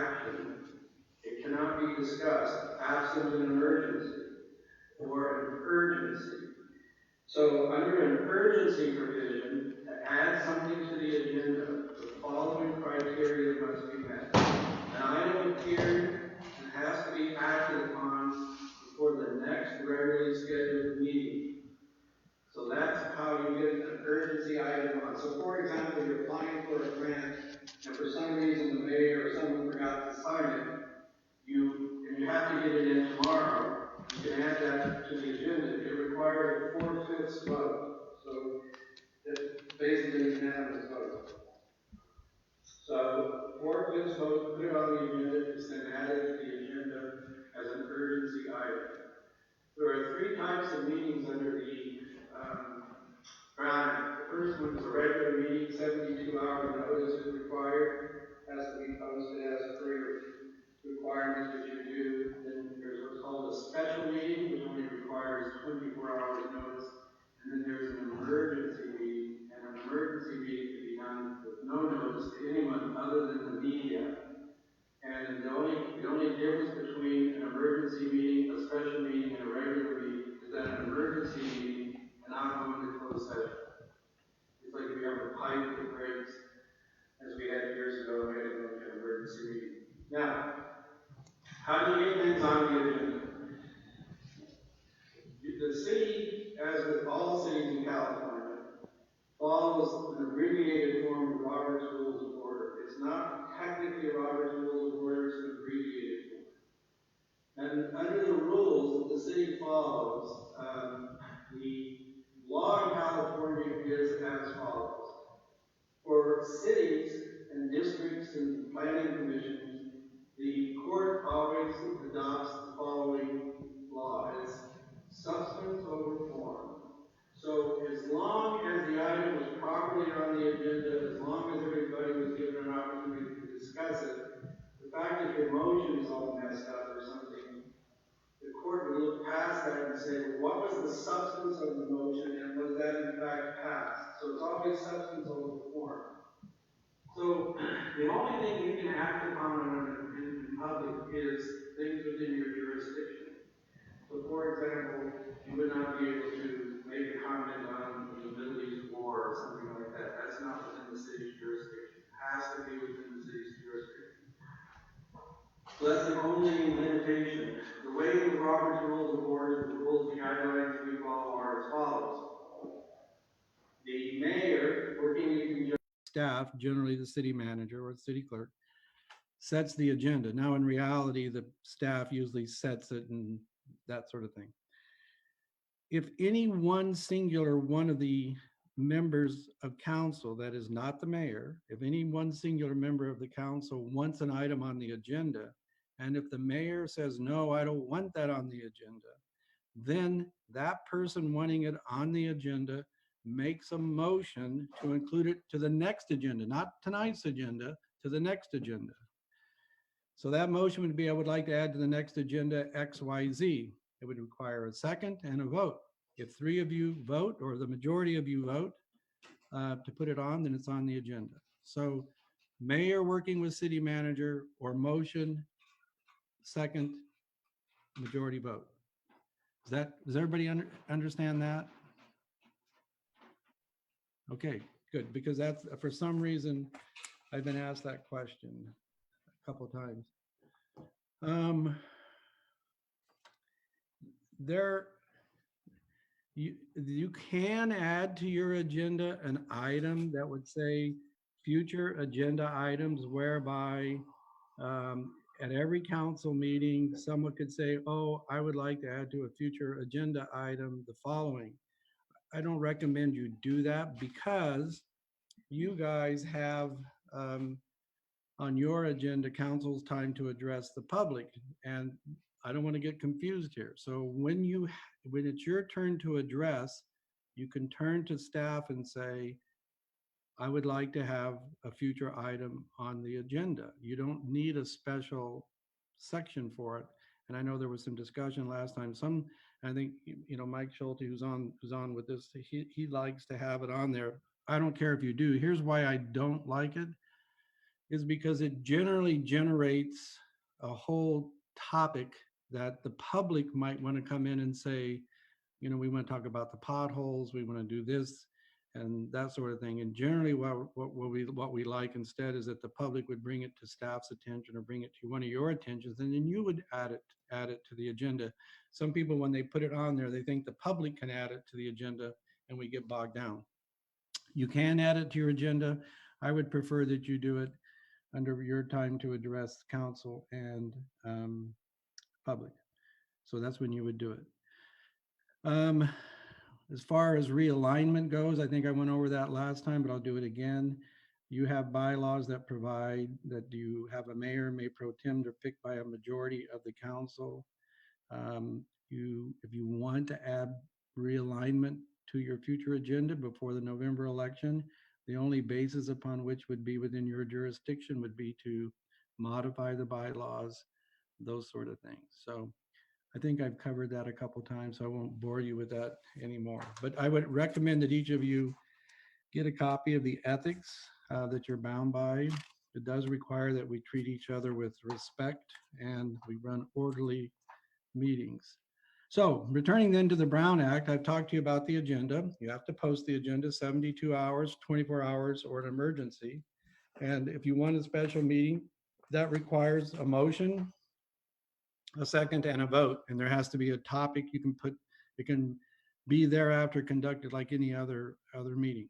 action. It cannot be discussed absent an emergency or an urgency. So under an urgency provision, to add something to the agenda, the following criteria must be met. An item appeared and has to be acted upon before the next regularly scheduled meeting. So that's how you get an urgency item on. So for example, you're applying for a grant, and for some reason the mayor or someone forgot to sign it, and you have to get it in tomorrow, you can add that to the agenda. It requires a 4/5 vote. So it's basically an unanimous vote. So 4/5 vote, put it on the agenda, it's then added to the agenda as an urgency item. There are three types of meetings under the Brown Act. The first one is a regular meeting, 72-hour notice is required, has to be posted as per your requirements that you do. Then there's what's called a special meeting, which only requires 24 hours notice. And then there's an emergency meeting, and an emergency meeting can be done with no notice to anyone other than the media. And the only difference between an emergency meeting, a special meeting, and a regular meeting is that an emergency meeting cannot go into closed session. It's like we have a pipe that breaks, as we had years ago, we had to go to an emergency meeting. Now, how do you get things on the agenda? The city, as with all cities in California, follows an abbreviated form of Robert's Rules of Order. It's not technically a Robert's Rules of Order, it's an abbreviated form. And under the rules that the city follows, the law in California is as follows. For cities and districts and planning commissions, the court always adopts the following law. It's substance over form. So as long as the item was properly on the agenda, as long as everybody was given an opportunity to discuss it, the fact that your motion is all messed up or something, the court would look past that and say, well, what was the substance of the motion and was that in fact passed? So it's always substance over form. So the only thing you can act upon in public is things within your jurisdiction. So for example, you would not be able to make a comment on the Middle East war or something like that. That's not within the city's jurisdiction. It has to be within the city's jurisdiction. So that's the only limitation. The way the Robert's Rules of Order, the rules, the guidelines we follow are as follows. The mayor, working in conjunction with staff, generally the city manager or the city clerk, sets the agenda. Now, in reality, the staff usually sets it and that sort of thing. If any one singular one of the members of council, that is not the mayor, if any one singular member of the council wants an item on the agenda, and if the mayor says, no, I don't want that on the agenda, then that person wanting it on the agenda makes a motion to include it to the next agenda, not tonight's agenda, to the next agenda. So that motion would be, I would like to add to the next agenda XYZ. It would require a second and a vote. If 3 of you vote, or the majority of you vote to put it on, then it's on the agenda. So mayor working with city manager, or motion, second, majority vote. Does everybody understand that? Okay, good, because that's, for some reason, I've been asked that question a couple of times. You can add to your agenda an item that would say future agenda items, whereby at every council meeting, someone could say, oh, I would like to add to a future agenda item the following. I don't recommend you do that because you guys have on your agenda council's time to address the public, and I don't want to get confused here. So when it's your turn to address, you can turn to staff and say, I would like to have a future item on the agenda. You don't need a special section for it. And I know there was some discussion last time. I think, Mike Schulte, who's on with this, he likes to have it on there. I don't care if you do. Here's why I don't like it. is because it generally generates a whole topic that the public might want to come in and say, we want to talk about the potholes, we want to do this and that sort of thing. And generally, what we like instead is that the public would bring it to staff's attention or bring it to one of your attentions, and then you would add it to the agenda. Some people, when they put it on there, they think the public can add it to the agenda, and we get bogged down. You can add it to your agenda. I would prefer that you do it under your time to address council and public. So that's when you would do it. Um, as far as realignment goes, I think I went over that last time, but I'll do it again. You have bylaws that provide that you have a mayor may pro tem or picked by a majority of the council. If you want to add realignment to your future agenda before the November election, the only basis upon which would be within your jurisdiction would be to modify the bylaws, those sort of things. So I think I've covered that a couple times, so I won't bore you with that anymore. But I would recommend that each of you get a copy of the ethics that you're bound by. It does require that we treat each other with respect and we run orderly meetings. So returning then to the Brown Act, I've talked to you about the agenda. You have to post the agenda 72 hours, 24 hours, or an emergency. And if you want a special meeting, that requires a motion, a second, and a vote. And there has to be a topic you can put, it can be thereafter conducted like any other meeting.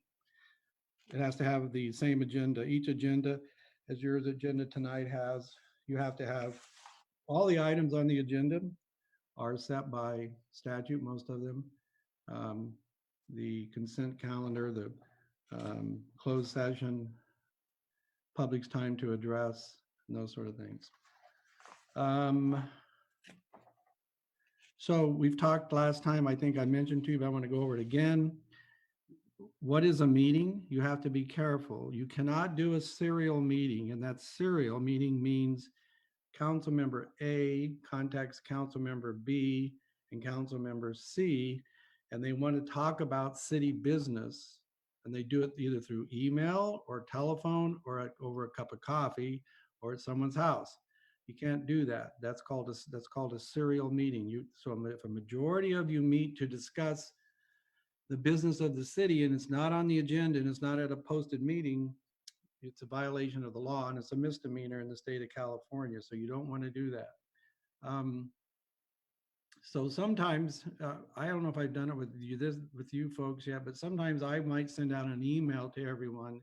It has to have the same agenda. Each agenda, as your agenda tonight has, you have to have all the items on the agenda are set by statute, most of them. Um, the consent calendar, the closed session, public's time to address, and those sort of things. Um, so we've talked last time, I think I mentioned to you, but I want to go over it again. What is a meeting? You have to be careful. You cannot do a serial meeting, and that serial meeting means council member A contacts council member B and council member C, and they want to talk about city business, and they do it either through email or telephone or over a cup of coffee or at someone's house. You can't do that. That's called a serial meeting. So if a majority of you meet to discuss the business of the city and it's not on the agenda and it's not at a posted meeting, it's a violation of the law and it's a misdemeanor in the state of California. So you don't want to do that. Um, so sometimes I don't know if I've done it with you folks yet, but sometimes I might send out an email to everyone,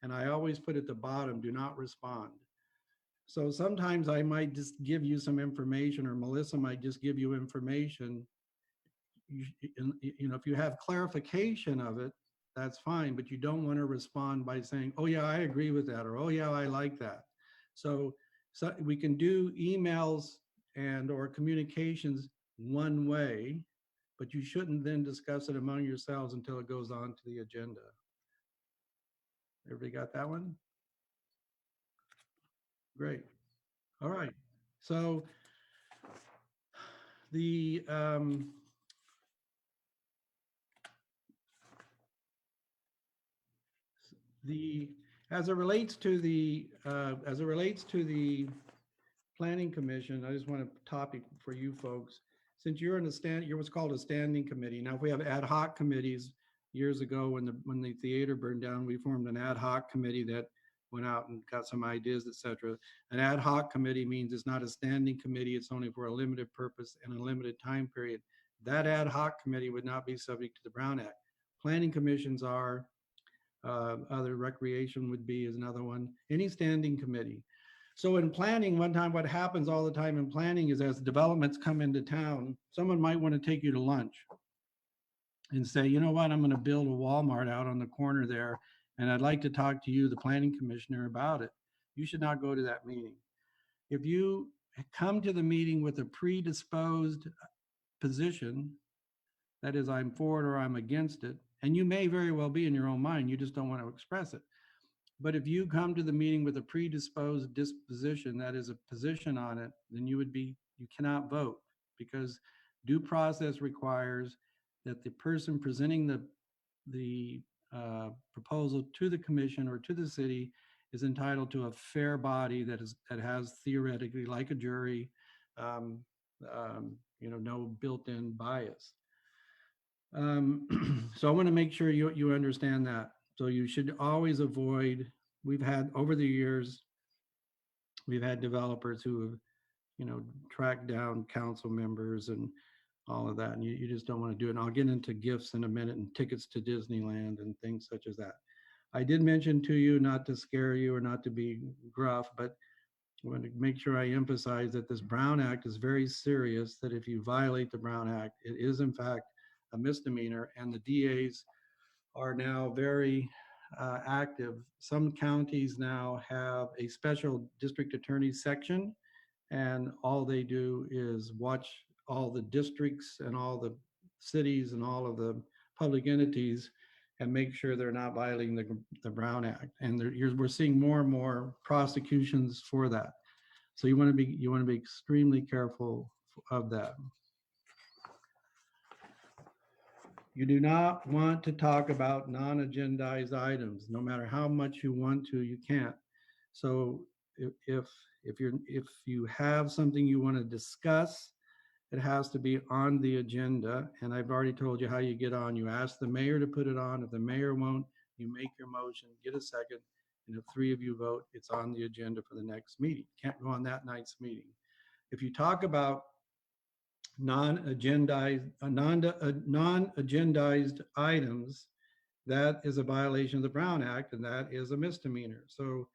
and I always put at the bottom, "Do not respond." So sometimes I might just give you some information, or Melissa might just give you information. If you have clarification of it, that's fine, but you don't want to respond by saying, "Oh yeah, I agree with that," or "Oh yeah, I like that." So we can do emails and or communications one way, but you shouldn't then discuss it among yourselves until it goes on to the agenda. Everybody got that one? Great. All right. So the the as it relates to the planning commission, I just want a topic for you folks. Since you're what's called a standing committee. Now, if we have ad hoc committees, years ago when the theater burned down, we formed an ad hoc committee that went out and got some ideas, etc. An ad hoc committee means it's not a standing committee, it's only for a limited purpose and a limited time period. That ad hoc committee would not be subject to the Brown Act. Planning commissions are, other recreation would be is another one, any standing committee. So in planning, one time, what happens all the time in planning is as developments come into town, someone might want to take you to lunch and say, you know what, I'm going to build a Walmart out on the corner there, and I'd like to talk to you, the planning commissioner, about it. You should not go to that meeting. If you come to the meeting with a predisposed position, that is, I'm for it or I'm against it, and you may very well be in your own mind, you just don't want to express it. But if you come to the meeting with a predisposed disposition, that is a position on it, then you cannot vote, because due process requires that the person presenting the proposal to the commission or to the city is entitled to a fair body that has theoretically, like a jury, um, no built-in bias. So I want to make sure you understand that. So you should always avoid. We've had over the years, we've had developers who have tracked down council members and all of that, and you just don't want to do it. And I'll get into gifts in a minute and tickets to Disneyland and things such as that. I did mention to you not to scare you or not to be gruff, but I want to make sure I emphasize that this Brown Act is very serious, that if you violate the Brown Act, it is in fact a misdemeanor, and the DAs are now very active. Some counties now have a special district attorney section, and all they do is watch all the districts and all the cities and all of the public entities and make sure they're not violating the Brown Act. And we're seeing more and more prosecutions for that. So you want to be extremely careful of that. You do not want to talk about non-agendized items. No matter how much you want to, you can't. So if you have something you want to discuss, it has to be on the agenda. And I've already told you how you get on. You ask the mayor to put it on. If the mayor won't, you make your motion, get a second, and if three of you vote, it's on the agenda for the next meeting. Can't go on that night's meeting. If you talk about non-agendized items, that is a violation of the Brown Act, and that is a misdemeanor. So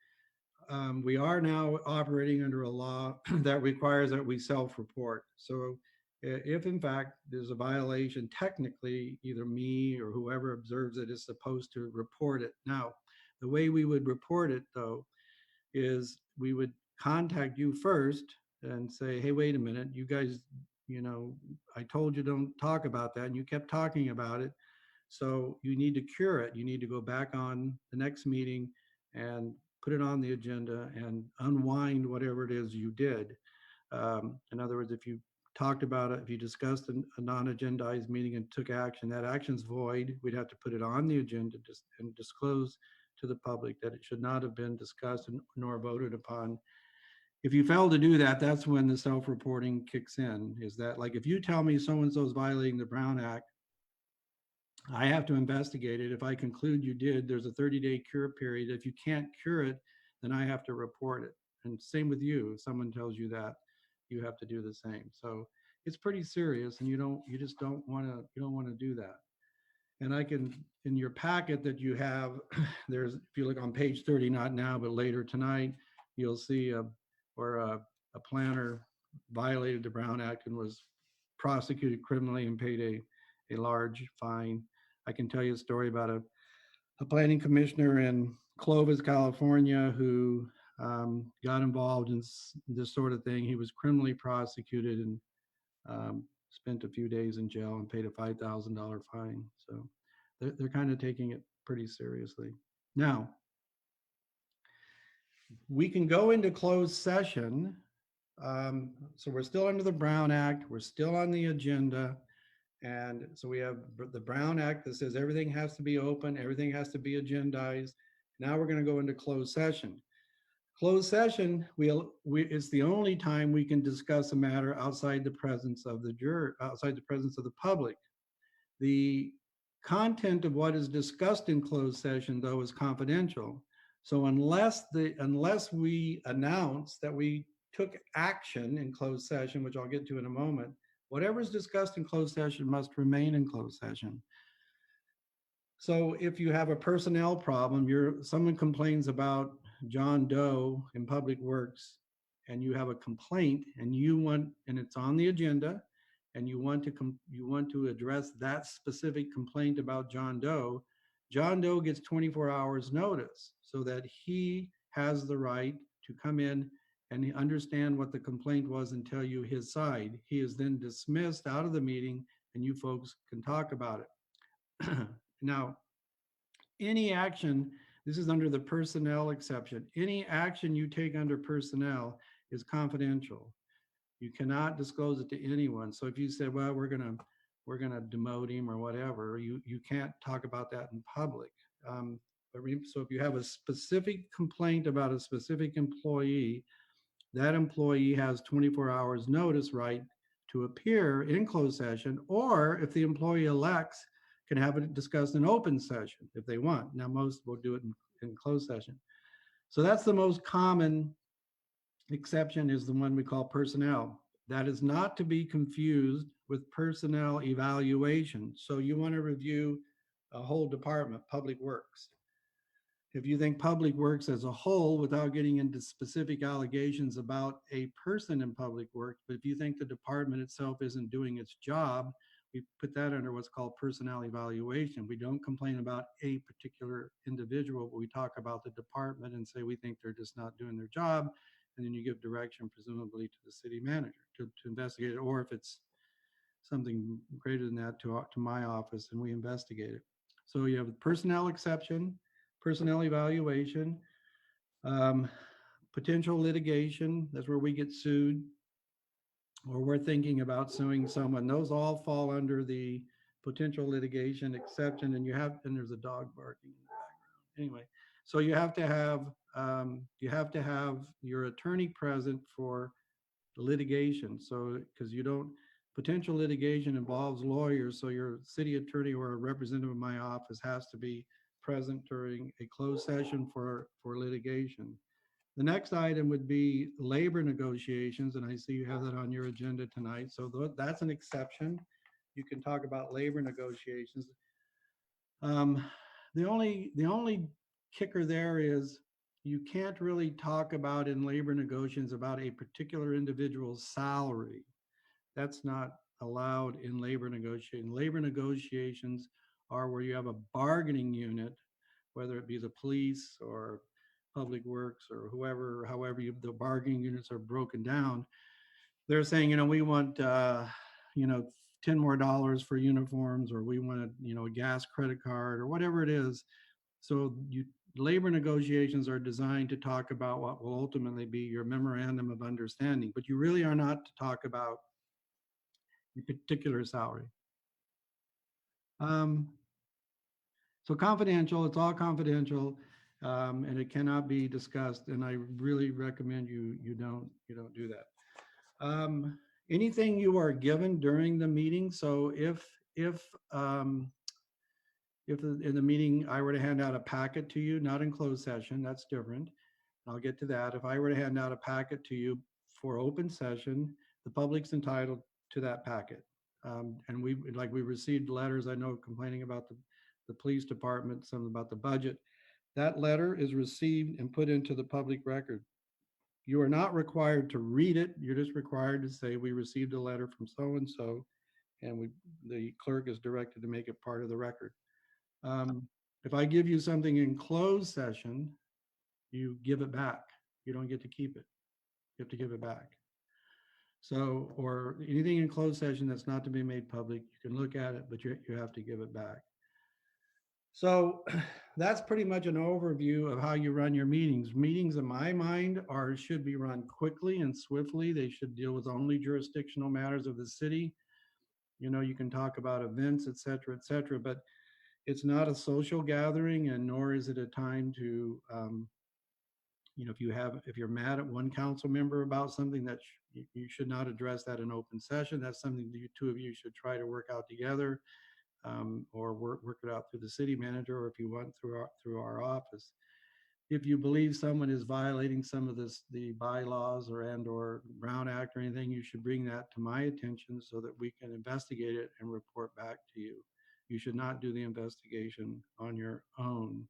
we are now operating under a law that requires that we self-report. So if in fact there's a violation, technically either me or whoever observes it is supposed to report it. Now, the way we would report it though is we would contact you first and say, hey, wait a minute, you guys, I told you don't talk about that, and you kept talking about it. So you need to cure it. You need to go back on the next meeting and put it on the agenda and unwind whatever it is you did. In other words, if you talked about it, if you discussed a non-agendized meeting and took action, that action's void. We'd have to put it on the agenda and disclose to the public that it should not have been discussed nor voted upon. If you fail to do that, that's when the self-reporting kicks in. Is that like if you tell me so-and-so is violating the Brown Act, I have to investigate it. If I conclude you did, there's a 30-day cure period. If you can't cure it, then I have to report it. And same with you. If someone tells you that, you have to do the same. So it's pretty serious, and you just don't want to do that. And I can, in your packet that you have, there's, if you look on page 30, not now, but later tonight, you'll see where a planner violated the Brown Act and was prosecuted criminally and paid a large fine. I can tell you a story about a planning commissioner in Clovis, California, who got involved in this sort of thing. He was criminally prosecuted and spent a few days in jail and paid a $5,000 fine. So they're kind of taking it pretty seriously. Now, we can go into closed session. So we're still under the Brown Act. We're still on the agenda. And so we have the Brown Act that says everything has to be open, everything has to be agendized. Now we're going to go into closed session. Closed session, it's the only time we can discuss a matter outside the presence of the juror, outside the presence of the public. The content of what is discussed in closed session, though, is confidential. So unless we announce that we took action in closed session, which I'll get to in a moment, whatever is discussed in closed session must remain in closed session. So if you have a personnel problem, someone complains about John Doe in Public Works, and you have a complaint, and it's on the agenda, and you want to address that specific complaint about John Doe. John Doe gets 24 hours notice so that he has the right to come in and understand what the complaint was and tell you his side. He is then dismissed out of the meeting, and you folks can talk about it. Now, any action, this is under the personnel exception, any action you take under personnel is confidential. You cannot disclose it to anyone. So if you said, well, we're gonna demote him or whatever, you can't talk about that in public. So if you have a specific complaint about a specific employee, that employee has 24 hours notice right to appear in closed session, or if the employee elects, can have it discussed in open session if they want. Now, most will do it in closed session. So that's the most common exception, is the one we call personnel. That is not to be confused with personnel evaluation. So you want to review a whole department, public works. If you think public works as a whole, without getting into specific allegations about a person in public works, but if you think the department itself isn't doing its job, we put that under what's called personnel evaluation. We don't complain about a particular individual, but we talk about the department and say we think they're just not doing their job. And then you give direction, presumably, to the city manager to investigate it, or if it's something greater than that, to my office, and we investigate it. So you have a personnel exception, personnel evaluation, um, potential litigation. That's where we get sued, or we're thinking about suing someone. Those all fall under the potential litigation exception. And there's a dog barking in the background. Anyway, so you have to have your attorney present for litigation. So, because you don't, potential litigation involves lawyers. So your city attorney or a representative of my office has to be present during a closed session for litigation. The next item would be labor negotiations, and I see you have that on your agenda tonight. So that's an exception. You can talk about labor negotiations. Um, the only kicker there is you can't really talk about in labor negotiations about a particular individual's salary. That's not allowed in labor negotiations. Labor negotiations are where you have a bargaining unit, whether it be the police or public works or whoever, however the bargaining units are broken down. They're saying, we want, you know, 10 more dollars for uniforms, or we want a gas credit card, or whatever it is. So labor negotiations are designed to talk about what will ultimately be your memorandum of understanding, but you really are not to talk about a particular salary. Um, so confidential, it's all confidential, and it cannot be discussed. And I really recommend you don't do that. Um, Anything you are given during the meeting. So if um, if in the meeting I were to hand out a packet to you, not in closed session, that's different. I'll get to that. If I were to hand out a packet to you for open session, the public's entitled to that packet. And we received letters, I know, complaining about the police department, some about the budget. That letter is received and put into the public record. You are not required to read it. You're just required to say, we received a letter from so-and-so, and the clerk is directed to make it part of the record. Um, if I give you something in closed session, you give it back. You don't get to keep it. You have to give it back. So, or anything in closed session that's not to be made public, you can look at it, but you have to give it back. So that's pretty much an overview of how you run your meetings. Meetings, in my mind, should be run quickly and swiftly. They should deal with only jurisdictional matters of the city. You can talk about events, et cetera, but it's not a social gathering, and nor is it a time to, if you're mad at one council member about something, that you should not address that in open session. That's something that you two of you should try to work out together, or work it out through the city manager, or if you want through our office. If you believe someone is violating some of the bylaws or Brown Act or anything, you should bring that to my attention so that we can investigate it and report back to you. You should not do the investigation on your own.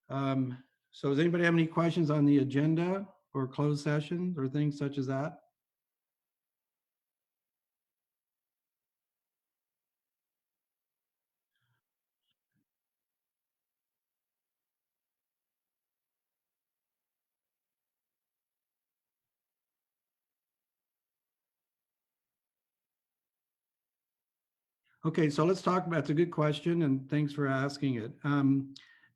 Um, so does anybody have any questions on the agenda or closed sessions or things such as that? Okay, so let's talk about, it's a good question, and thanks for asking it.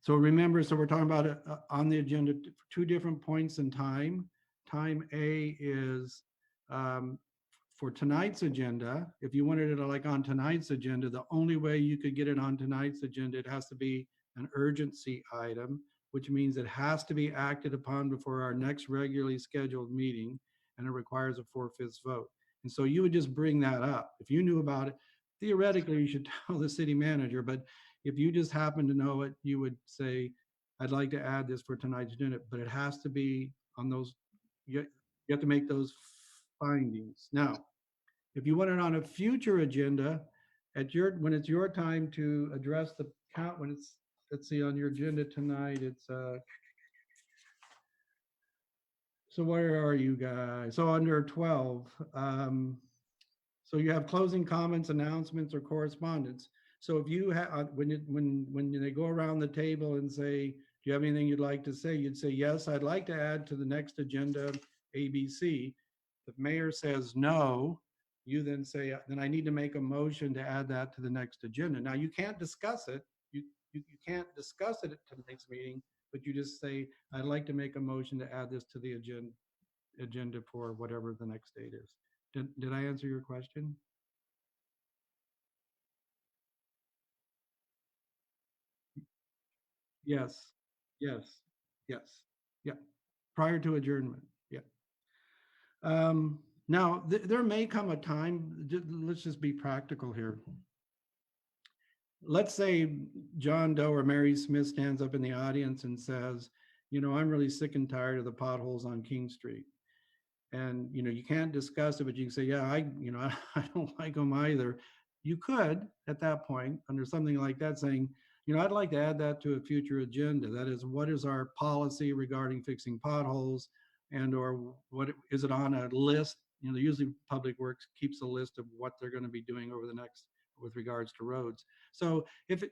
So remember, so we're talking about on the agenda, two different points in time. Time A is for tonight's agenda. If you wanted it like on tonight's agenda, the only way you could get it on tonight's agenda, it has to be an urgency item, which means it has to be acted upon before our next regularly scheduled meeting, and it requires a four-fifths vote. And so you would just bring that up. If you knew about it, theoretically, you should tell the city manager, but if you just happen to know it, you would say, I'd like to add this for tonight's agenda, but it has to be on those, you have to make those findings. Now, if you want it on a future agenda, when it's your time to address the count, when it's, let's see, on your agenda tonight, it's so where are you guys? So under 12, so you have closing comments, announcements, or correspondence. So if you have, when they go around the table and say, do you have anything you'd like to say? You'd say, yes, I'd like to add to the next agenda ABC. The mayor says no, you then say, then I need to make a motion to add that to the next agenda. Now you can't discuss it. You can't discuss it at tonight's meeting, but you just say, I'd like to make a motion to add this to the agenda for whatever the next date is. Did I answer your question? Yes, yes, yes, yeah. Prior to adjournment, yeah. Now, there may come a time, let's just be practical here. Let's say John Doe or Mary Smith stands up in the audience and says, I'm really sick and tired of the potholes on King Street. And you can't discuss it, but you can say, yeah, I don't like them either. You could at that point, under something like that, saying, I'd like to add that to a future agenda. That is, what is our policy regarding fixing potholes, and or what is it on a list? Usually Public Works keeps a list of what they're going to be doing over the next with regards to roads. So if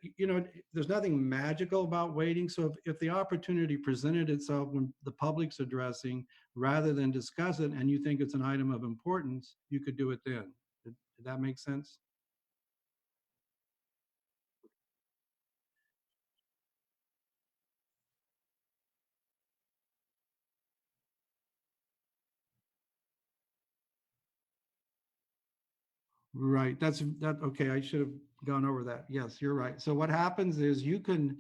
there's nothing magical about waiting. So if the opportunity presented itself when the public's addressing, rather than discuss it, and you think it's an item of importance, you could do it then. Did that make sense? Right. Okay. I should have gone over that. Yes, you're right. So what happens is you can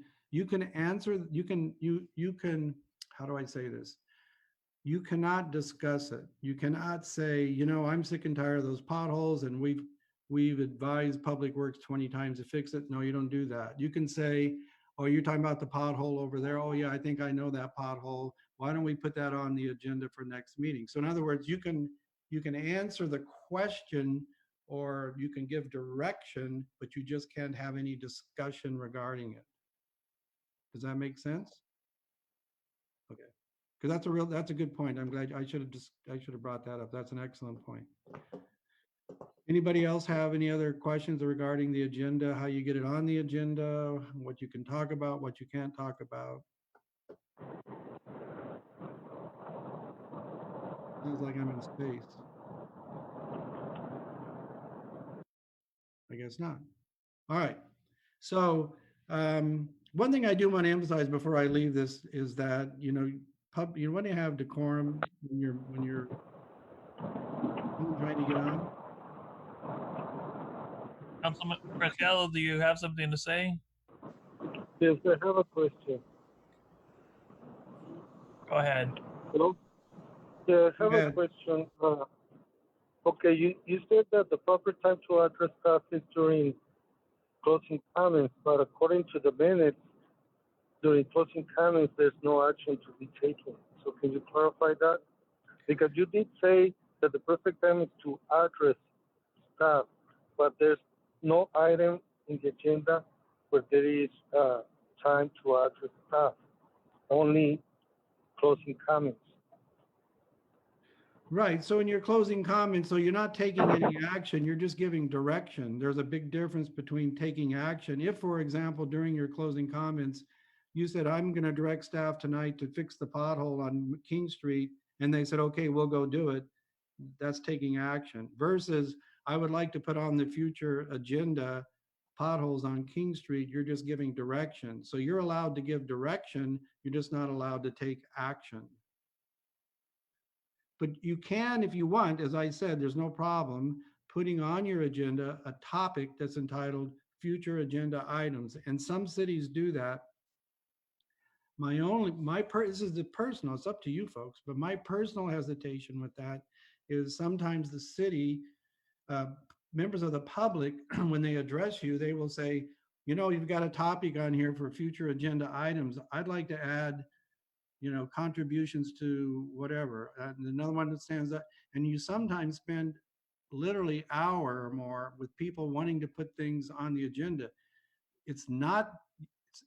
answer, you can, how do I say this? You cannot discuss it. You cannot say, I'm sick and tired of those potholes and we've advised Public Works 20 times to fix it. No, you don't do that. You can say, oh, you're talking about the pothole over there. Oh yeah, I think I know that pothole. Why don't we put that on the agenda for next meeting? So in other words, you can answer the question or you can give direction, but you just can't have any discussion regarding it. Does that make sense? Okay. Because that's a good point. I'm glad I should have brought that up. That's an excellent point. Anybody else have any other questions regarding the agenda, how you get it on the agenda, what you can talk about, what you can't talk about? Sounds like I'm in space. I guess not. All right. So one thing I do want to emphasize before I leave this is that you want to have decorum when you're trying to get on. Councilman Preciado, do you have something to say? Yes, I have a question. Go ahead. Hello? Yeah, I have a ahead. question. Okay, you said that the proper time to address staff is during closing comments, but according to the minutes, during closing comments, there's no action to be taken. So can you clarify that? Because you did say that the perfect time is to address staff, but there's no item in the agenda where there is time to address staff, only closing comments. Right. So in your closing comments, so you're not taking any action, you're just giving direction. There's a big difference between taking action. If, for example, during your closing comments, you said, I'm going to direct staff tonight to fix the pothole on King Street, and they said, okay, we'll go do it. That's taking action versus I would like to put on the future agenda potholes on King Street. You're just giving direction. So you're allowed to give direction. You're just not allowed to take action. But you can, if you want, as I said, there's no problem putting on your agenda a topic that's entitled future agenda items. And some cities do that. This is the personal, it's up to you folks, but my personal hesitation with that is sometimes the city, uh, members of the public, when they address you, they will say, you know, you've got a topic on here for future agenda items. I'd like to add, you know, contributions to whatever. And another one that stands up, and you sometimes spend literally hour or more with people wanting to put things on the agenda. It's not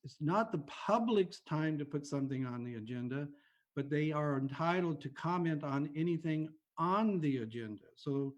it's not the public's time to put something on the agenda, but they are entitled to comment on anything on the agenda. So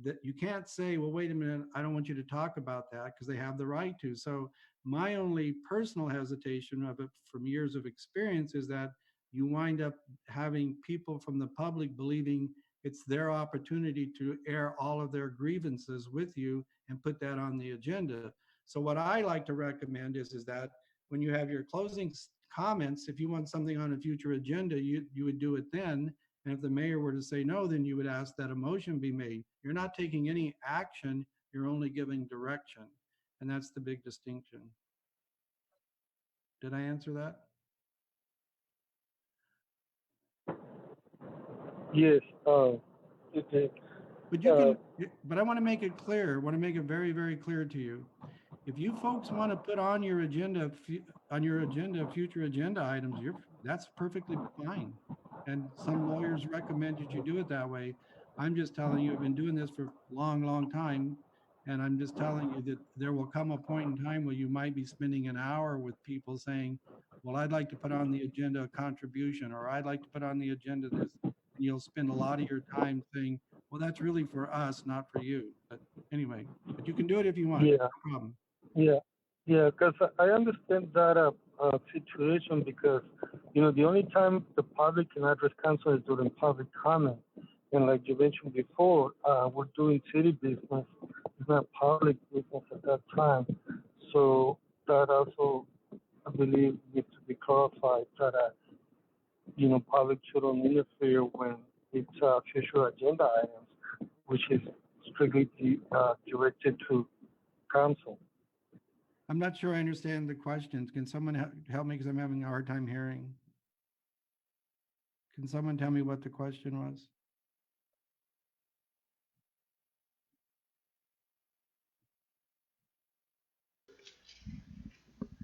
that you can't say, well, wait a minute, I don't want you to talk about that, because they have the right to. So my only personal hesitation of it from years of experience is that you wind up having people from the public believing it's their opportunity to air all of their grievances with you and put that on the agenda. So what I like to recommend is that when you have your closing comments, if you want something on a future agenda, you would do it then. And if the mayor were to say no, then you would ask that a motion be made. You're not taking any action, you're only giving direction. And that's the big distinction. Did I answer that? Yes. Okay. But you Uh, can, but I want to make it clear, I want to make it very, very clear to you. If you folks want to put on your agenda, future agenda items, that's perfectly fine. And some lawyers recommend that you do it that way. I'm just telling you, I've been doing this for a long, long time. And I'm just telling you that there will come a point in time where you might be spending an hour with people saying, well, I'd like to put on the agenda a contribution, or I'd like to put on the agenda this. And you'll spend a lot of your time saying, well, that's really for us, not for you. But anyway, but you can do it if you want, yeah. no problem. Yeah, yeah, because I understand that situation because, the only time the public can address council is during public comment. And like you mentioned before, we're doing city business. It's not public business at that time. So that also, I believe, needs to be clarified that, public shouldn't interfere when it's future agenda items, which is strictly directed to council. I'm not sure I understand the questions. Can someone help me, because I'm having a hard time hearing? Can someone tell me what the question was?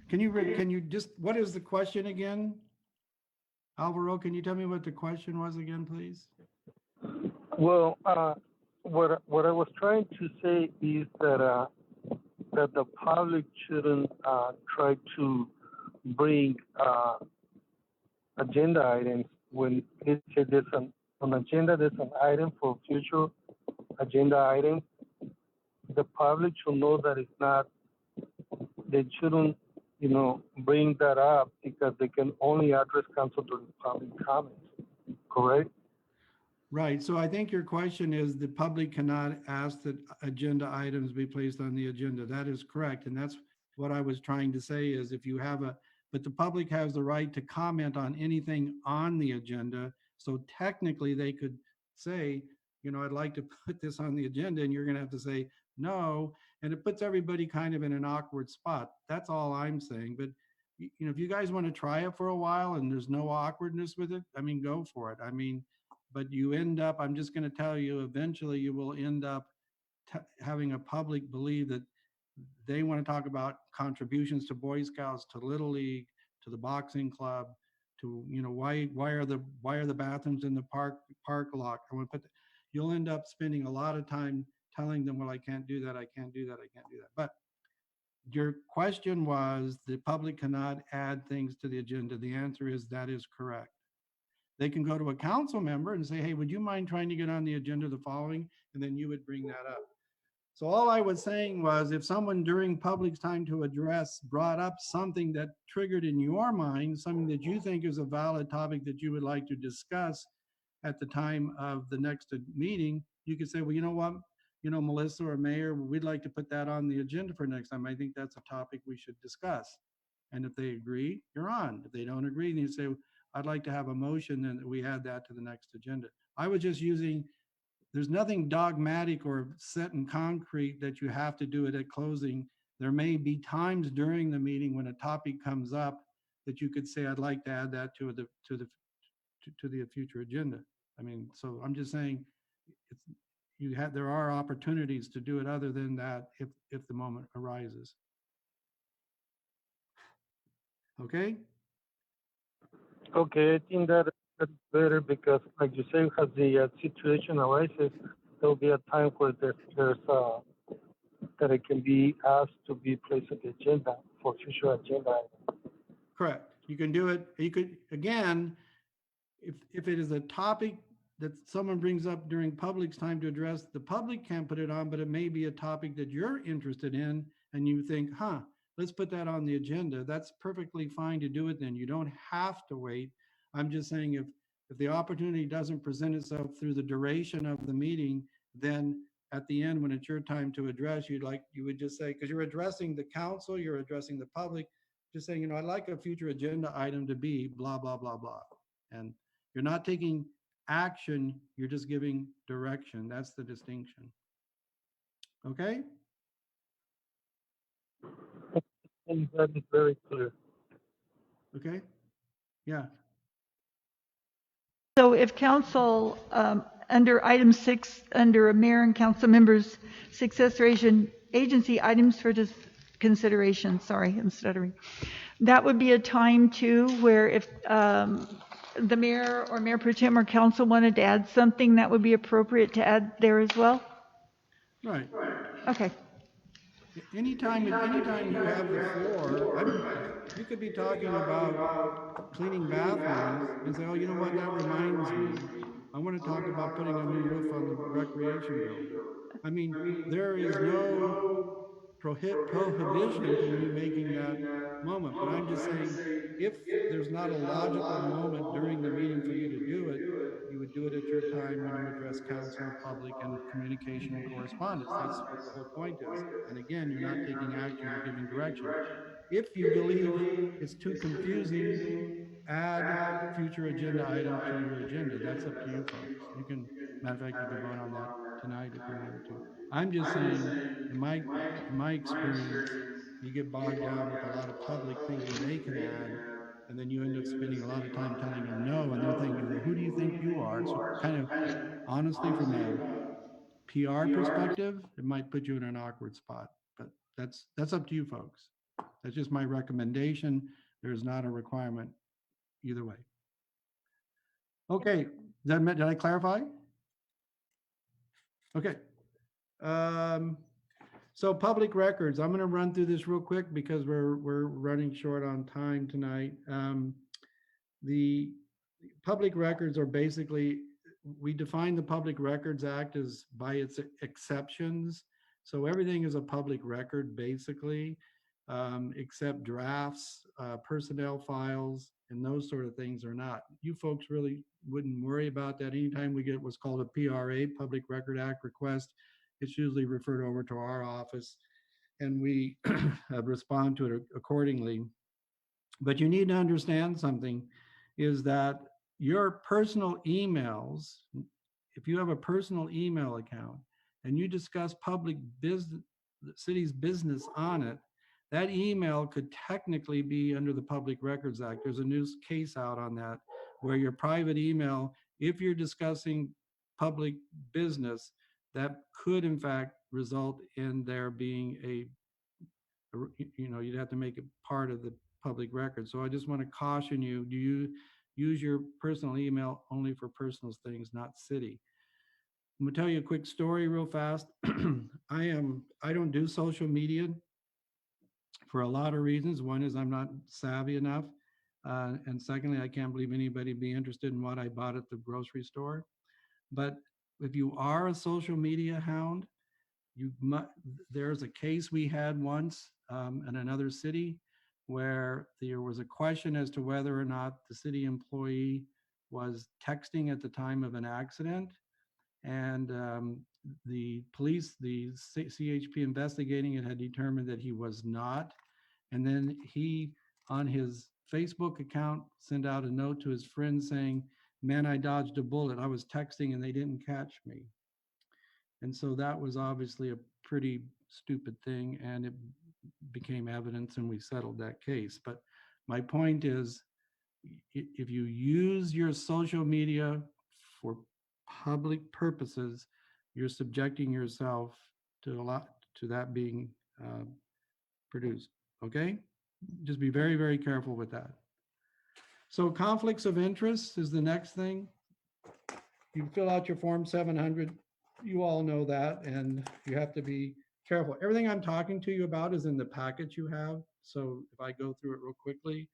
Can you just, what is the question again? Alvaro, can you tell me what the question was again, please? Well, what I was trying to say is that the public shouldn't try to bring agenda items when let's say there's an agenda, there's an item for future agenda items. The public should know that it's not. They shouldn't, bring that up because they can only address council during public comments. Correct? Right, so I think your question is the public cannot ask that agenda items be placed on the agenda. That is correct. And that's what I was trying to say is if you have but the public has the right to comment on anything on the agenda. So technically they could say, I'd like to put this on the agenda, and you're gonna have to say no. And it puts everybody kind of in an awkward spot. That's all I'm saying. But if you guys want to try it for a while and there's no awkwardness with it, I mean, go for it. I mean, but you end up, I'm just going to tell you, eventually you will end up having a public believe that they want to talk about contributions to Boy Scouts, to Little League, to the boxing club, to why are the bathrooms in the park locked? I want to put you'll end up spending a lot of time telling them, well, I can't do that, I can't do that, I can't do that. But your question was the public cannot add things to the agenda. The answer is that is correct. They can go to a council member and say, hey, would you mind trying to get on the agenda the following? And then you would bring that up. So all I was saying was if someone during public's time to address brought up something that triggered in your mind, something that you think is a valid topic that you would like to discuss at the time of the next meeting, you could say, well, you know what, Melissa or Mayor, we'd like to put that on the agenda for next time. I think that's a topic we should discuss. And if they agree, you're on. If they don't agree, then you say, I'd like to have a motion and we add that to the next agenda. I was just using, there's nothing dogmatic or set in concrete that you have to do it at closing. There may be times during the meeting when a topic comes up that you could say, I'd like to add that to the future agenda. I mean, so I'm just saying, it's, there are opportunities to do it other than that if the moment arises. Okay? Okay, I think that's better because, like you say, as the situation arises, there'll be a time where there's that it can be asked to be placed on the agenda for future agenda items. Correct. You can do it. You could, again, if it is a topic that someone brings up during public's time to address, the public can't put it on, but it may be a topic that you're interested in and you think, let's put that on the agenda. That's perfectly fine to do it then. You don't have to wait. I'm just saying if the opportunity doesn't present itself through the duration of the meeting, then at the end, when it's your time to address, you would just say, because you're addressing the council, you're addressing the public, just saying, I'd like a future agenda item to be blah, blah, blah, blah. And you're not taking action, you're just giving direction. That's the distinction. Okay? And that is very clear. Okay? Yeah. So if council, under item 6, under mayor and council members' successor agency items for consideration, sorry, I'm stuttering. That would be a time too where if the mayor or mayor pro tem or council wanted to add something, that would be appropriate to add there as well? Right. Okay. Anytime you have the floor, you could be talking about cleaning bathrooms and say, oh, you know what, that reminds me. I want to talk about putting a new roof on the recreation building. I mean, there is no prohibition from you making that moment, but I'm just saying, if there's not a logical moment during the meeting for you to do it, you would do it at your time when you address council and public and communication and correspondence. That's what the whole point is. And again, you're not taking action, you're giving direction. If you believe it's too confusing, add future agenda item to your agenda. That's up to you folks. You can, matter of fact, you could vote on that tonight if you wanted to. I'm just saying, in my experience, you get bogged down with a lot of public thinking they can add, and then you end up spending a lot of time telling them no, and they're thinking, well, who do you think you are? So kind of, honestly, from a PR perspective, it might put you in an awkward spot, but that's up to you folks. That's just my recommendation. There's not a requirement either way. Okay, did I clarify? Okay. So public records, I'm going to run through this real quick because we're running short on time tonight. The public records are basically, we define the Public Records Act as by its exceptions. So everything is a public record basically, except drafts, personnel files, and those sort of things are not. You folks really wouldn't worry about that. Anytime we get what's called a PRA, Public Record Act request, it's usually referred over to our office and we respond to it accordingly. But you need to understand something is that your personal emails, if you have a personal email account and you discuss public business, the city's business on it, that email could technically be under the Public Records Act. There's a new case out on that where your private email, if you're discussing public business, that could in fact result in there being you'd have to make it part of the public record. So I just want to caution you, do you use your personal email only for personal things, not city. I'm gonna tell you a quick story real fast. I don't do social media for a lot of reasons. One is I'm not savvy enough. And secondly, I can't believe anybody be interested in what I bought at the grocery store. But if you are a social media hound, there's a case we had once in another city where there was a question as to whether or not the city employee was texting at the time of an accident. And the police, the CHP investigating it had determined that he was not. And then he, on his Facebook account, sent out a note to his friends saying, man, I dodged a bullet. I was texting and they didn't catch me. And so that was obviously a pretty stupid thing, and it became evidence and we settled that case. But My point is, if you use your social media for public purposes, you're subjecting yourself to a lot to that being uh, produced. Okay, just be very, very careful with that. So conflicts of interest is the next thing. You fill out your form 700. You all know that, and you have to be careful. Everything I'm talking to you about is in the packet you have. So if I go through it real quickly,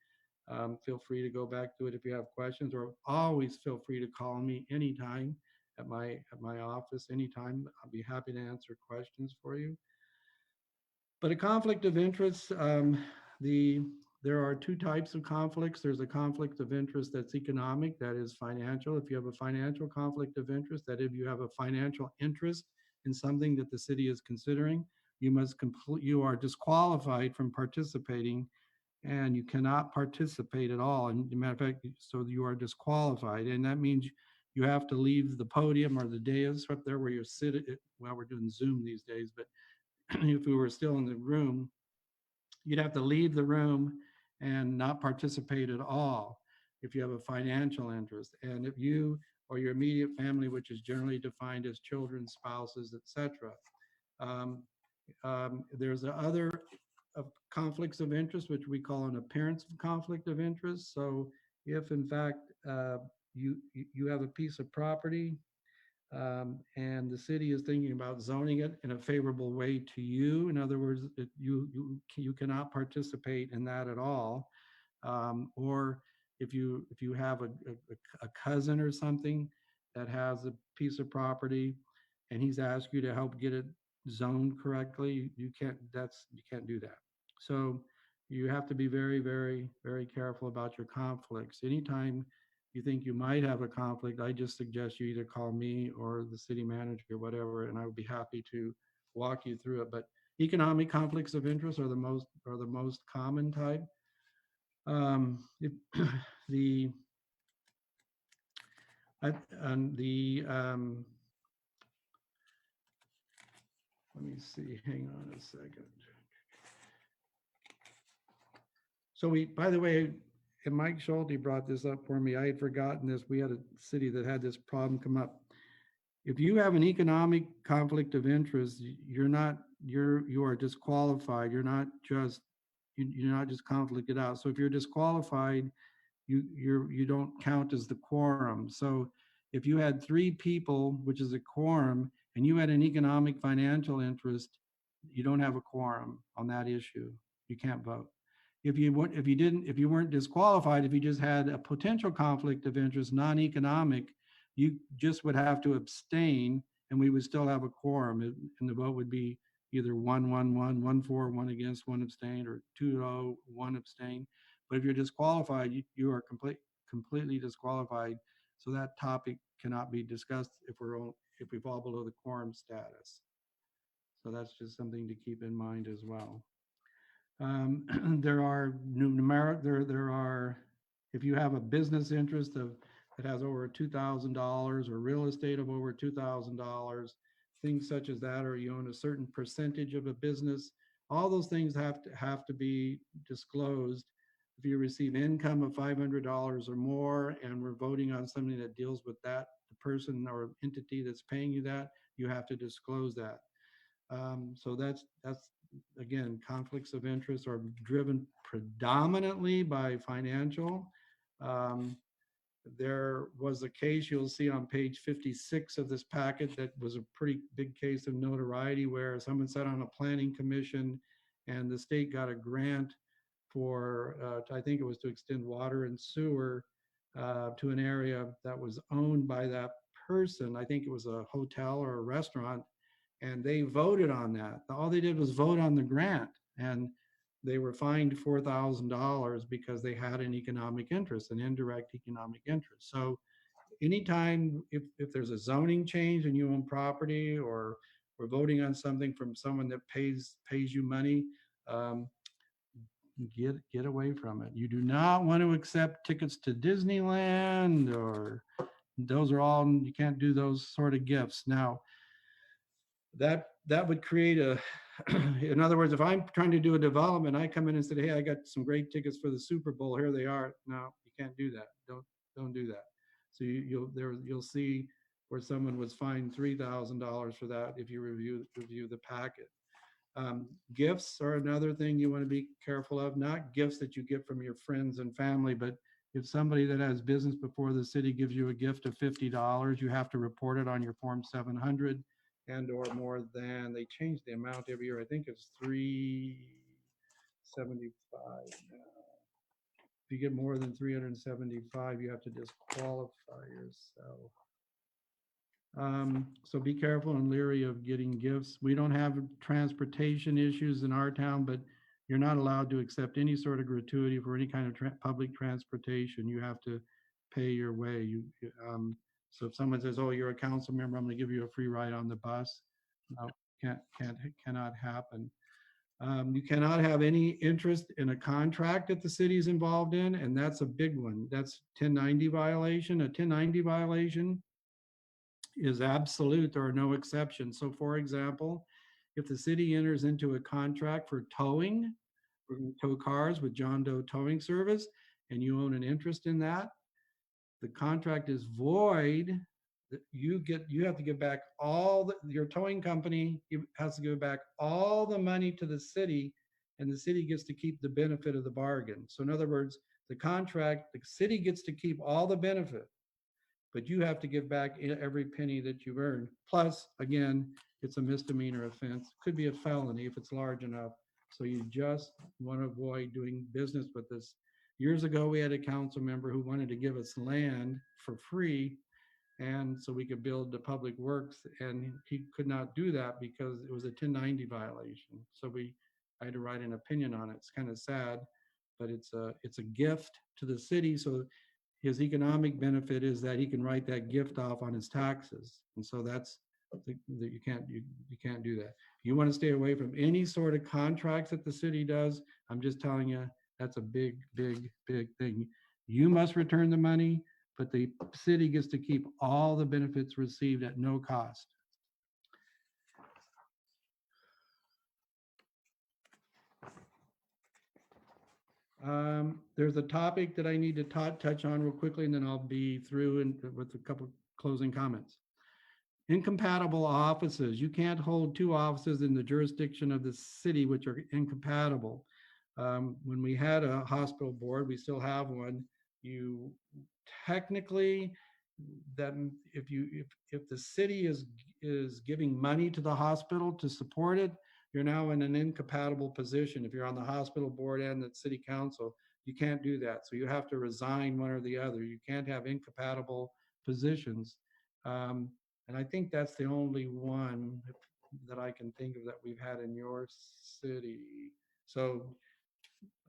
feel free to go back to it if you have questions, or always feel free to call me anytime at my office anytime. I'll be happy to answer questions for you. But a conflict of interest, the there are two types of conflicts. There's a conflict of interest that's economic, that is financial. If you have a financial conflict of interest, that if you have a financial interest in something that the city is considering, you are disqualified from participating, and you cannot participate at all. And as a matter of fact, so you are disqualified, and that means you have to leave the podium or the dais up there where you're sitting. Well, we're doing Zoom these days, but if we were still in the room, you'd have to leave the room and not participate at all if you have a financial interest. And if you or your immediate family, which is generally defined as children, spouses, etc. There's other conflicts of interest, which we call an appearance of conflict of interest. So if in fact you have a piece of property and the city is thinking about zoning it in a favorable way to you. In other words, you cannot participate in that at all. Or if you have a cousin or something that has a piece of property and he's asked you to help get it zoned correctly, you can't do that. So you have to be very, very, very careful about your conflicts. Anytime you think you might have a conflict, I just suggest you either call me or the city manager or whatever, and I would be happy to walk you through it. But economic conflicts of interest are the most common type. It, the and the let me see. Hang on a second. So by the way, and Mike Schulte brought this up for me. I had forgotten this. We had a city that had this problem come up. If you have an economic conflict of interest, you are disqualified. You're not just conflicted out. So if you're disqualified, you don't count as the quorum. So if you had 3 people, which is a quorum, and you had an economic financial interest, you don't have a quorum on that issue. You can't vote. If you weren't disqualified, if you just had a potential conflict of interest, non-economic, you just would have to abstain, and we would still have a quorum, and the vote would be either 1-1-1, 1-4, 1 against, 1 abstain, or 2-0, 1 abstain. But if you're disqualified, you are completely disqualified. So that topic cannot be discussed if we fall below the quorum status. So that's just something to keep in mind as well. There are if you have a business interest that has over $2,000 or real estate of over $2,000, things such as that, or you own a certain percentage of a business, all those things have to be disclosed. If you receive income of $500 or more, and we're voting on something that deals with that, the person or entity that's paying you that, you have to disclose that. So that's again, conflicts of interest are driven predominantly by financial. There was a case you'll see on page 56 of this packet that was a pretty big case of notoriety, where someone sat on a planning commission and the state got a grant for, I think it was to extend water and sewer to an area that was owned by that person. I think it was a hotel or a restaurant, and they voted on that. All they did was vote on the grant, and they were fined $4,000 because they had an economic interest, an indirect economic interest. So anytime if there's a zoning change and you own property, or we're voting on something from someone that pays you money, get away from it. You do not want to accept tickets to Disneyland, or those are all, you can't do those sort of gifts. Now, that would create In other words, if I'm trying to do a development, I come in and said, hey, I got some great tickets for the Super Bowl. Here they are. No, you can't do that. Don't do that. So you'll see where someone was fined $3,000 for that if you review the packet. Gifts are another thing you want to be careful of. Not gifts that you get from your friends and family, but if somebody that has business before the city gives you a gift of $50, you have to report it on your Form 700 and or more than. They change the amount every year. I think it's 375 now. If you get more than 375, you have to disqualify yourself. So be careful and leery of getting gifts. We don't have transportation issues in our town, but you're not allowed to accept any sort of gratuity for any kind of public transportation. You have to pay your way. So if someone says, "Oh, you're a council member, I'm going to give you a free ride on the bus," no, cannot happen. You cannot have any interest in a contract that the city is involved in, and that's a big one. That's 1090 violation. A 1090 violation is absolute. There are no exceptions. So for example, if the city enters into a contract for towing, we're going to tow cars with John Doe Towing Service, and you own an interest in that, the contract is void. You have to give back your towing company has to give back all the money to the city, and the city gets to keep the benefit of the bargain. So in other words, the city gets to keep all the benefit, but you have to give back every penny that you've earned. Plus, again, it's a misdemeanor offense. Could be a felony if it's large enough. So you just want to avoid doing business with this. Years ago, we had a council member who wanted to give us land for free, and so we could build the public works, and he could not do that because it was a 1090 violation. So I had to write an opinion on it. It's kind of sad, but it's a gift to the city. So his economic benefit is that he can write that gift off on his taxes. And so that's you can't do that. You want to stay away from any sort of contracts that the city does. I'm just telling you, that's a big thing. You must return the money, but the city gets to keep all the benefits received at no cost. There's a topic that I need to touch on real quickly, and then I'll be through with a couple closing comments. Incompatible offices. You can't hold two offices in the jurisdiction of the city which are incompatible. When we had a hospital board, we still have one. You technically, that if the city is giving money to the hospital to support it, you're now in an incompatible position. If you're on the hospital board and the city council, you can't do that. So you have to resign one or the other. You can't have incompatible positions. And I think that's the only one that I can think of that we've had in your city. So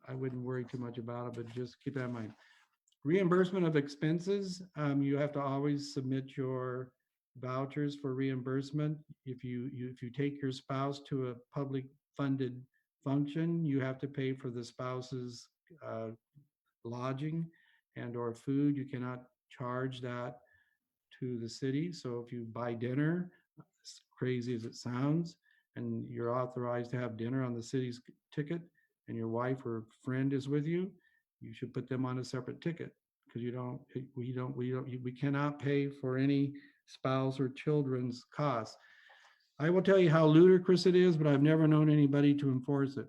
I wouldn't worry too much about it, but just keep that in mind. Reimbursement of expenses. You have to always submit your vouchers for reimbursement. If you take your spouse to a public funded function, you have to pay for the spouse's lodging and or food. You cannot charge that to the city. So if you buy dinner, as crazy as it sounds, and you're authorized to have dinner on the city's ticket, and your wife or friend is with you, you should put them on a separate ticket, because we cannot pay for any spouse or children's costs. I will tell you how ludicrous it is, but I've never known anybody to enforce it.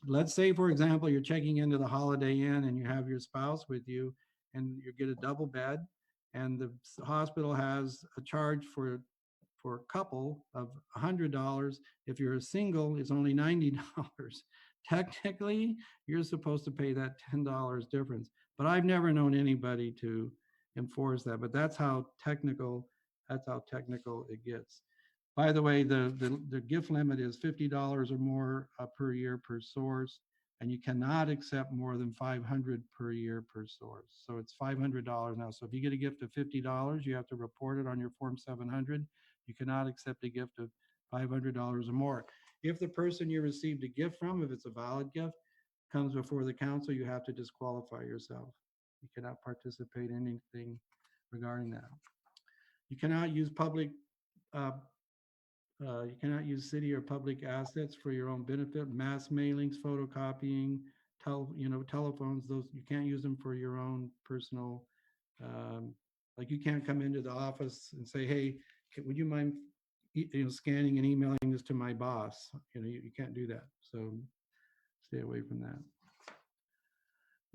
Let's say, for example, you're checking into the Holiday Inn and you have your spouse with you, and you get a double bed, and the hospital has a charge for a couple of $100. If you're a single, it's only $90. Technically, you're supposed to pay that $10 difference, but I've never known anybody to enforce that. But that's how technical it gets. By the way, the gift limit is $50 or more per year per source, and you cannot accept more than $500 per year per source. So it's $500 now. So if you get a gift of $50, you have to report it on your Form 700. You cannot accept a gift of $500 or more. If the person you received a gift from, if it's a valid gift, comes before the council, you have to disqualify yourself. You cannot participate in anything regarding that. You cannot use public You cannot use city or public assets for your own benefit. Mass mailings, photocopying, telephones. Those you can't use them for your own personal. Um, like you can't come into the office and say, "Hey, would you mind, scanning and emailing this to my boss?" You can't do that. So stay away from that.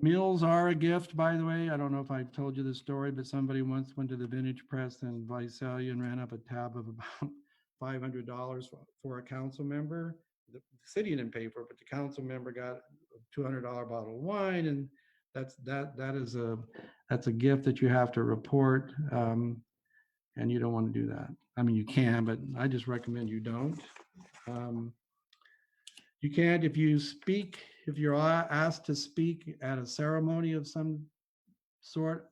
Meals are a gift, by the way. I don't know if I've told you this story, but somebody once went to the Vintage Press in Visalia and ran up a tab of about $500 for a council member. The city didn't pay for it, but the council member got a $200 bottle of wine, and that's a gift that you have to report, and you don't want to do that. I mean, you can, but I just recommend you don't. Um, you can't, if you're asked to speak at a ceremony of some sort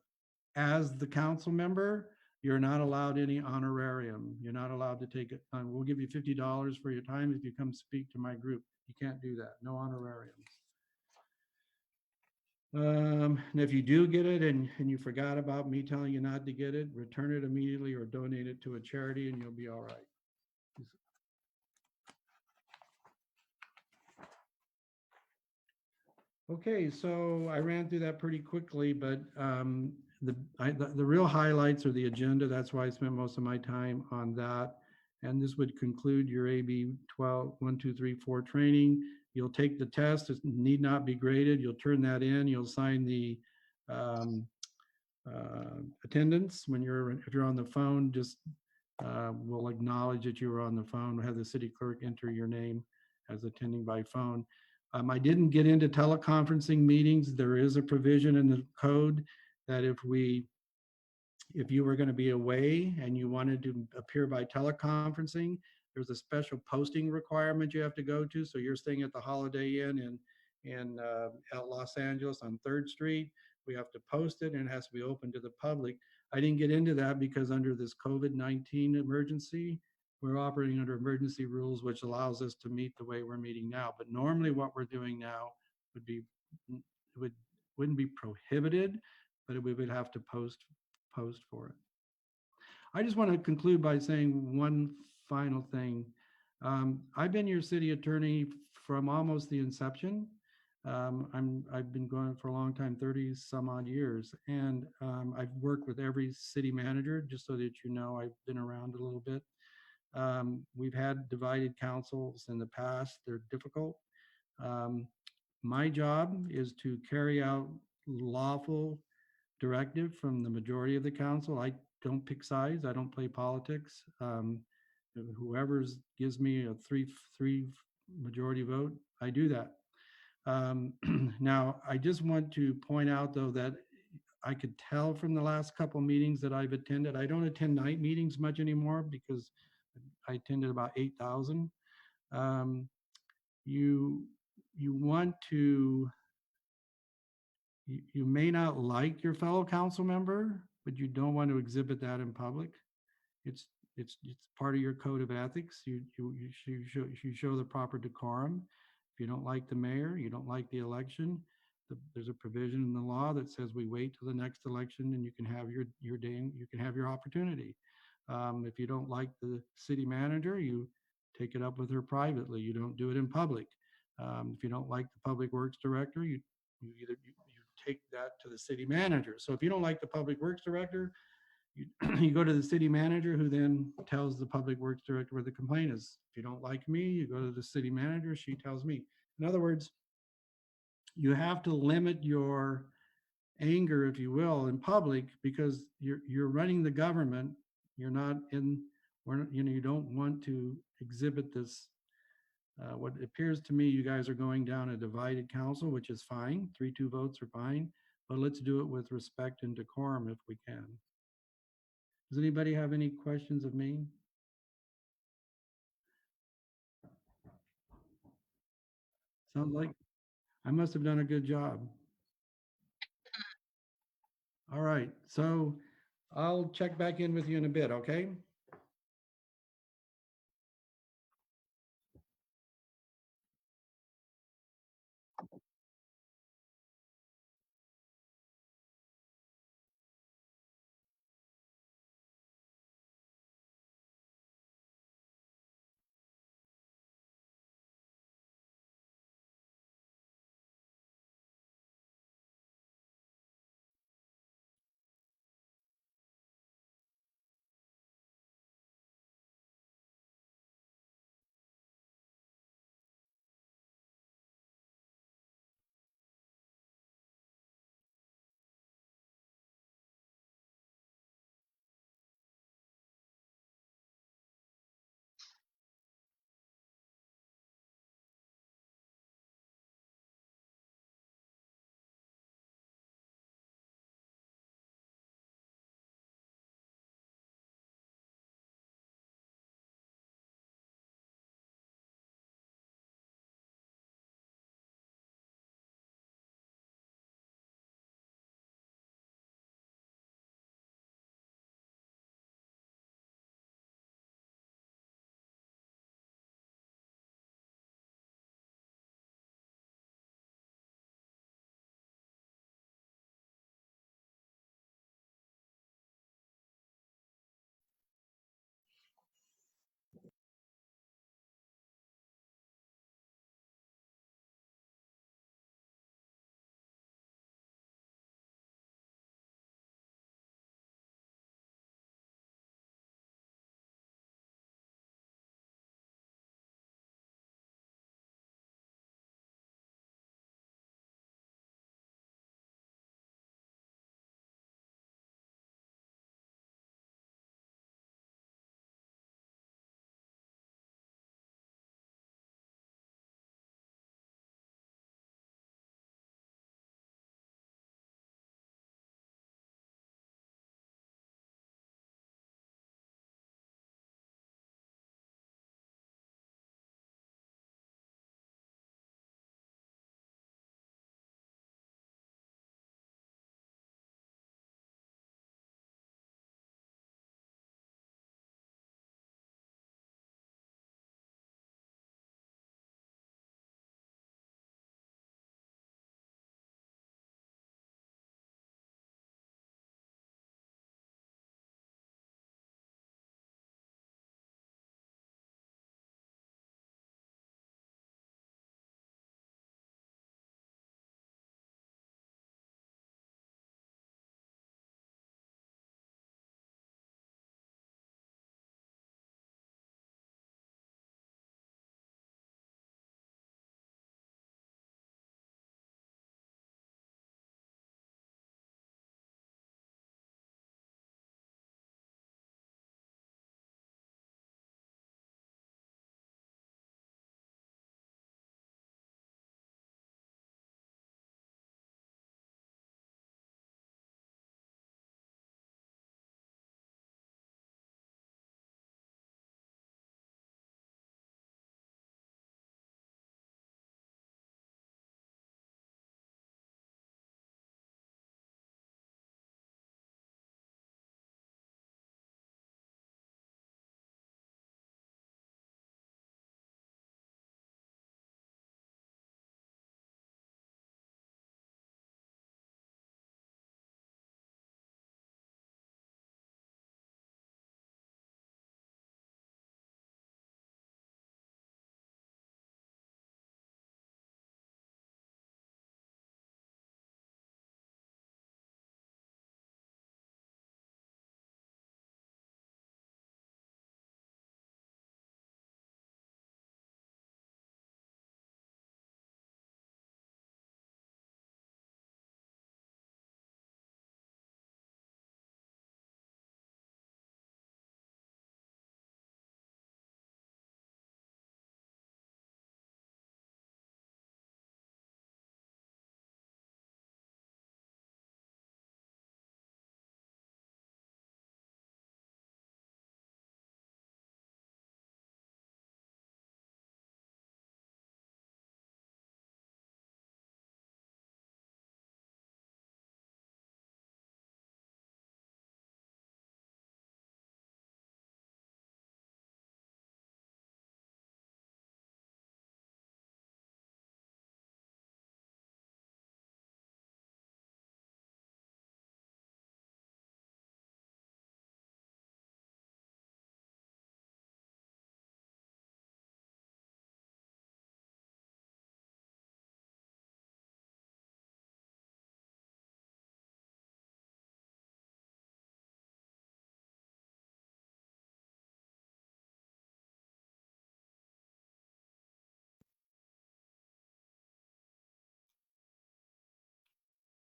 as the council member, you're not allowed any honorarium. You're not allowed to take it. We'll give you $50 for your time if you come speak to my group. You can't do that. No honorariums. And if you do get it and you forgot about me telling you not to get it, return it immediately or donate it to a charity and you'll be all right. Okay, so I ran through that pretty quickly, but the real highlights are the agenda. That's why I spent most of my time on that. And this would conclude your AB 12, 1, 2, 3, 4 training. You'll take the test. It need not be graded. You'll turn that in. You'll sign the um, attendance if you're on the phone. Just we'll acknowledge that you were on the phone. We'll have the city clerk enter your name as attending by phone. I didn't get into teleconferencing meetings. There is a provision in the code that if you were going to be away and you wanted to appear by teleconferencing, there's a special posting requirement you have to go to. So you're staying at the Holiday Inn in Los Angeles on 3rd Street. We have to post it and it has to be open to the public. I didn't get into that because under this COVID-19 emergency, we're operating under emergency rules, which allows us to meet the way we're meeting now. But normally what we're doing now wouldn't be prohibited, but we would have to post for it. I just want to conclude by saying one final thing. I've been your city attorney from almost the inception. I've been going for a long time, 30 some odd years, and I've worked with every city manager, just so that you know I've been around a little bit. We've had divided councils in the past. They're difficult. My job is to carry out lawful directive from the majority of the council. I don't pick sides. I don't play politics. Whoever gives me a three majority vote, I do that. Now, I just want to point out, though, that I could tell from the last couple meetings that I've attended. I don't attend night meetings much anymore because I attended about 8,000. You want to you may not like your fellow council member, but you don't want to exhibit that in public. It's part of your code of ethics. You show the proper decorum. If you don't like the mayor, you don't like the election, there's a provision in the law that says we wait till the next election and you can have your day and you can have your opportunity. If you don't like the city manager, you take it up with her privately. You don't do it in public. If you don't like the public works director, you take that to the city manager. So if you don't like the public works director, you go to the city manager, who then tells the public works director where the complaint is. If you don't like me, you go to the city manager, she tells me. In other words, you have to limit your anger, if you will, in public, because you're running the government. You're not in, you don't want to exhibit this. What appears to me, you guys are going down a divided council, which is fine. 3-2 votes are fine, but let's do it with respect and decorum if we can. Does anybody have any questions of me? Sounds like I must have done a good job. All right, so I'll check back in with you in a bit, okay?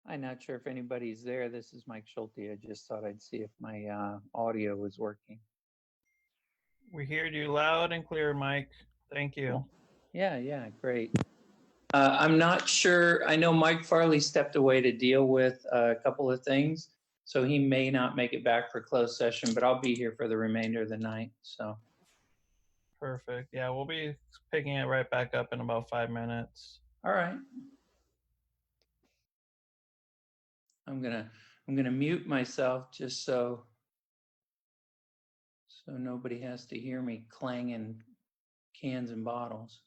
I'm not sure if anybody's there. This is Mike Schulte. I just thought I'd see if my audio was working. We hear you loud and clear, Mike. Thank you. Cool. Yeah, great. I'm not sure. I know Mike Farley stepped away to deal with a couple of things, so he may not make it back for closed session, but I'll be here for the remainder of the night. So. Perfect. Yeah, we'll be picking it right back up in about 5 minutes. All right. I'm gonna mute myself just so nobody has to hear me clanging cans and bottles.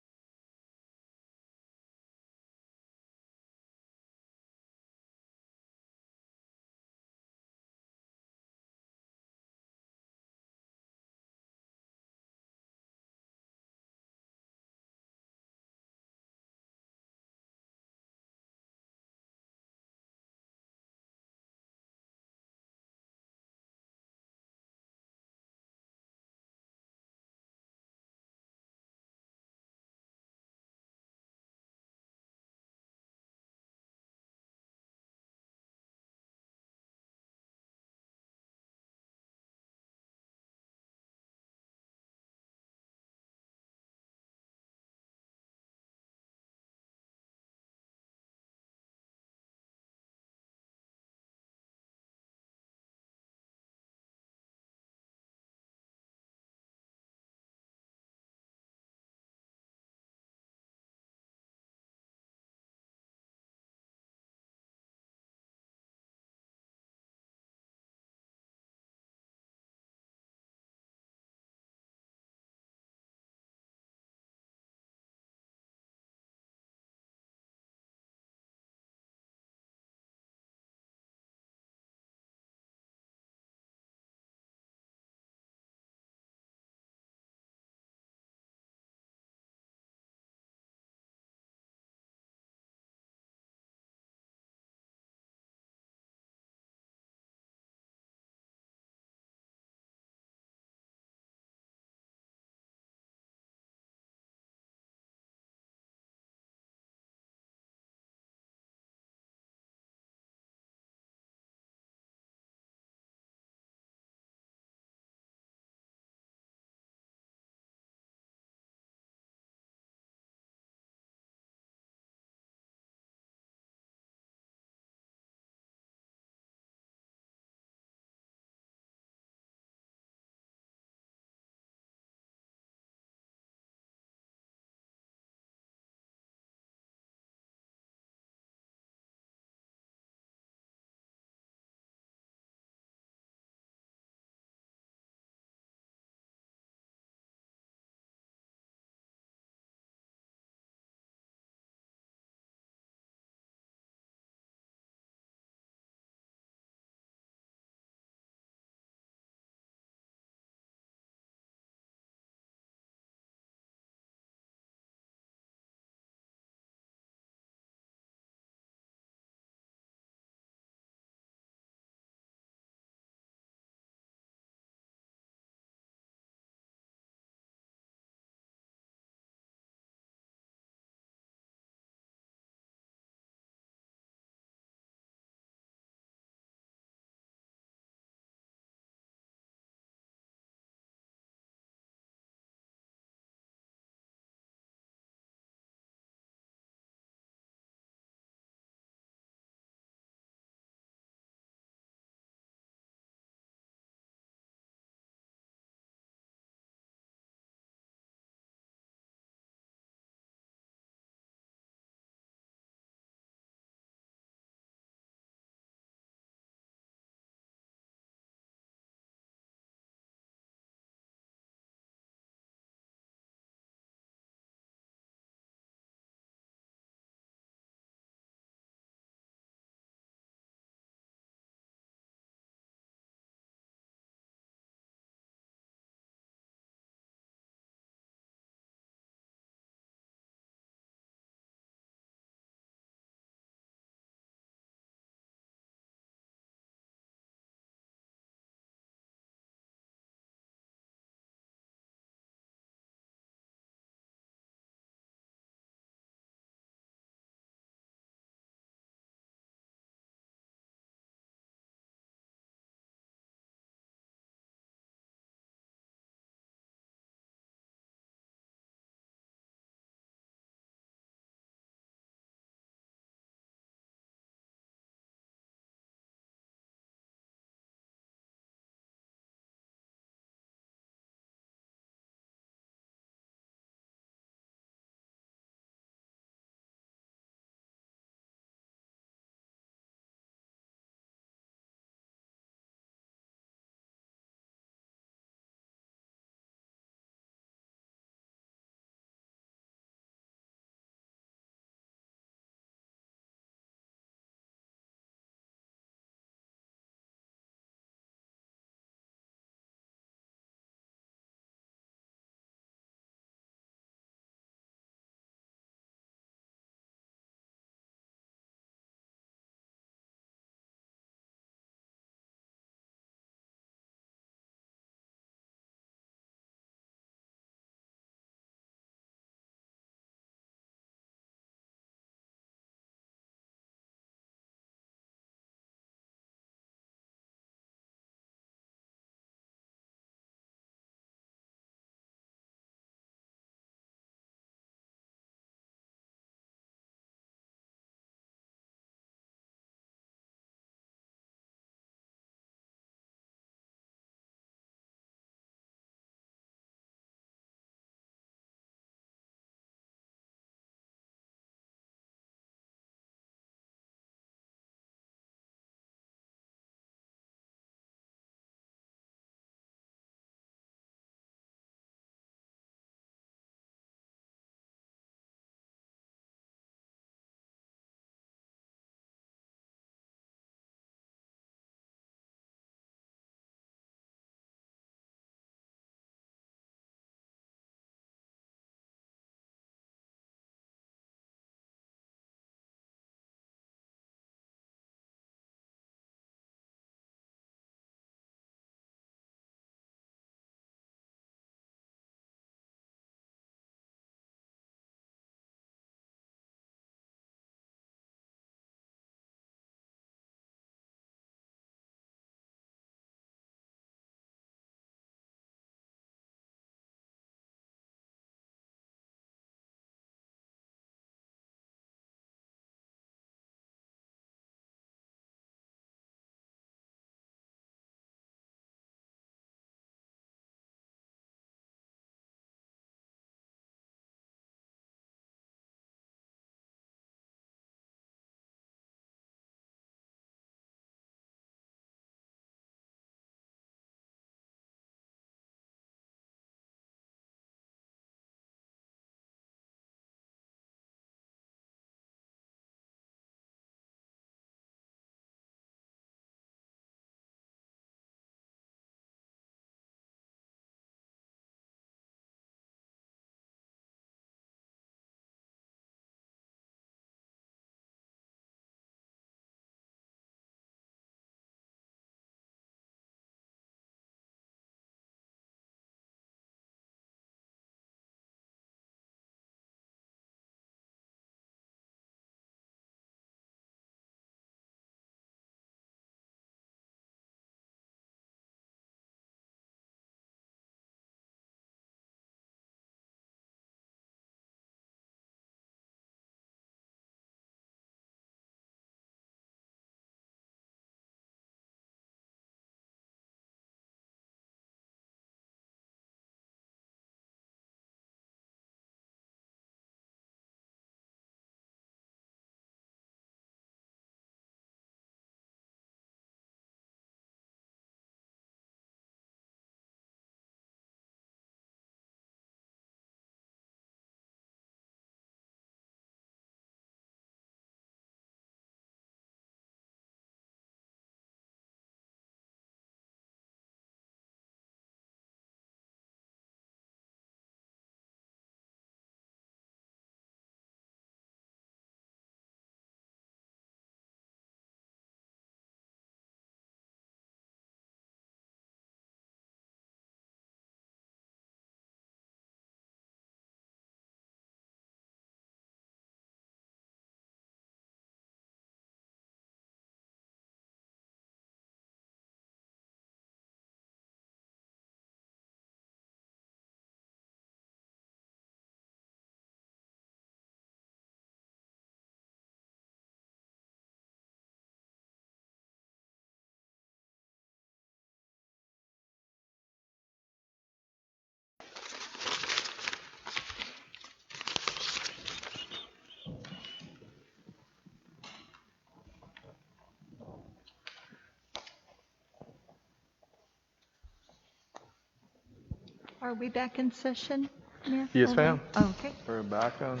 Are we back in session, Mayor? Yes, ma'am. Oh, okay. We're back on,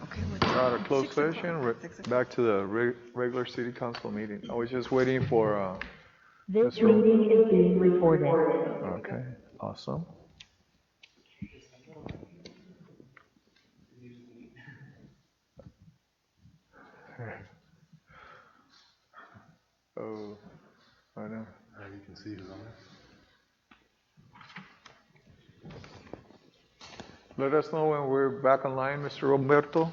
Okay. out of closed 6 o'clock. session, 6 o'clock. back to the regular city council meeting. I was just waiting for, This meeting is being recorded. okay, awesome. Oh, I know. Now you can see who's on there. Let us know when we're back online, Mr. Roberto.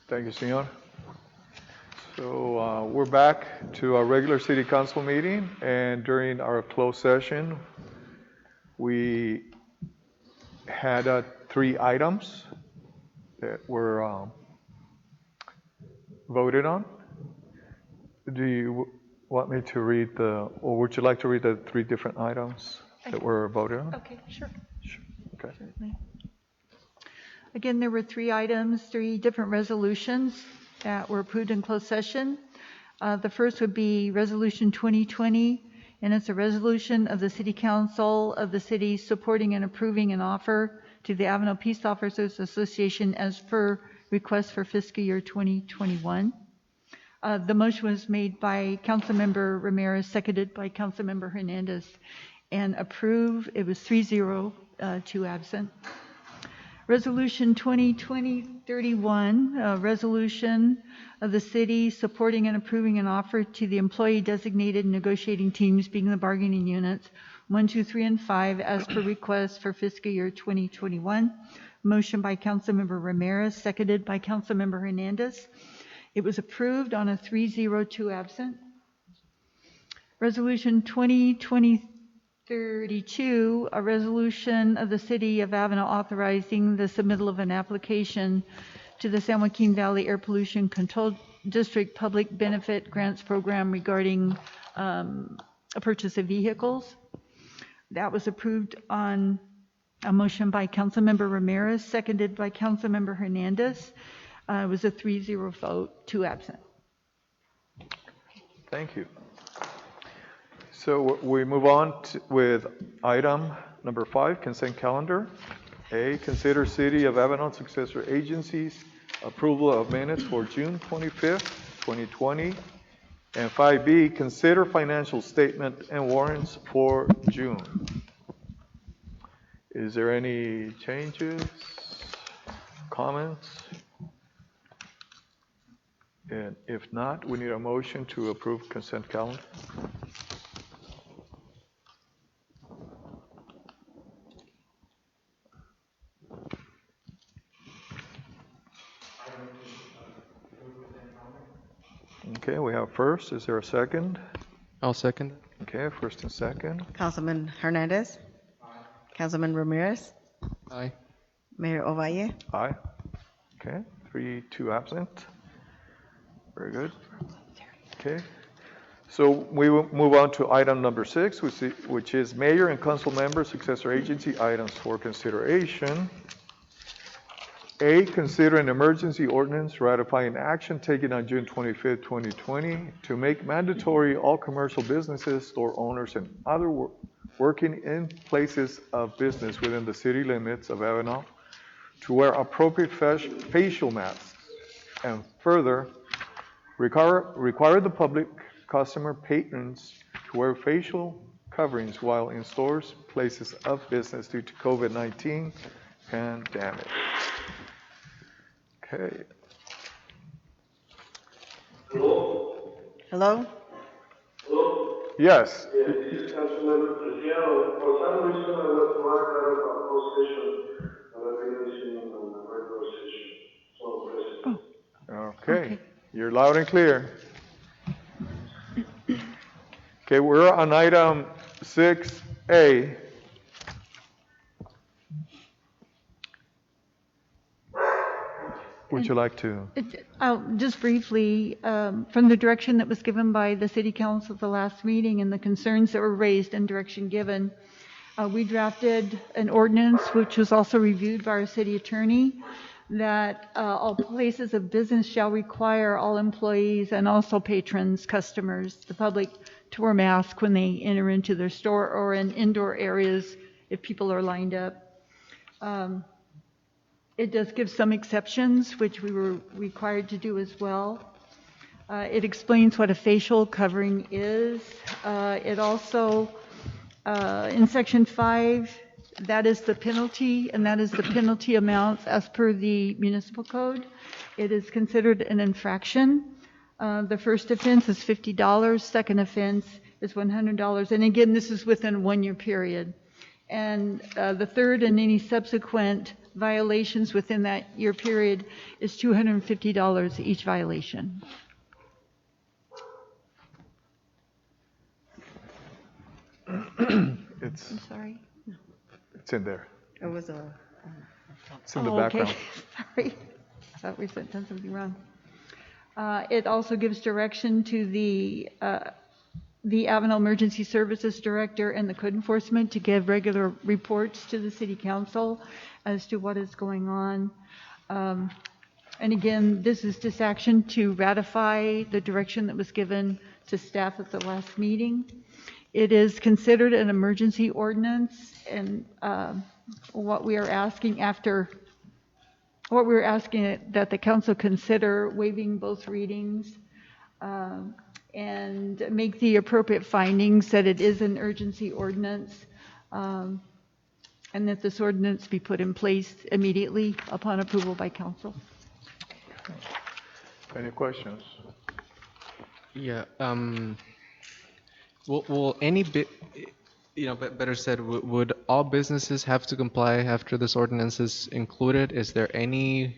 Thank you, senor. So we're back to our regular city council meeting, and during our closed session, we had 3 items that were voted on. Do you want me to read or would you like to read the 3 different items that were voted on? Okay, sure. Okay. Certainly. Again, there were 3 items, 3 different resolutions that were approved in closed session. The first would be Resolution 2020, and it's a resolution of the City Council of the city supporting and approving an offer to the Avenal Peace Officers Association as per request for fiscal year 2021. The motion was made by Councilmember Ramirez, seconded by Councilmember Hernandez, and approved. It was 3-0, 2 absent. Resolution 2020-31, a resolution of the city supporting and approving an offer to the employee designated negotiating teams, being the bargaining units 1, 2, 3, and 5, as per request for fiscal year 2021. Motion by Councilmember Ramirez, seconded by Councilmember Hernandez. It was approved on a 3-0, 2 absent. Resolution 2020-32, a resolution of the City of Avenal authorizing the submittal of an application to the San Joaquin Valley Air Pollution Control District Public Benefit Grants Program regarding a purchase of vehicles. That was approved on a motion by Councilmember Ramirez, seconded by Councilmember Hernandez. It was a 3-0 vote, 2 absent. Thank you. So we move on with item number 5, consent calendar. A, consider City of Avenal successor agencies approval of minutes for June 25th, 2020. And 5B, consider financial statement and warrants for June. Is there any changes, comments? And if not, we need a motion to approve consent calendar. Okay, we have first. Is there a second? I'll second. Okay, first and second. Councilman Hernandez. Councilman Ramirez. Aye. Mayor Ovalle. Aye. Okay, 3, 2 absent. Very good. Okay. So we will move on to item number 6, which is mayor and council member successor agency items for consideration. A, consider an emergency ordinance ratifying action taken on June 25th, 2020 to make mandatory all commercial businesses, store owners, and other working in places of business within the city limits of Avenal to wear appropriate facial masks, and further, require the public customer patrons to wear facial coverings while in stores, places of business due to COVID-19 pandemic. Okay. Hello? Yes. Yeah, this is Councilmember Preciado. For some reason, I was marked out of our closed session, and I've been listening on the regular session. So, President. Okay. You're loud and clear. Okay, we're on item 6A. Would you like to? Just briefly, from the direction that was given by the city council at the last meeting and the concerns that were raised and direction given, we drafted an ordinance which was also reviewed by our city attorney that all places of business shall require all employees and also patrons, customers, the public to wear masks when they enter into their store or in indoor areas if people are lined up. It does give some exceptions, which we were required to do as well. It explains what a facial covering is. It also, in section 5, that is the penalty, and that is the penalty amounts as per the municipal code. It is considered an infraction. The first offense is $50, second offense is $100, and again, this is within a 1-year period. And the third and any subsequent violations within that year period is $250 each violation. It's, I'm sorry. it's in there. It was a. It's in the background. Okay. Sorry. I thought we said done something wrong. It also gives direction to the Avenal Emergency Services Director and the Code Enforcement to give regular reports to the City Council as to what is going on. And again, this is just action to ratify the direction that was given to staff at the last meeting. It is considered an emergency ordinance, and what we are asking that the council consider waiving both readings and make the appropriate findings that it is an urgency ordinance, and that this ordinance be put in place immediately upon approval by council. Any questions? Yeah. Will any bit, better said, would all businesses have to comply after this ordinance is included? Is there any,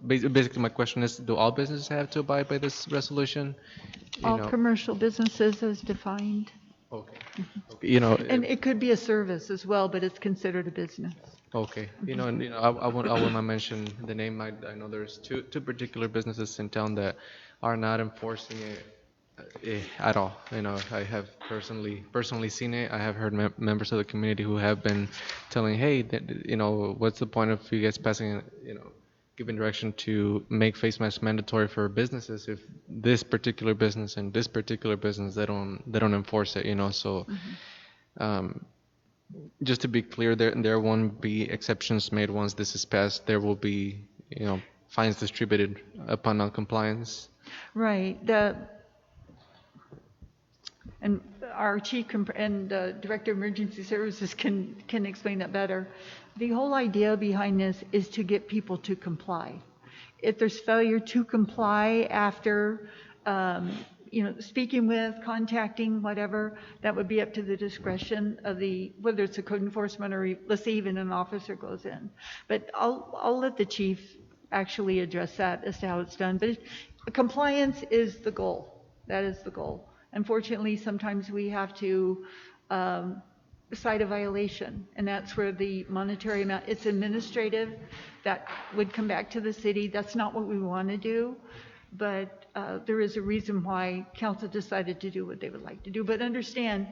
basically my question is, do all businesses have to abide by this resolution? All commercial businesses as defined. Okay. And it could be a service as well, but it's considered a business. Okay. I won't mention the name. I know there's two particular businesses in town that are not enforcing it at all. I have personally seen it. I have heard members of the community who have been telling, hey, what's the point of you guys passing, giving direction to make face masks mandatory for businesses if this particular business and this particular business they don't enforce it. So just to be clear, there won't be exceptions made once this is passed. There will be fines distributed upon non-compliance. Right. And our chief and director of emergency services can explain that better. The whole idea behind this is to get people to comply. If there's failure to comply after, speaking with, contacting, whatever, that would be up to the discretion of whether it's a code enforcement or let's say even an officer goes in. But I'll let the chief actually address that as to how it's done. But compliance is the goal. That is the goal. Unfortunately, sometimes we have to cite a violation, and that's where the monetary amount, it's administrative, that would come back to the city. That's not what we want to do, but there is a reason why council decided to do what they would like to do. But understand,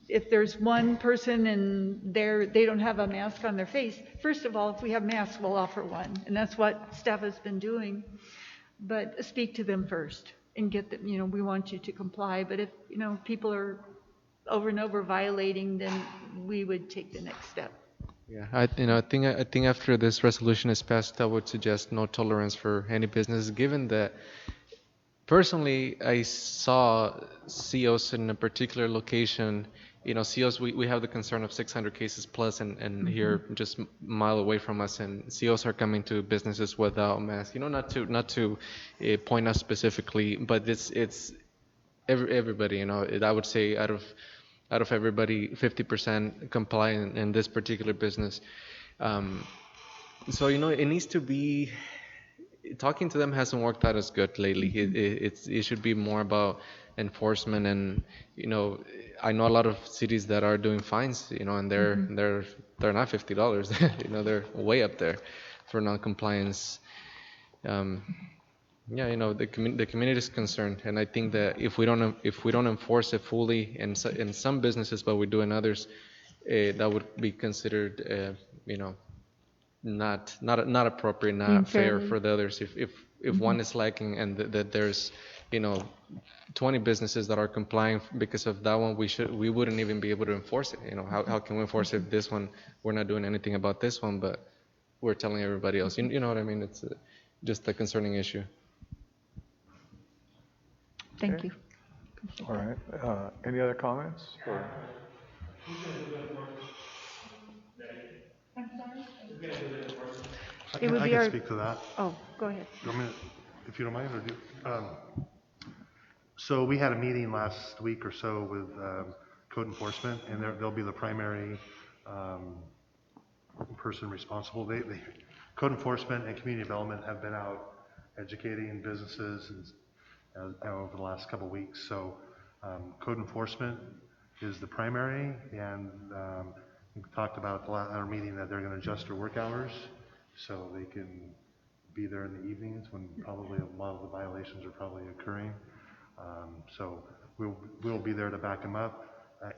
if there's one person and they don't have a mask on their face, first of all, if we have masks, we'll offer one, and that's what staff has been doing. But speak to them first and get them, we want you to comply. But if, people are over and over violating, then we would take the next step. Yeah, I think after this resolution is passed, I would suggest no tolerance for any business, given that personally I saw COs in a particular location. COs, we have the concern of 600 cases plus, and here just a mile away from us, and COs are coming to businesses without masks. Not to point out specifically, but it's everybody. I would say out of everybody, 50% comply in this particular business. So it needs to be talking to them hasn't worked out as good lately. It should be more about enforcement, and I know a lot of cities that are doing fines, and they're not $50. They're way up there for non-compliance. Um, yeah, the community is concerned, and I think that if we don't enforce it fully in some businesses, but we do in others, that would be considered, not appropriate, not fair Fairly. for the others. If one is lacking and that there's, you know, 20 businesses that are complying because of that one, we wouldn't even be able to enforce it. How can we enforce it? This one, we're not doing anything about this one, but we're telling everybody else. You know what I mean? It's just a concerning issue. Thank you. All right. Any other comments? It would I be can our, speak to that. oh, go ahead. You want me to- If you don't mind, or do, so we had a meeting last week or so with code enforcement, and they'll be the primary person responsible. Code enforcement and community development have been out educating businesses over the last couple of weeks. So code enforcement is the primary, and we talked about at our meeting that they're going to adjust their work hours so they can be there in the evenings when probably a lot of the violations are probably occurring. So we'll be there to back them up.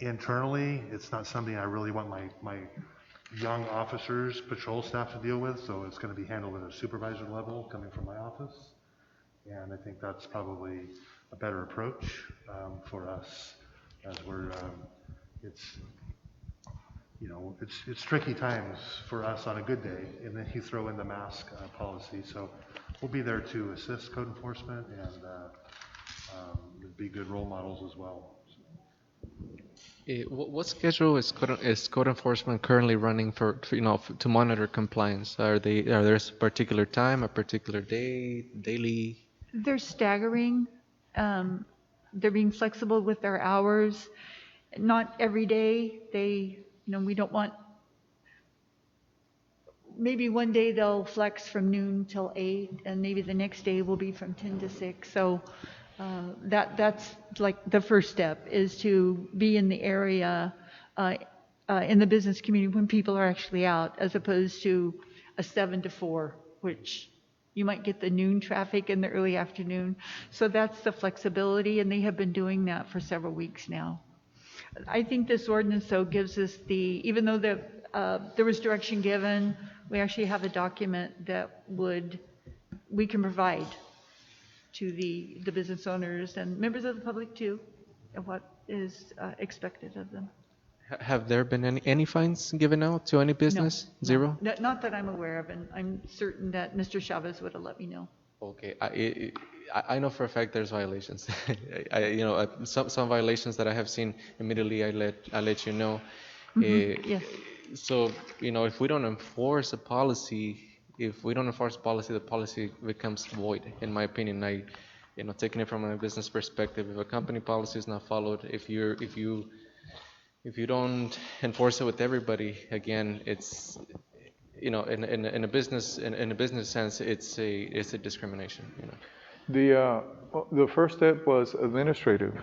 Internally, it's not something I really want my young officers, patrol staff to deal with, so it's going to be handled at a supervisor level coming from my office. And I think that's probably a better approach for us, as it's tricky times for us on a good day, and then you throw in the mask policy. So we'll be there to assist code enforcement and be good role models as well. What schedule is code enforcement currently running for to monitor compliance? Are there a particular time, a particular day, daily? They're staggering. They're being flexible with their hours. Not every day. We don't want, maybe one day they'll flex from noon till 8, and maybe the next day will be from 10 to 6. So that's like the first step, is to be in the area, in the business community when people are actually out, as opposed to a 7 to 4, which you might get the noon traffic in the early afternoon. So that's the flexibility, and they have been doing that for several weeks now. I think this ordinance, though, gives us even though there was direction given, we actually have a document that we can provide to the business owners and members of the public too, of what is expected of them. Have there been any fines given out to any business? No, Zero? not that I'm aware of, and I'm certain that Mr. Chavez would have let me know. Okay, I know for a fact there's violations. Some violations that I have seen immediately. I let you know. Yes. So if we don't enforce a policy, the policy becomes void. In my opinion, taking it from a business perspective, if a company policy is not followed, if you don't enforce it with everybody, again, it's in a business sense, it's a discrimination. The first step was administrative,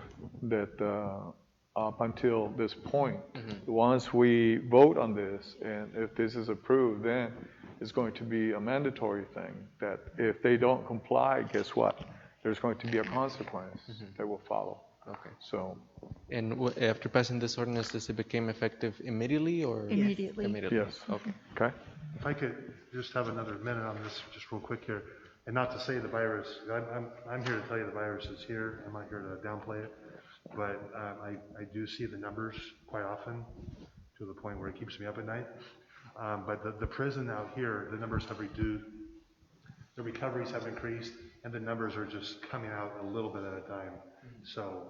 that up until this point, once we vote on this, and if this is approved, then it's going to be a mandatory thing, that if they don't comply, guess what? There's going to be a consequence that will follow. Okay. So. And after passing this ordinance, does it become effective immediately or? Immediately. Immediately. Yes. Okay. Okay. If I could just have another minute on this, just real quick here, and not to say the virus, I'm here to tell you the virus is here. I'm not here to downplay it, but I do see the numbers quite often to the point where it keeps me up at night. But the prison out here, the numbers have reduced, the recoveries have increased, and the numbers are just coming out a little bit at a time. So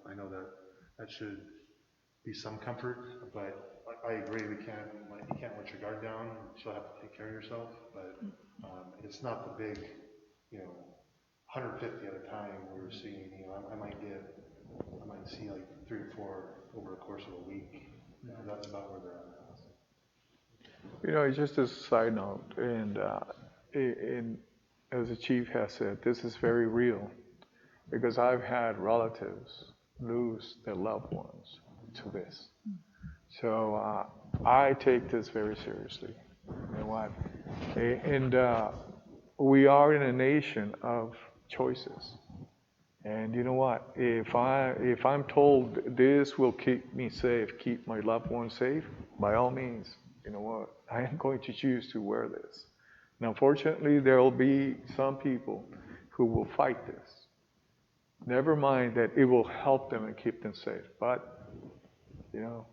I know that should be some comfort, but I agree, you can't let your guard down. You still have to take care of yourself, but it's not the big, 150 at a time we're seeing. I might see like 3 or 4 over the course of a week. That's about where they're at. It's just a side note, and as the chief has said, this is very real because I've had relatives lose their loved ones to this. So I take this very seriously. You know what? And we are in a nation of choices. And you know what? If I'm told this will keep me safe, keep my loved ones safe, by all means, you know what? I am going to choose to wear this. Now, unfortunately, there will be some people who will fight this. Never mind that it will help them and keep them safe. But, you know,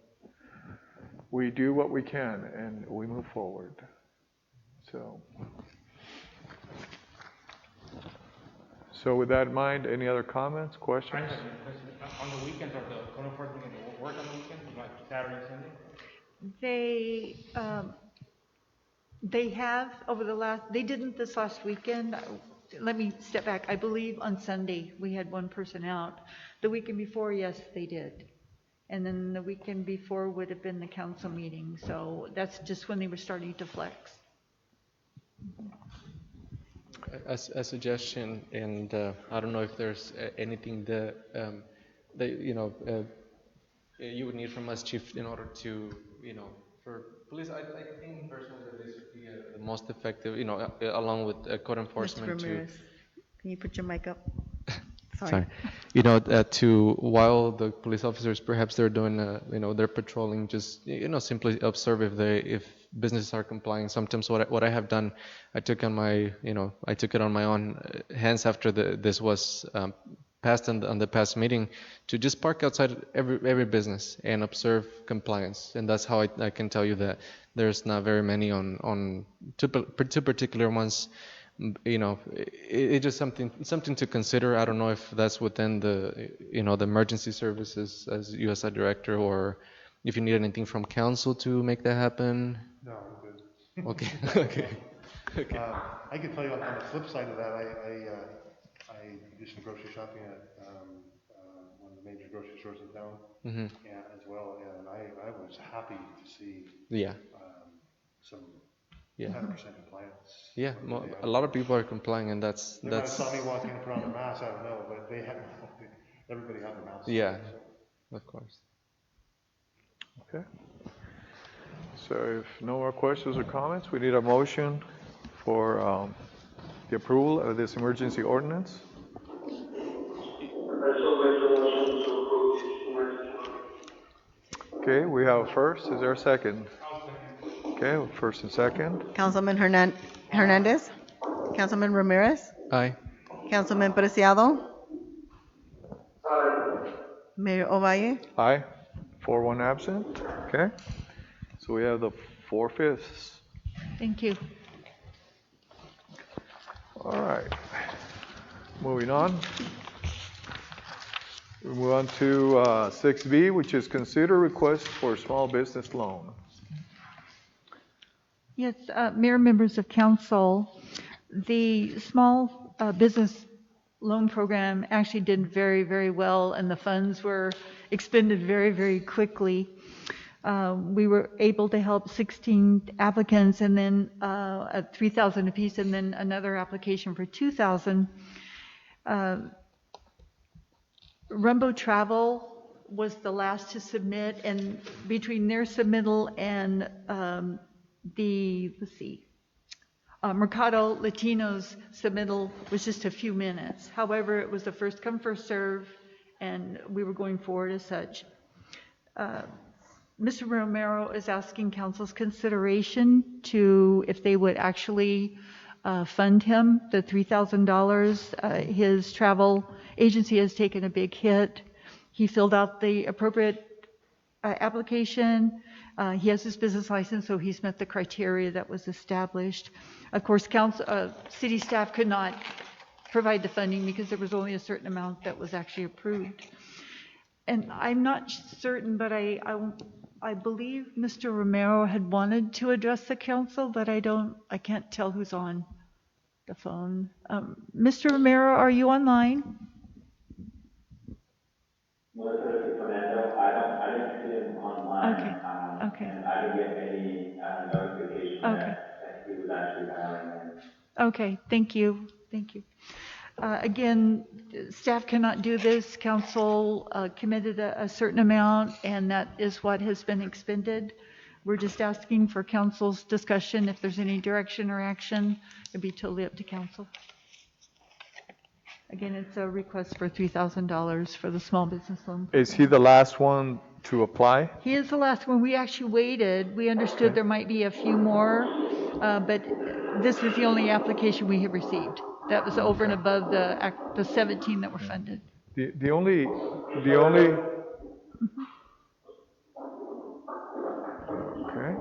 we do what we can and we move forward. So with that in mind, any other comments, questions? On the weekends, are the code enforcement going to work on the weekends, like Saturday and Sunday? They have over the last, they didn't this last weekend. Let me step back. I believe on Sunday we had one person out. The weekend before, yes, they did. And then the weekend before would have been the council meeting. So that's just when they were starting to flex. A suggestion, and I don't know if there's anything that you would need from us, Chief, in order to, for police. I think personally that this would be the most effective, along with code enforcement. Mr. Ramirez, can you put your mic up? Sorry. While the police officers perhaps they're doing, they're patrolling, just, simply observe if businesses are complying. Sometimes what I have done, I took it on my own hands after this was passed on the past meeting to just park outside every business and observe compliance. And that's how I can tell you that there's not very many on two particular ones. It's just something to consider. I don't know if that's within the emergency services as USI director, or if you need anything from council to make that happen. No, I'm good. Okay. Okay. I can tell you on the flip side of that, I do some grocery shopping at one of the major grocery stores in town, as well, and I was happy to see some 100% compliance. Yeah, a lot of people are complying, and that's. They might have saw me walking around a mask, I don't know, but everybody had their masks. Yeah, of course. Okay. So if no more questions or comments, we need a motion for the approval of this emergency ordinance. Okay, we have a first. Is there a second? Okay, first and second. Councilman Hernandez? Councilman Ramirez? Aye. Councilman Preciado? Mayor Ovalle? Aye. 4-1 absent. Okay. So we have the 4/5. Thank you. All right. Moving on. We move on to 6B, which is consider request for small business loan. Yes, Mayor, members of council, the small business loan program actually did very, very well, and the funds were expended very, very quickly. We were able to help 16 applicants, and then at $3,000 apiece, and then another application for $2,000. Rumbo Travel was the last to submit, and between their submittal and Mercado Latino's submittal was just a few minutes. However, it was the first come, first serve, and we were going forward as such. Mr. Romero is asking council's consideration to if they would actually fund him the $3,000. His travel agency has taken a big hit. He filled out the appropriate application. He has his business license, so he's met the criteria that was established. Of course, city staff could not provide the funding because there was only a certain amount that was actually approved. And I'm not certain, but I believe Mr. Romero had wanted to address the council, but I can't tell who's on the phone. Mr. Romero, are you online? Melissa Fernando, I didn't see him online. Okay. Okay. And I didn't get any notification Okay. that he was actually dialing in. Okay, thank you, thank you. Again, staff cannot do this. Council committed a certain amount, and that is what has been expended. We're just asking for council's discussion. If there's any direction or action, it'd be totally up to council. Again, it's a request for $3,000 for the small business loan. Is he the last one to apply? He is the last one. We actually waited. We understood there might be a few more, but this is the only application we have received. That was over and above the 17 that were funded. The only, okay.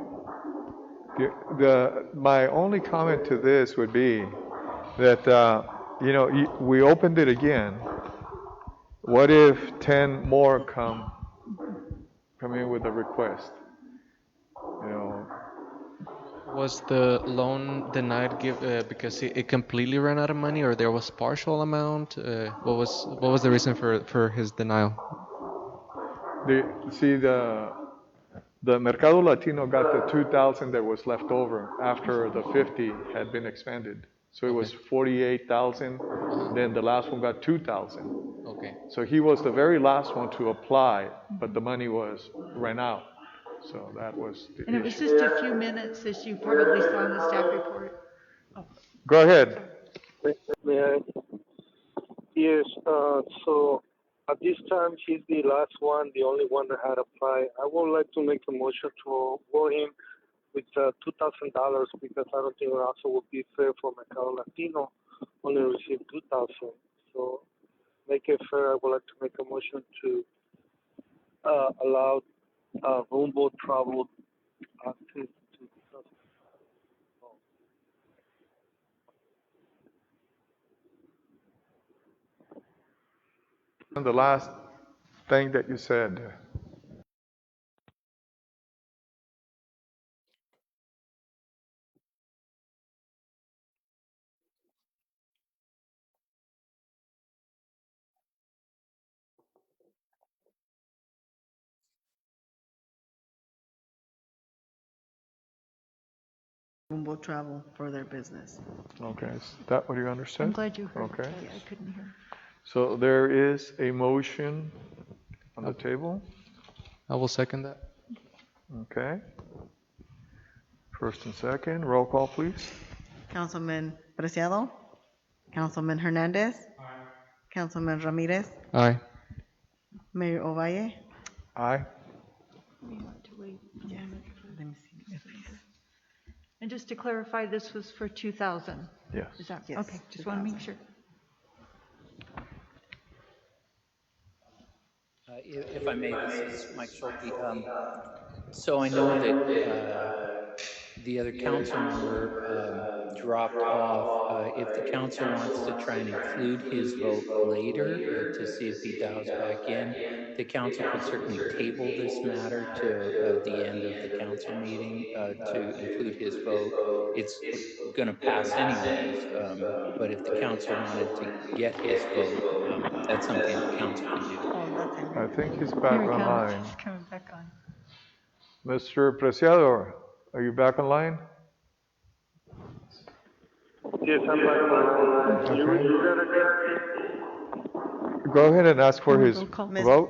My only comment to this would be that, we opened it again. What if 10 more come in with a request? Was the loan denied because it completely ran out of money, or there was partial amount? What was the reason for his denial? The Mercado Latino got the 2,000 that was left over after the 50 had been expended. So it was 48,000. Then the last one got 2,000. Okay. So he was the very last one to apply, but the money ran out. So that was the And it was issue. just a few minutes, as you probably saw in the staff report. Go ahead. May I? Yes, so at this time, he's the last one, the only one that had applied. I would like to make a motion to award him with $2,000 because I don't think it also would be fair for Mercado Latino only receive 2,000. So make it fair, I would like to make a motion to allow Rumbo Travel access to And the last thing that you said. Rumbo Travel for their business. Okay, is that what you understood? I'm glad you heard. Okay. I couldn't hear. So there is a motion on the table. I will second that. Okay. First and second, roll call, please. Councilman Preciado. Councilman Hernandez. Councilman Ramirez. Aye. Mayor Ovalle. Aye. We have to wait. Yes. Let me see. And just to clarify, this was for 2,000. Yes. Is that Yes, okay? Just want to make sure. If I may, this is Mike Schulte. So I know that the other council member dropped off. If the council wants to try and include his vote later to see if he dials back in, the council could certainly table this matter to the end of the council meeting to include his vote. It's going to pass anyways, but if the council wanted to get his vote, that's something the council could do. Oh, that's Henry. I think he's back Here he online. comes. He's coming back on. Mr. Preciado, are you back online? Yes, I'm back online. Can you Okay. repeat that again? Go ahead and ask for his Roll call. vote.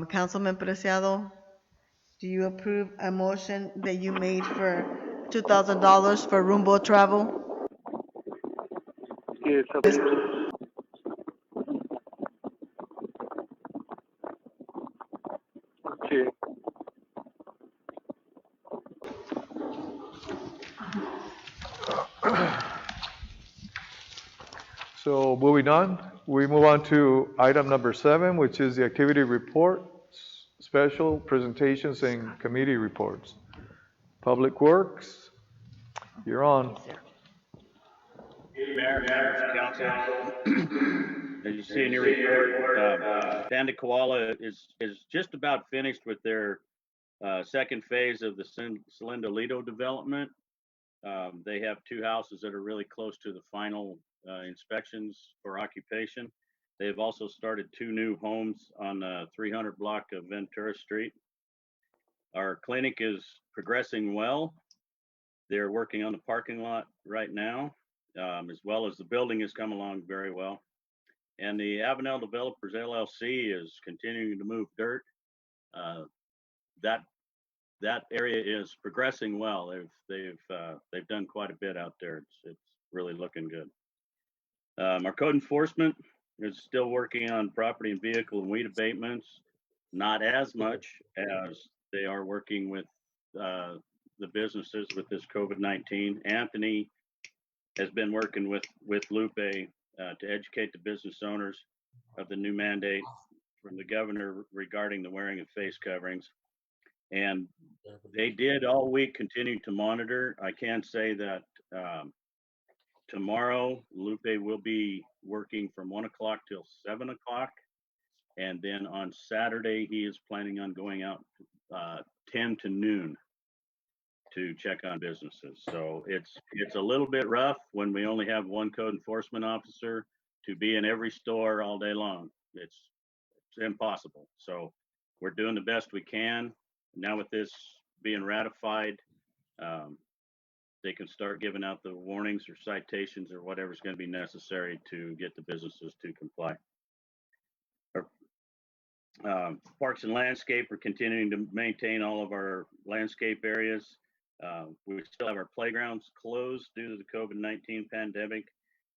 Councilman Preciado, do you approve a motion that you made for $2,000 for Rumbo Travel? Yes, okay. So moving on, we move on to item number 7, which is the activity report, special presentations and committee reports. Public Works, you're on. Mayor, members of council, as you see in your report, Banda Koala is just about finished with their second phase of the Salindolito development. They have 2 houses that are really close to the final inspections for occupation. They've also started 2 new homes on 300 block of Ventura Street. Our clinic is progressing well. They're working on the parking lot right now, as well as the building has come along very well. And the Avenal Developers LLC is continuing to move dirt. That area is progressing well. They've done quite a bit out there. It's really looking good. Our code enforcement is still working on property and vehicle and weed abatements, not as much as they are working with the businesses with this COVID-19. Anthony has been working with Lupe to educate the business owners of the new mandate from the governor regarding the wearing of face coverings. And they did all week continue to monitor. I can say that tomorrow, Lupe will be working from 1 o'clock till 7 o'clock. And then on Saturday, he is planning on going out 10 to noon to check on businesses. So it's a little bit rough when we only have one code enforcement officer to be in every store all day long. It's impossible. So we're doing the best we can. Now with this being ratified, they can start giving out the warnings or citations or whatever's going to be necessary to get the businesses to comply. Parks and landscape are continuing to maintain all of our landscape areas. We still have our playgrounds closed due to the COVID-19 pandemic,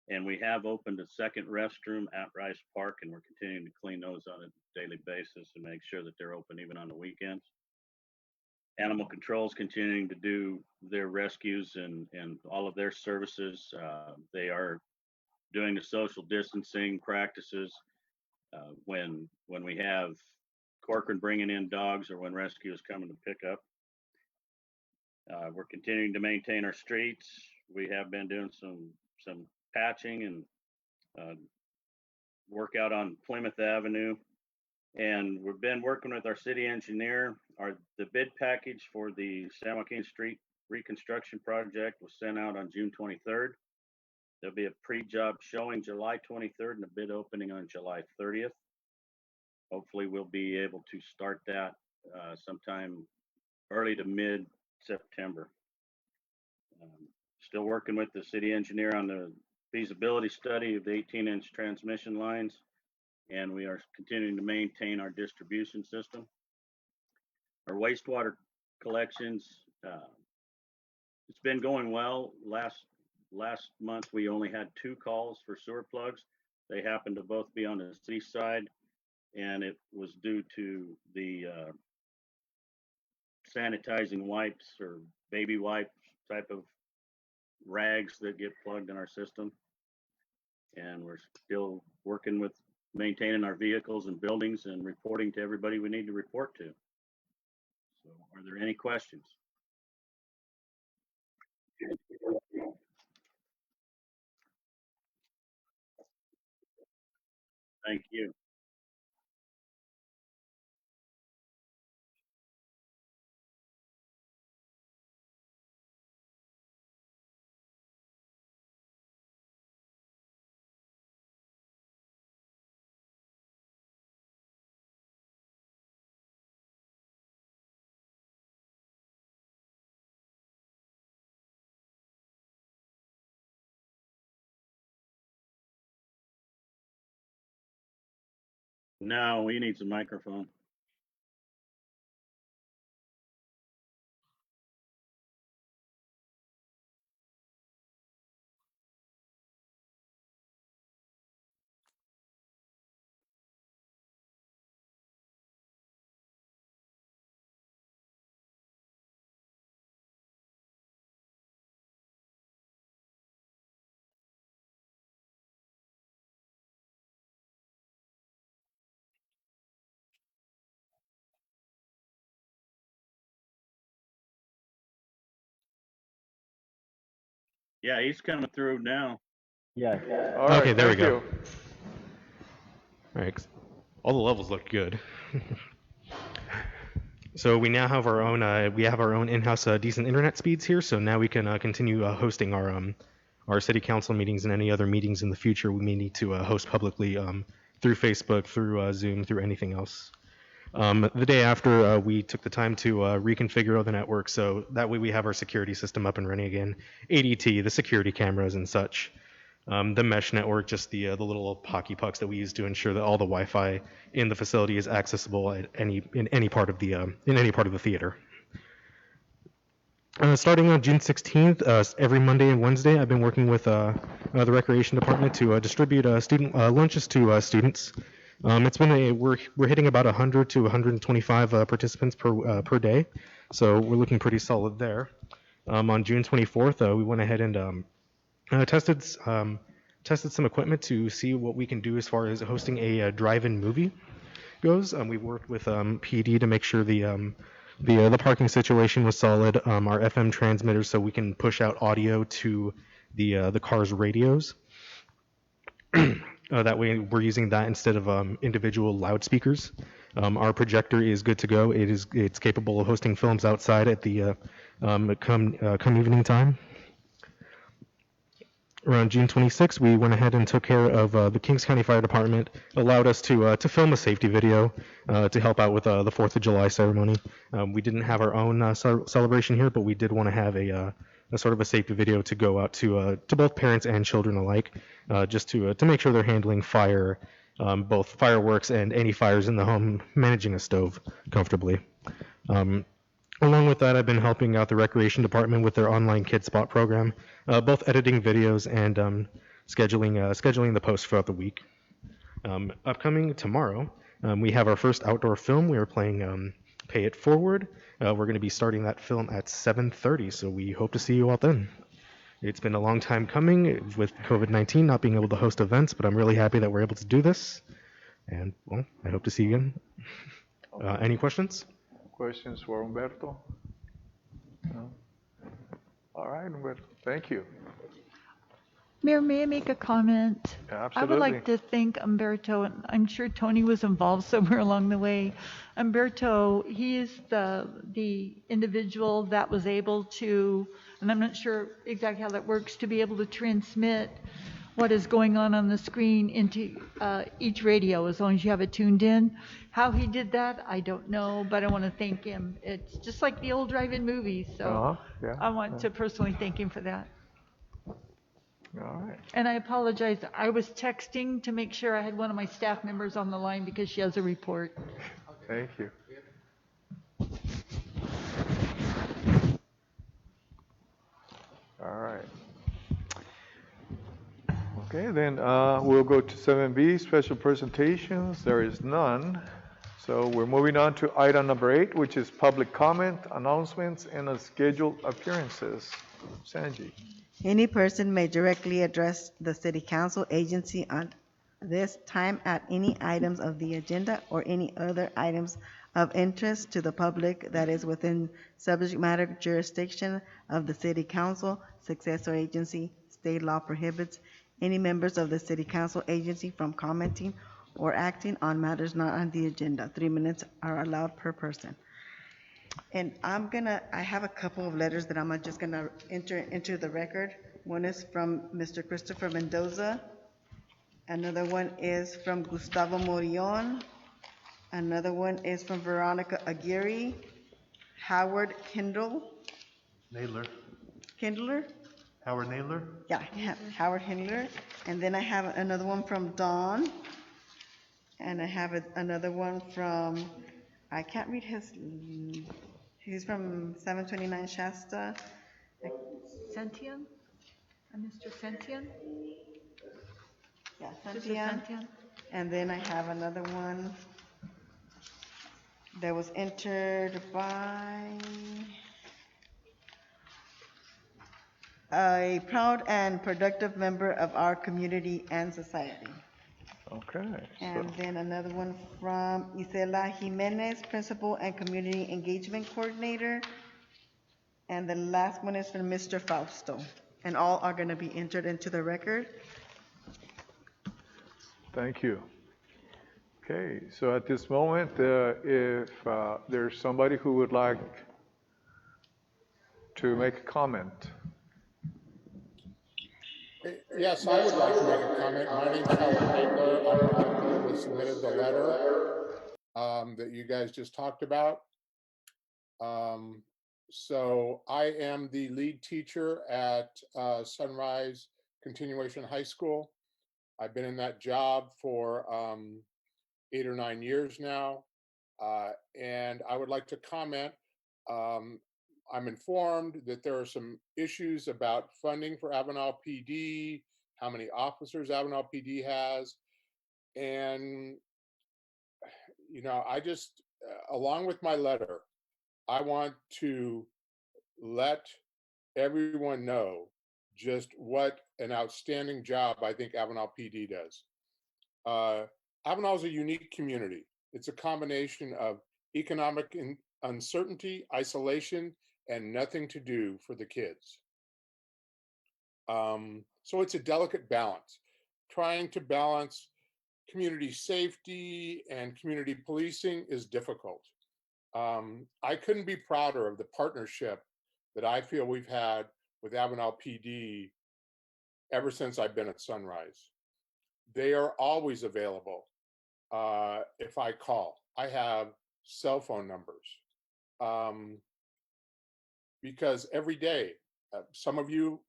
and we have opened a second restroom at Rice Park, and we're continuing to clean those on a daily basis and make sure that they're open even on the weekends. Animal control is continuing to do their rescues and all of their services. They are doing the social distancing practices when we have Corcoran bringing in dogs or when rescue is coming to pick up. We're continuing to maintain our streets. We have been doing some patching and work out on Plymouth Avenue. And we've been working with our city engineer. The bid package for the San Joaquin Street reconstruction project was sent out on June 23rd. There'll be a pre-job showing July 23rd and a bid opening on July 30th. Hopefully we'll be able to start that sometime early to mid-September. Still working with the city engineer on the feasibility study of the 18-inch transmission lines, and we are continuing to maintain our distribution system. Our wastewater collections, it's been going well. Last month, we only had 2 calls for sewer plugs. They happened to both be on the city side, and it was due to the sanitizing wipes or baby wipes type of rags that get plugged in our system. And we're still working with maintaining our vehicles and buildings and reporting to everybody we need to report to. So are there any questions? Thank you. No, he needs a microphone. Yeah, he's coming through now. Yeah. All right, Okay, there we thank go. you. All right, all the levels look good. So we now have our own in-house decent internet speeds here. So now we can continue hosting our city council meetings and any other meetings in the future we may need to host publicly through Facebook, through Zoom, through anything else. The day after, we took the time to reconfigure all the network, so that way we have our security system up and running again. ADT, the security cameras and such. The mesh network, just the little hockey pucks that we use to ensure that all the Wi-Fi in the facility is accessible at in any part of the theater. Starting on June 16th, every Monday and Wednesday, I've been working with the Recreation Department to distribute student lunches to students. It's been we're hitting about 100 to 125 participants per day, so we're looking pretty solid there. On June 24th, we went ahead and tested some equipment to see what we can do as far as hosting a drive-in movie goes. We worked with PD to make sure the parking situation was solid. Our FM transmitters, so we can push out audio to the car's radios. That way, we're using that instead of individual loudspeakers. Our projector is good to go. It's capable of hosting films outside at the come evening time. Around June 26th, we went ahead and took care of the Kings County Fire Department, allowed us to film a safety video to help out with the 4th of July ceremony. We didn't have our own celebration here, but we did want to have a sort of a safety video to go out to both parents and children alike, just to make sure they're handling fire, both fireworks and any fires in the home, managing a stove comfortably. Along with that, I've been helping out the Recreation Department with their online Kid Spot program, both editing videos and scheduling the posts throughout the week. Upcoming tomorrow, we have our first outdoor film. We are playing Pay It Forward. We're going to be starting that film at 7:30, so we hope to see you all then. It's been a long time coming with COVID-19 not being able to host events, but I'm really happy that we're able to do this. And, well, I hope to see you again. Any questions? Questions for Humberto? No? All right, Humberto. Thank you. Mayor, may I make a comment? Absolutely. I would like to thank Humberto, and I'm sure Tony was involved somewhere along the way. Humberto, he is the individual that was able to, and I'm not sure exactly how that works, to be able to transmit what is going on the screen into each radio as long as you have it tuned in. How he did that, I don't know, but I want to thank him. It's just like the old drive-in movies, so Yeah, I want to personally thank him for that. All right. And I apologize, I was texting to make sure I had one of my staff members on the line because she has a report. Thank you. All right. Okay, then we'll go to 7B, special presentations. There is none. So we're moving on to item number 8, which is public comment, announcements, and scheduled appearances. Sanji. Any person may directly address the city council agency on this time at any items of the agenda or any other items of interest to the public that is within subject matter jurisdiction of the city council, successor agency. State law prohibits any members of the city council agency from commenting or acting on matters not on the agenda. 3 minutes are allowed per person. And I have a couple of letters that I'm just gonna enter into the record. One is from Mr. Christopher Mendoza. Another one is from Gustavo Morion. Another one is from Veronica Aguirre. Howard Kindler. Howard Nadler? Yeah, Howard Kindler. And then I have another one from Don. And I have another one from, I can't read he's from 729 Shasta. Sentian? Mr. Sentian? Yeah, Sentian. And then I have another one that was entered by a proud and productive member of our community and society. Okay. And then another one from Isela Jimenez, Principal and Community Engagement Coordinator. And the last one is from Mr. Fausto. And all are going to be entered into the record. Thank you. Okay, so at this moment, if there's somebody who would like to make a comment. Yes, I would like to make a comment. My name's Howard Nadler. I'm the one who submitted the letter. that you guys just talked about. So I am the lead teacher at Sunrise Continuation High School. I've been in that job for 8 or 9 years now. And I would like to comment. I'm informed that there are some issues about funding for Avenal PD, how many officers Avenal PD has. And, you know, I just, along with my letter, I want to let everyone know just what an outstanding job I think Avenal PD does. Avenal is a unique community. It's a combination of economic uncertainty, isolation, and nothing to do for the kids. So it's a delicate balance. Trying to balance community safety and community policing is difficult. I couldn't be prouder of the partnership that I feel we've had with Avenal PD ever since I've been at Sunrise. They are always available if I call. I have cell phone numbers because every day, some of you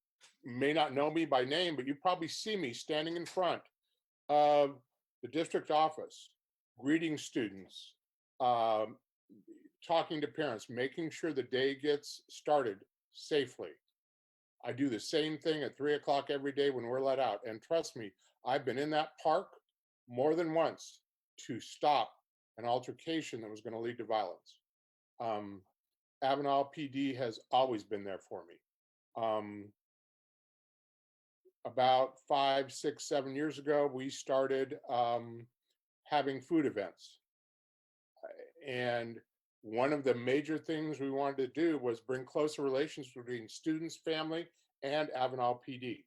may not know me by name, but you probably see me standing in front of the district office, greeting students, talking to parents, making sure the day gets started safely. I do the same thing at 3 o'clock every day when we're let out. And trust me, I've been in that park more than once to stop an altercation that was going to lead to violence. Avenal PD has always been there for me. About 5, 6, 7 years ago, we started having food events. And one of the major things we wanted to do was bring closer relations between students, family, and Avenal PD.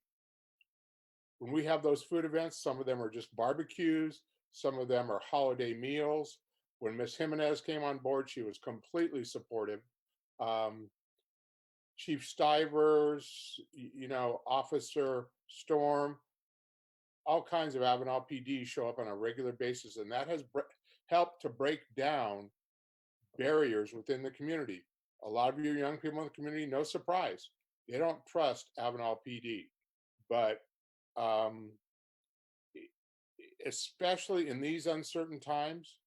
When we have those food events, some of them are just barbecues, some of them are holiday meals. When Ms. Jimenez came on board, she was completely supportive. Chief Stivers, you know, Officer Storm, all kinds of Avenal PD show up on a regular basis, and that has helped to break down barriers within the community. A lot of you young people in the community, no surprise, they don't trust Avenal PD, but especially in these uncertain times,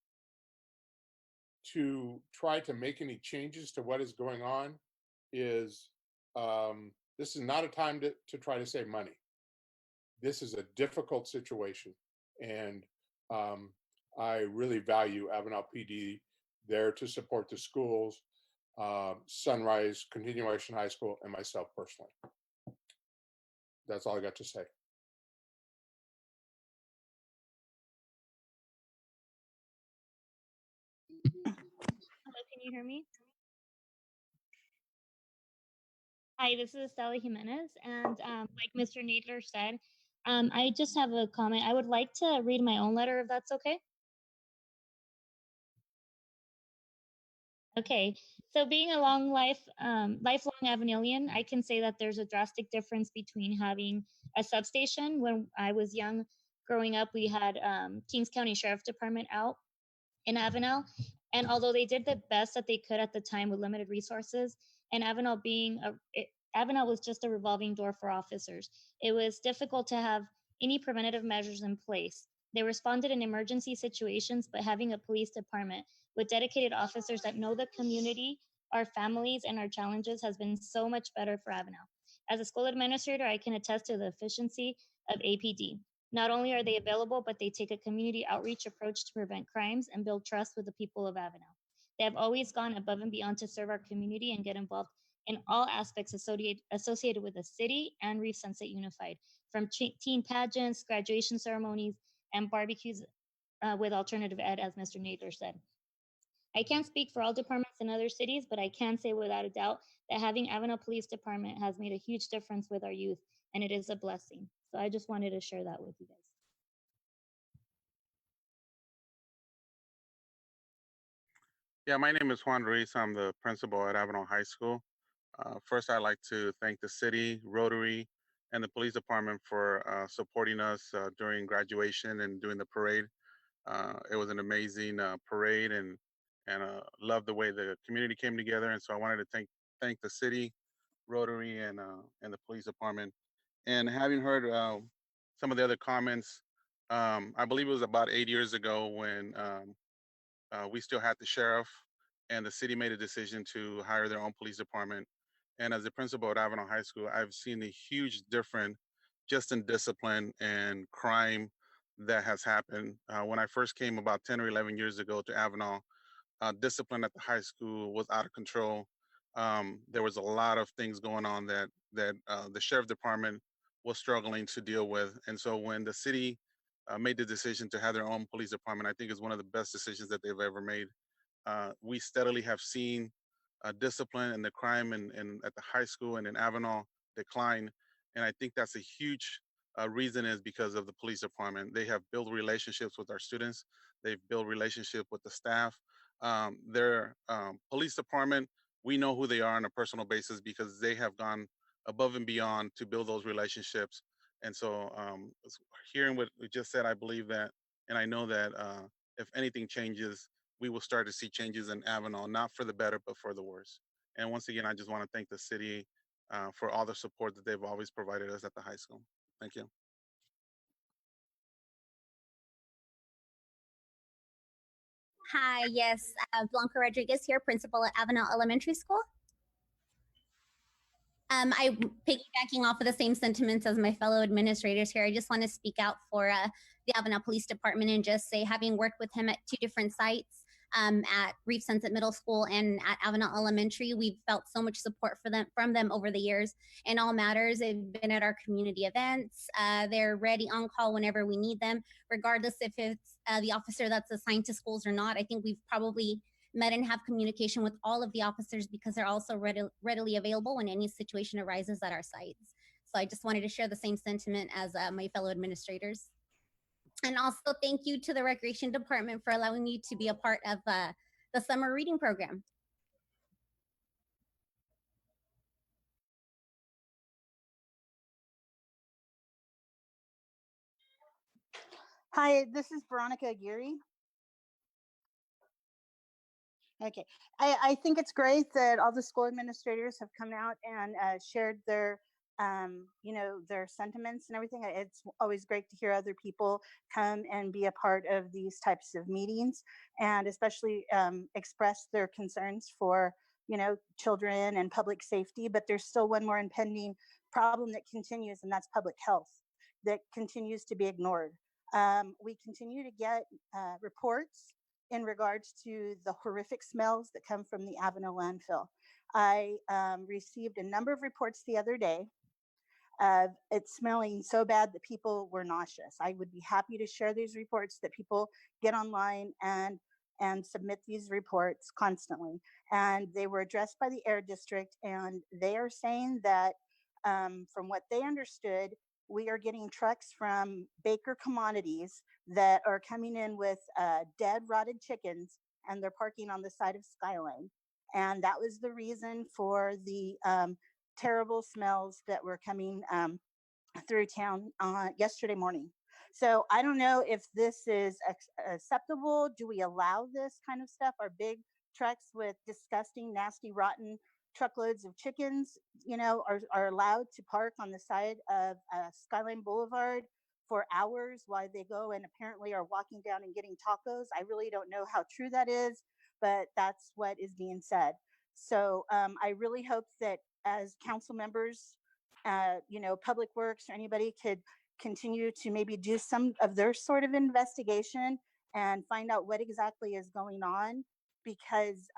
to try to make any changes to what is going on is, this is not a time to try to save money. This is a difficult situation, and I really value Avenal PD there to support the schools, Sunrise Continuation High School, and myself personally. That's all I got to say. Hello, can you hear me? Hi, this is Estela Jimenez, and like Mr. Nadler said, I just have a comment. I would like to read my own letter, if that's okay. Okay, so being a lifelong Avenalian, I can say that there's a drastic difference between having a substation. When I was young, growing up, we had Kings County Sheriff Department out in Avenal. And although they did the best that they could at the time with limited resources, and Avenal Avenal was just a revolving door for officers. It was difficult to have any preventative measures in place. They responded in emergency situations, but having a police department with dedicated officers that know the community, our families, and our challenges has been so much better for Avenal. As a school administrator, I can attest to the efficiency of APD. Not only are they available, but they take a community outreach approach to prevent crimes and build trust with the people of Avenal. They have always gone above and beyond to serve our community and get involved in all aspects associated with the city and Reef Sunset Unified, from teen pageants, graduation ceremonies, and barbecues with alternative ed, as Mr. Nadler said. I can't speak for all departments in other cities, but I can say without a doubt that having Avenal Police Department has made a huge difference with our youth, and it is a blessing. So I just wanted to share that with you guys. Yeah, my name is Juan Ruiz. I'm the principal at Avenal High School. First, I'd like to thank the city, Rotary, and the police department for supporting us during graduation and during the parade. It was an amazing parade, and loved the way the community came together. And so I wanted to thank the city, Rotary, and the police department. And having heard some of the other comments, I believe it was about 8 years ago when we still had the sheriff, and the city made a decision to hire their own police department. And as a principal at Avenal High School, I've seen a huge difference just in discipline and crime that has happened. When I first came about 10 or 11 years ago to Avenal, discipline at the high school was out of control. There was a lot of things going on that the sheriff department was struggling to deal with. And so when the city made the decision to have their own police department, I think is one of the best decisions that they've ever made. We steadily have seen discipline and the crime and at the high school and in Avenal decline. And I think that's a huge reason is because of the police department. They have built relationships with our students. They've built relationship with the staff. Their police department, we know who they are on a personal basis because they have gone above and beyond to build those relationships. And so hearing what we just said, I believe that, and I know that if anything changes, we will start to see changes in Avenal, not for the better, but for the worse. And once again, I just want to thank the city for all the support that they've always provided us at the high school. Thank you. Hi, yes, Blanca Rodriguez here, principal at Avenal Elementary School. I piggybacking off of the same sentiments as my fellow administrators here. I just want to speak out for the Avenal Police Department and just say, having worked with him at 2 different sites, at Reef Sunset Middle School and at Avenal Elementary, we've felt so much support from them over the years in all matters. They've been at our community events. They're ready on call whenever we need them, regardless if it's the officer that's assigned to schools or not. I think we've probably met and have communication with all of the officers because they're also readily available when any situation arises at our sites. So I just wanted to share the same sentiment as my fellow administrators. And also thank you to the Recreation Department for allowing me to be a part of the summer reading program. Hi, this is Veronica Aguirre. Okay, I think it's great that all the school administrators have come out and shared their, their sentiments and everything. It's always great to hear other people come and be a part of these types of meetings, and especially express their concerns for, children and public safety. But there's still one more impending problem that continues, and that's public health that continues to be ignored. We continue to get reports in regards to the horrific smells that come from the Avenal landfill. I received a number of reports the other day of it smelling so bad that people were nauseous. I would be happy to share these reports that people get online and submit these reports constantly. And they were addressed by the Air District, and they are saying that from what they understood, we are getting trucks from Baker Commodities that are coming in with dead, rotted chickens, and they're parking on the side of Skyline. And that was the reason for the terrible smells that were coming through town yesterday morning. So I don't know if this is acceptable. Do we allow this kind of stuff? Are big trucks with disgusting, nasty, rotten truckloads of chickens, are allowed to park on the side of Skyline Boulevard for hours while they go and apparently are walking down and getting tacos? I really don't know how true that is, but that's what is being said. So I really hope that as council members, Public Works or anybody could continue to maybe do some of their sort of investigation and find out what exactly is going on, because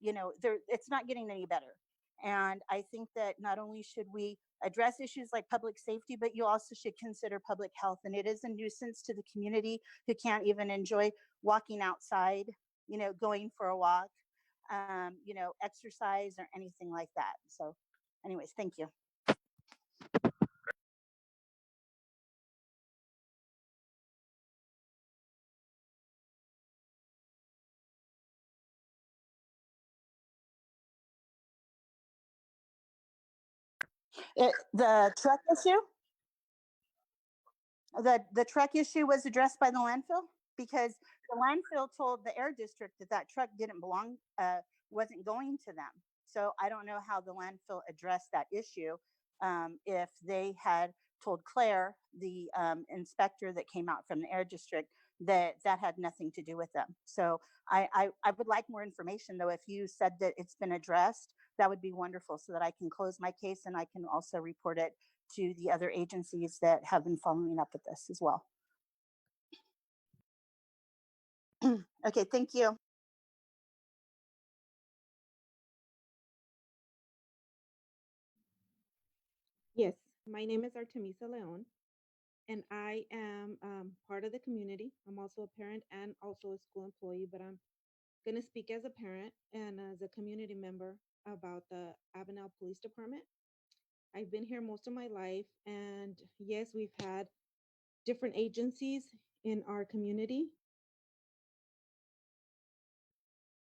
it's not getting any better. And I think that not only should we address issues like public safety, but you also should consider public health. And it is a nuisance to the community who can't even enjoy walking outside, going for a walk, exercise or anything like that. So anyways, thank you. The truck issue? The truck issue was addressed by the landfill because the landfill told the air district that that truck didn't belong, wasn't going to them. So I don't know how the landfill addressed that issue. If they had told Claire, the inspector that came out from the air district, that that had nothing to do with them. So I would like more information, though. If you said that it's been addressed, that would be wonderful, so that I can close my case and I can also report it to the other agencies that have been following up with this as well. Okay, thank you. Yes, my name is Artemisa Leon, and I am part of the community. I'm also a parent and also a school employee, but I'm going to speak as a parent and as a community member about the Avenal Police Department. I've been here most of my life, and yes, we've had different agencies in our community.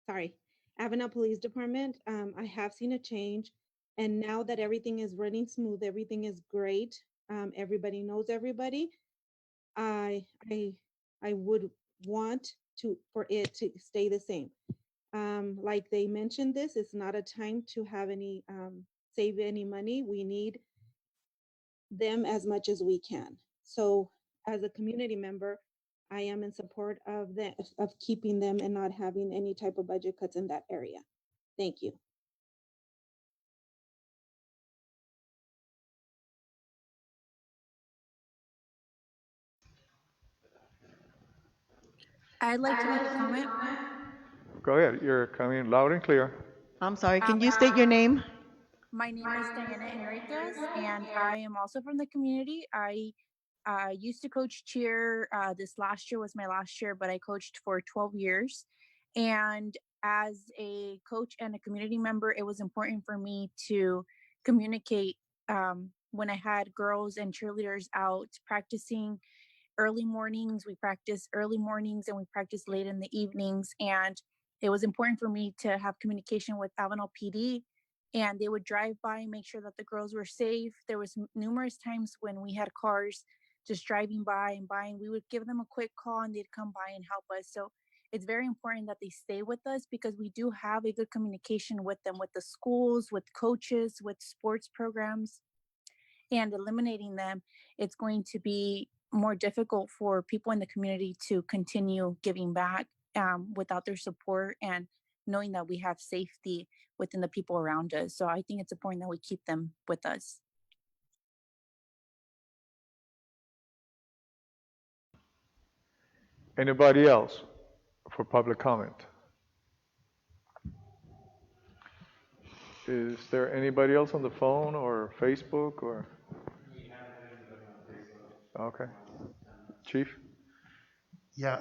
Sorry, Avenal Police Department. I have seen a change, and now that everything is running smooth, everything is great. Everybody knows everybody. I I I would want for it to stay the same. Like they mentioned, this it's not a time to have any save any money. We need them as much as we can. So as a community member, I am in support of keeping them and not having any type of budget cuts in that area. Thank you. I'd like to make a comment. Go ahead, you're coming loud and clear. I'm sorry, can Um, you state your name? my name is Diana Enriquez, and I am also from the community. I used to coach cheer. This last year was my last year, but I coached for 12 years. And as a coach and a community member, it was important for me to communicate when I had girls and cheerleaders out practicing early mornings. We practice early mornings and we practice late in the evenings. And it was important for me to have communication with Avenal PD, and they would drive by, make sure that the girls were safe. There was numerous times when we had cars just driving by and by, and we would give them a quick call and they'd come by and help us. So it's very important that they stay with us, because we do have a good communication with them, with the schools, with coaches, with sports programs. And eliminating them, it's going to be more difficult for people in the community to continue giving back without their support and knowing that we have safety within the people around us. So I think it's important that we keep them with us. Anybody else for public comment? Is there anybody else on the phone or Facebook or? Okay. Chief? Yeah,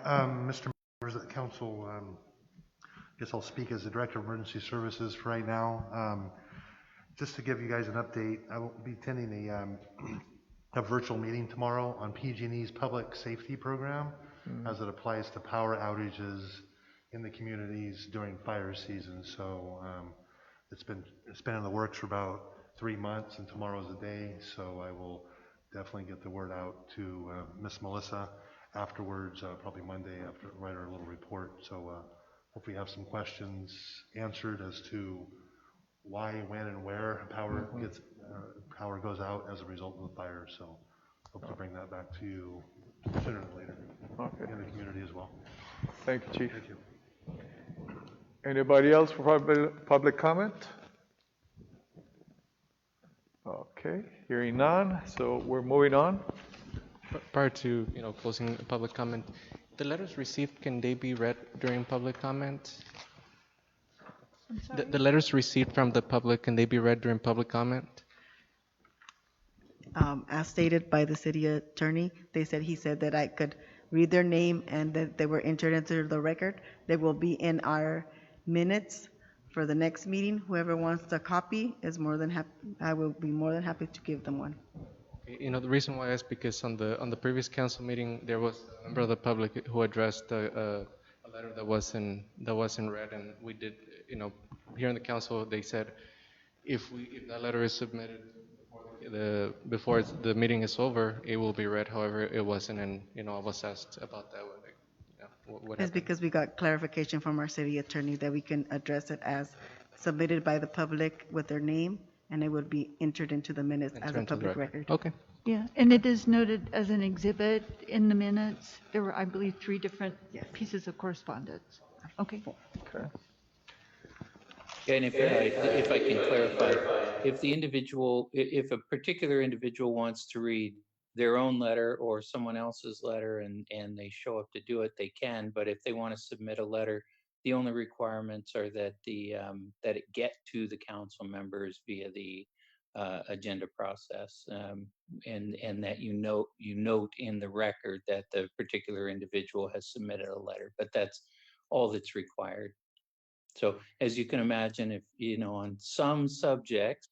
Mr. Members of the council, guess I'll speak as the Director of Emergency Services for right now. Just to give you guys an update, I will be attending a virtual meeting tomorrow on PG&E's public safety program as it applies to power outages in the communities during fire season. So it's been in the works for about 3 months, and tomorrow's the day. So I will definitely get the word out to Miss Melissa afterwards, probably Monday, after write her a little report. So hopefully have some questions answered as to why, when, and where power goes out as a result of the fire. So hope to bring that back to you sooner than later in the community as well. Thank you, Chief. Thank you. Anybody else for public comment? Okay, hearing none, so we're moving on. Prior to closing public comment, the letters received, can they be read during public comment? I'm sorry? The letters received from the public, can they be read during public comment? As stated by the city attorney, he said that I could read their name and that they were entered into the record. They will be in our minutes for the next meeting. Whoever wants a copy is more than happy. I will be more than happy to give them one. The reason why is because on the previous council meeting, there was a member of the public who addressed a letter that wasn't read, and we did, here in the council, they said if that letter is submitted before the meeting is over, it will be read. However, it wasn't, and I was asked about that What It's happened? because we got clarification from our city attorney that we can address it as submitted by the public with their name, and it would be entered into the minutes as Enter a into the public record. record. Okay. Yeah, and it is noted as an exhibit in the minutes. There were, I believe, 3 different pieces of correspondence. Okay. Okay. And if I can clarify, if the individual, if a particular individual wants to read their own letter or someone else's letter and they show up to do it, they can. But if they want to submit a letter, the only requirements are that that it get to the council members via the agenda process, and that you note in the record that the particular individual has submitted a letter. But that's all that's required. So as you can imagine, if, on some subjects,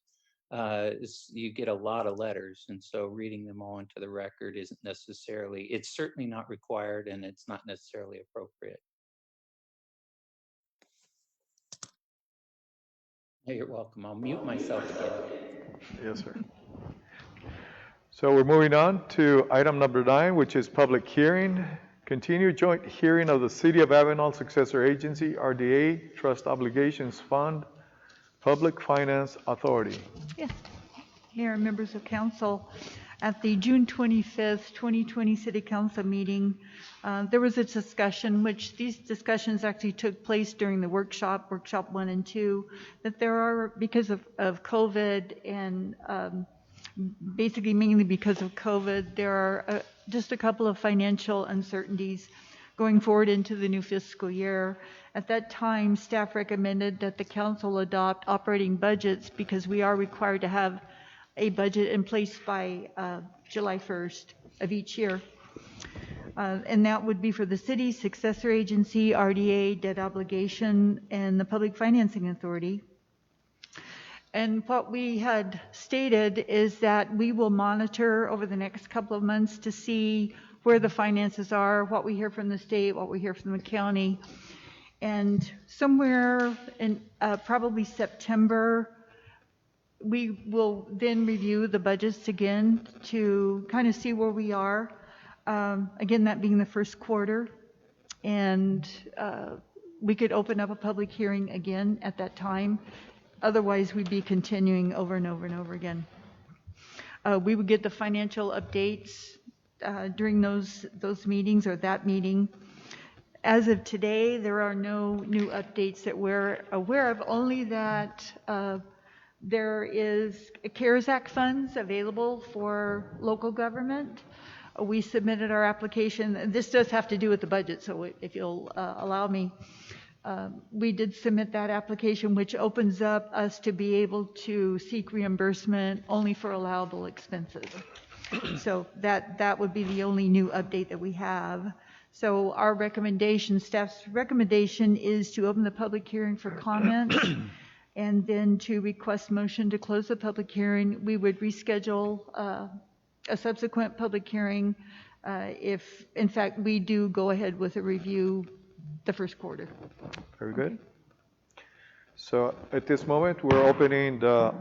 you get a lot of letters. And so reading them all into the record isn't necessarily, it's certainly not required, and it's not necessarily appropriate. Hey, you're welcome. I'll mute myself again. Yes, sir. So we're moving on to item number 9, which is public hearing. Continued joint hearing of the City of Avenal Successor Agency, RDA, Trust Obligations Fund, Public Finance Authority. Yes. Mayor and members of council, at the June 25th, 2020 City Council meeting, there was a discussion, which these discussions actually took place during the workshop 1 and 2, that there are, because of COVID and basically mainly because of COVID, there are just a couple of financial uncertainties going forward into the new fiscal year. At that time, staff recommended that the council adopt operating budgets because we are required to have a budget in place by July 1st of each year. And that would be for the city, successor agency, RDA, debt obligation, and the Public Financing Authority. And what we had stated is that we will monitor over the next couple of months to see where the finances are, what we hear from the state, what we hear from the county. And somewhere in probably September, we will then review the budgets again to kind of see where we are. Again, that being the first quarter. And we could open up a public hearing again at that time. Otherwise, we'd be continuing over and over and over again. We would get the financial updates during those meetings or that meeting. As of today, there are no new updates that we're aware of, only that there is CARES Act funds available for local government. We submitted our application. This does have to do with the budget, so if you'll allow me. We did submit that application, which opens up us to be able to seek reimbursement only for allowable expenses. So that would be the only new update that we have. So our recommendation, staff's recommendation, is to open the public hearing for comments and then to request motion to close the public hearing. We would reschedule a subsequent public hearing if, in fact, we do go ahead with a review the first quarter. Very good. So at this moment, we're opening the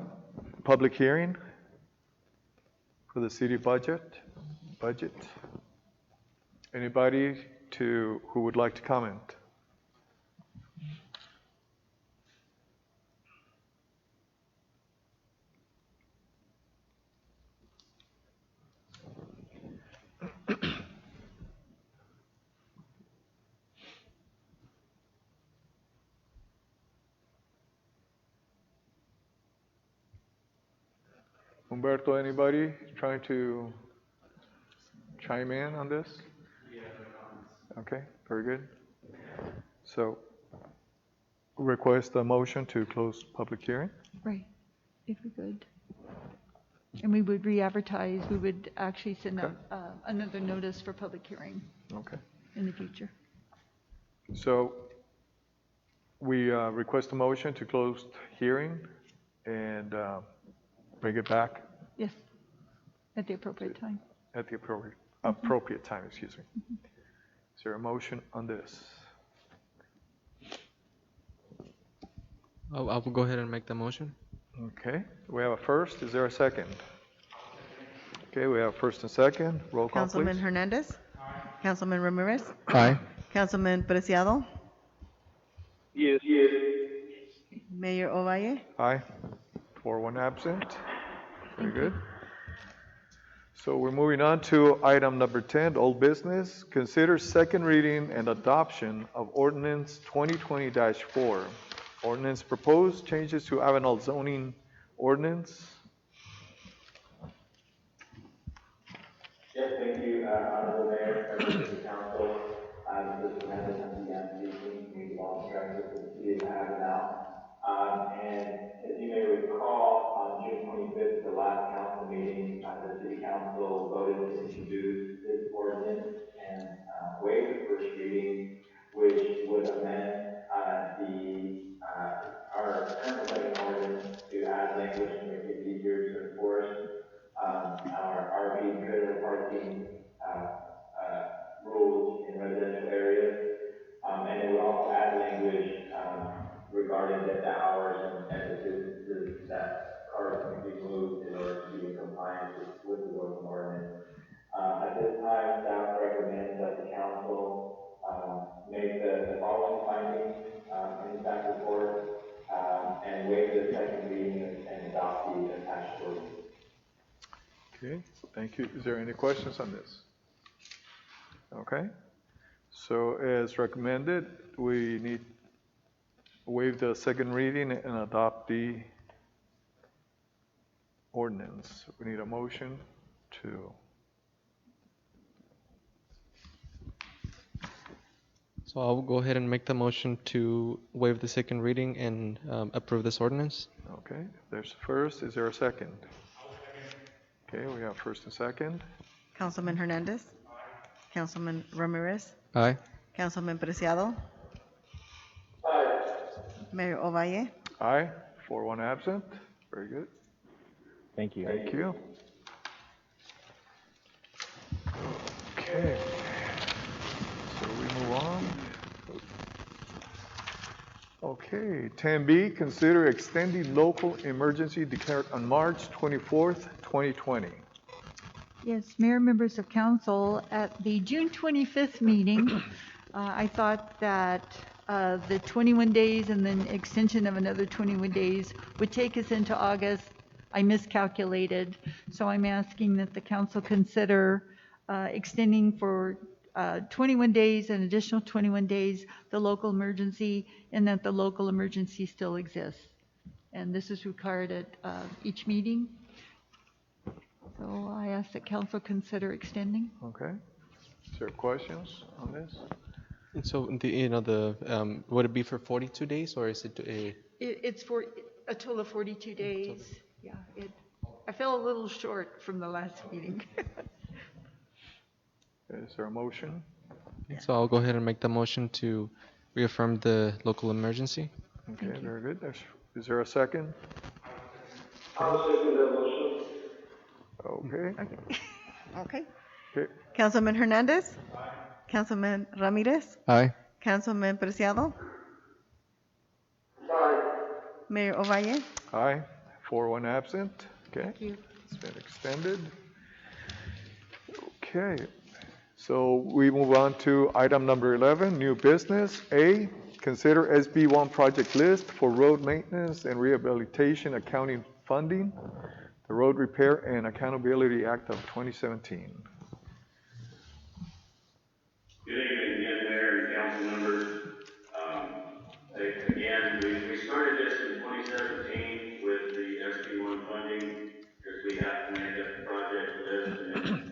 public hearing for the city budget. Anybody who would like to comment? Humberto, anybody trying to chime in on this? Okay, very good. So request a motion to close public hearing. Right, if we could. And we would re-advertise, we would actually send out another notice for public hearing. Okay. In the future. So we request a motion to close hearing and bring it back. Yes, at the appropriate time. At the appropriate time, excuse me. Is there a motion on this? I will go ahead and make the motion. Okay, we have a first. Is there a second? Okay, we have first and second. Roll call, Councilman please. Hernandez. Councilman Ramirez. Aye. Councilman Preciado, Yes. Mayor Ovalle. Aye. 4-1 absent. Very Thank you. good. So we're moving on to item number 10, old business. Consider second reading and adoption of ordinance 2020-4. Ordinance proposed changes to Avenal zoning ordinance. Yes, thank you, Honorable Mayor, members of the council. This is Hernandez, I'm speaking, Community Development Director for the City of Avenal. And as you may recall, on June 25th, the last council meeting, the City Council voted to introduce this ordinance and waive the first reading, which would amend our current zoning ordinance to add language to make it easier to enforce our RV and trailer parking rules in residential areas. And it would also add language regarding the hours and the distances that cars can be moved in order to be in compliance with the zoning ordinance. At this time, staff recommends that the council make the following findings in the staff report and waive the second reading and adopt the attached ordinance. Okay, thank you. Is there any questions on this? Okay. So as recommended, we need to waive the second reading and adopt the ordinance. We need a motion to. So I'll go ahead and make the motion to waive the second reading and approve this ordinance. Okay, there's first. Is there a second? Okay, we have first and second. Councilman Hernandez. Councilman Ramirez. Aye. Councilman Preciado. Mayor Ovalle. Aye. 4-1 absent. Very good. Thank you. Thank you. Okay. So we move on. Okay, 10B, consider extending local emergency declared on March 24th, 2020. Yes, Mayor, members of council, at the June 25th meeting, I thought that the 21 days and then extension of another 21 days would take us into August. I miscalculated, so I'm asking that the council consider extending for 21 days, an additional 21 days, the local emergency, and that the local emergency still exists. And this is required at each meeting. So I ask that council consider extending. Okay. Is there questions on this? And so would it be for 42 days or is it It's for a total of 42 days. Yeah, I fell a little short from the last meeting. Is there a motion? So I'll go ahead and make the motion to reaffirm the local emergency. Okay, very good. Is there a second? I'll second the motion. Okay. Okay. Okay. Councilman Hernandez. Councilman Ramirez. Aye. Councilman Preciado. Aye. Mayor Ovalle. Aye. 4-1 absent. Okay. Thank you. It's been extended. Okay. So we move on to item number 11, new business. A, consider SB1 project list for road maintenance and rehabilitation accounting funding, the Road Repair and Accountability Act of 2017. Good evening again, Mayor and council members. Again, we started this in 2017 with the SB1 funding because we have to make up the project list and then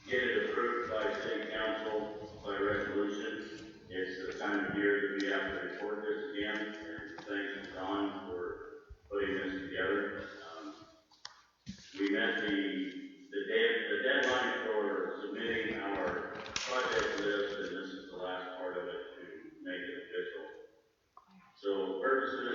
get it approved by city council by resolution. It's the time of year that we have to report this again, and thanks to Don for putting this together. We met the deadline for submitting our project list, and this is the last part of it to make it official. So purpose of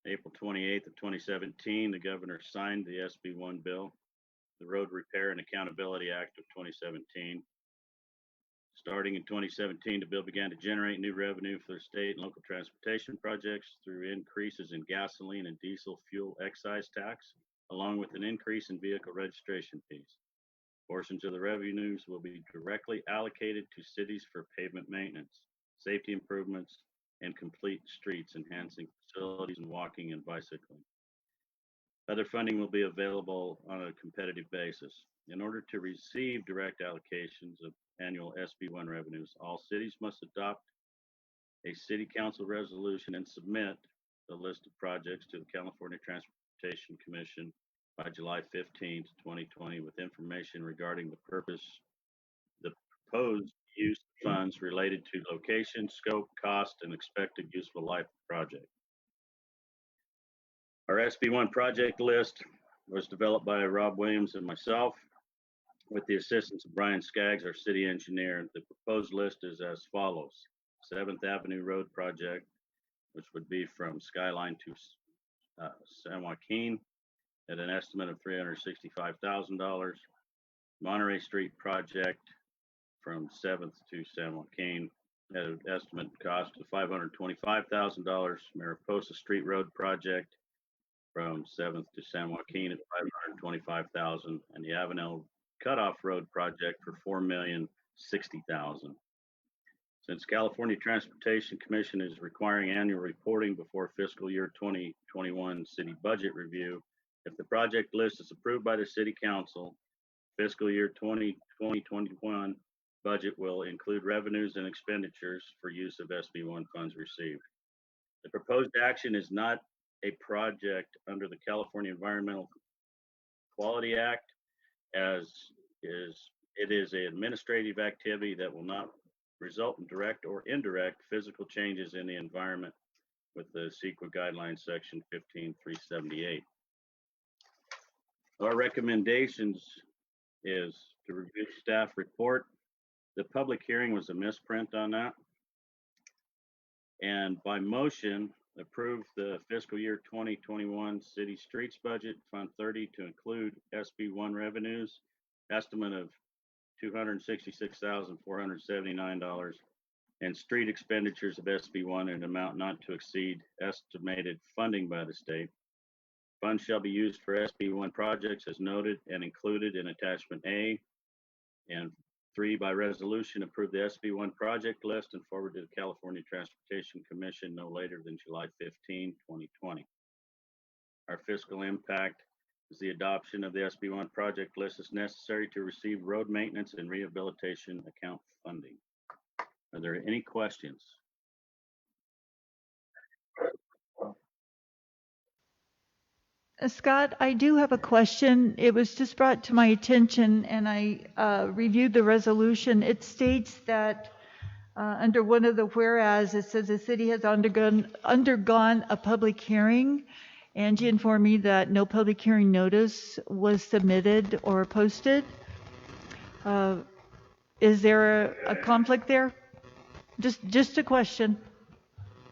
April 28th of 2017, the governor signed the SB1 bill, the Road Repair and Accountability Act of 2017. Starting in 2017, the bill began to generate new revenue for the state and local transportation projects through increases in gasoline and diesel fuel excise tax, along with an increase in vehicle registration fees. Portions of the revenues will be directly allocated to cities for pavement maintenance, safety improvements, and complete streets, enhancing facilities and walking and bicycling. Other funding will be available on a competitive basis. In order to receive direct allocations of annual SB1 revenues, all cities must adopt a city council resolution and submit the list of projects to the California Transportation Commission by July 15, 2020, with information regarding the proposed use of funds related to location, scope, cost, and expected useful life of the project. Our SB1 project list was developed by Rob Williams and myself with the assistance of Brian Skaggs, our city engineer. The proposed list is as follows. 7th Avenue Road project, which would be from Skyline to San Joaquin at an estimate of $365,000. Monterey Street project from 7th to San Joaquin at an estimate cost of $525,000. Mariposa Street Road project from 7th to San Joaquin at $525,000, and the Avenal Cutoff Road project for $4,060,000. Since California Transportation Commission is requiring annual reporting before fiscal year 2021 city budget review, if the project list is approved by the City Council, fiscal year 2021 budget will include revenues and expenditures for use of SB1 funds received. The proposed action is not a project under the California Environmental Quality Act, as it is an administrative activity that will not result in direct or indirect physical changes in the environment with the CEQA guidelines section 15378. Our recommendations is to review staff report. The public hearing was a misprint on that. And by motion, approve the fiscal year 2021 city streets budget, Fund 30, to include SB1 revenues, estimate of $266,479, and street expenditures of SB1 in an amount not to exceed estimated funding by the state. Funds shall be used for SB1 projects as noted and included in attachment A. And 3, by resolution, approve the SB1 project list and forward to the California Transportation Commission no later than July 15, 2020. Our fiscal impact is the adoption of the SB1 project list is necessary to receive road maintenance and rehabilitation account funding. Are there any questions? Scott, I do have a question. It was just brought to my attention and I reviewed the resolution. It states that under one of the whereas, it says the city has undergone a public hearing. Angie informed me that no public hearing notice was submitted or posted. Is there a conflict there? Just a question.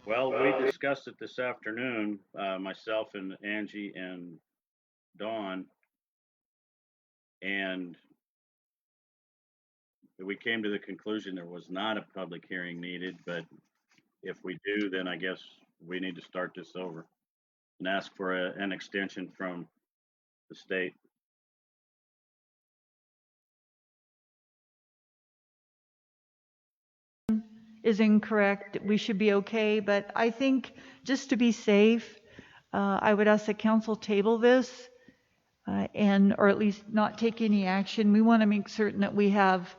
Well, we discussed it this afternoon, myself and Angie and Dawn, and we came to the conclusion there was not a public hearing needed, but if we do, then I guess we need to start this over and ask for an extension from the state. Is incorrect. We should be okay, but I think just to be safe, I would ask the council table this or at least not take any action. We want to make certain that we have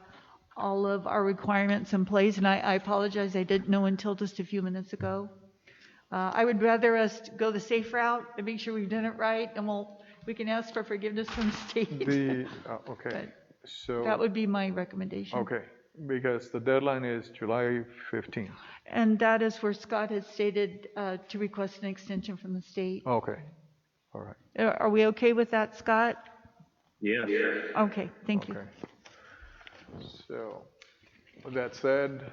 all of our requirements in place, and I apologize, I didn't know until just a few minutes ago. I would rather us go the safe route and make sure we've done it right, and we can ask for forgiveness from the state. Okay, so that would be my recommendation. Okay, because the deadline is July 15th. And that is where Scott has stated to request an extension from the state. Okay, all right. Are we okay with that, Scott? Yes. Okay, thank you. So, with that said.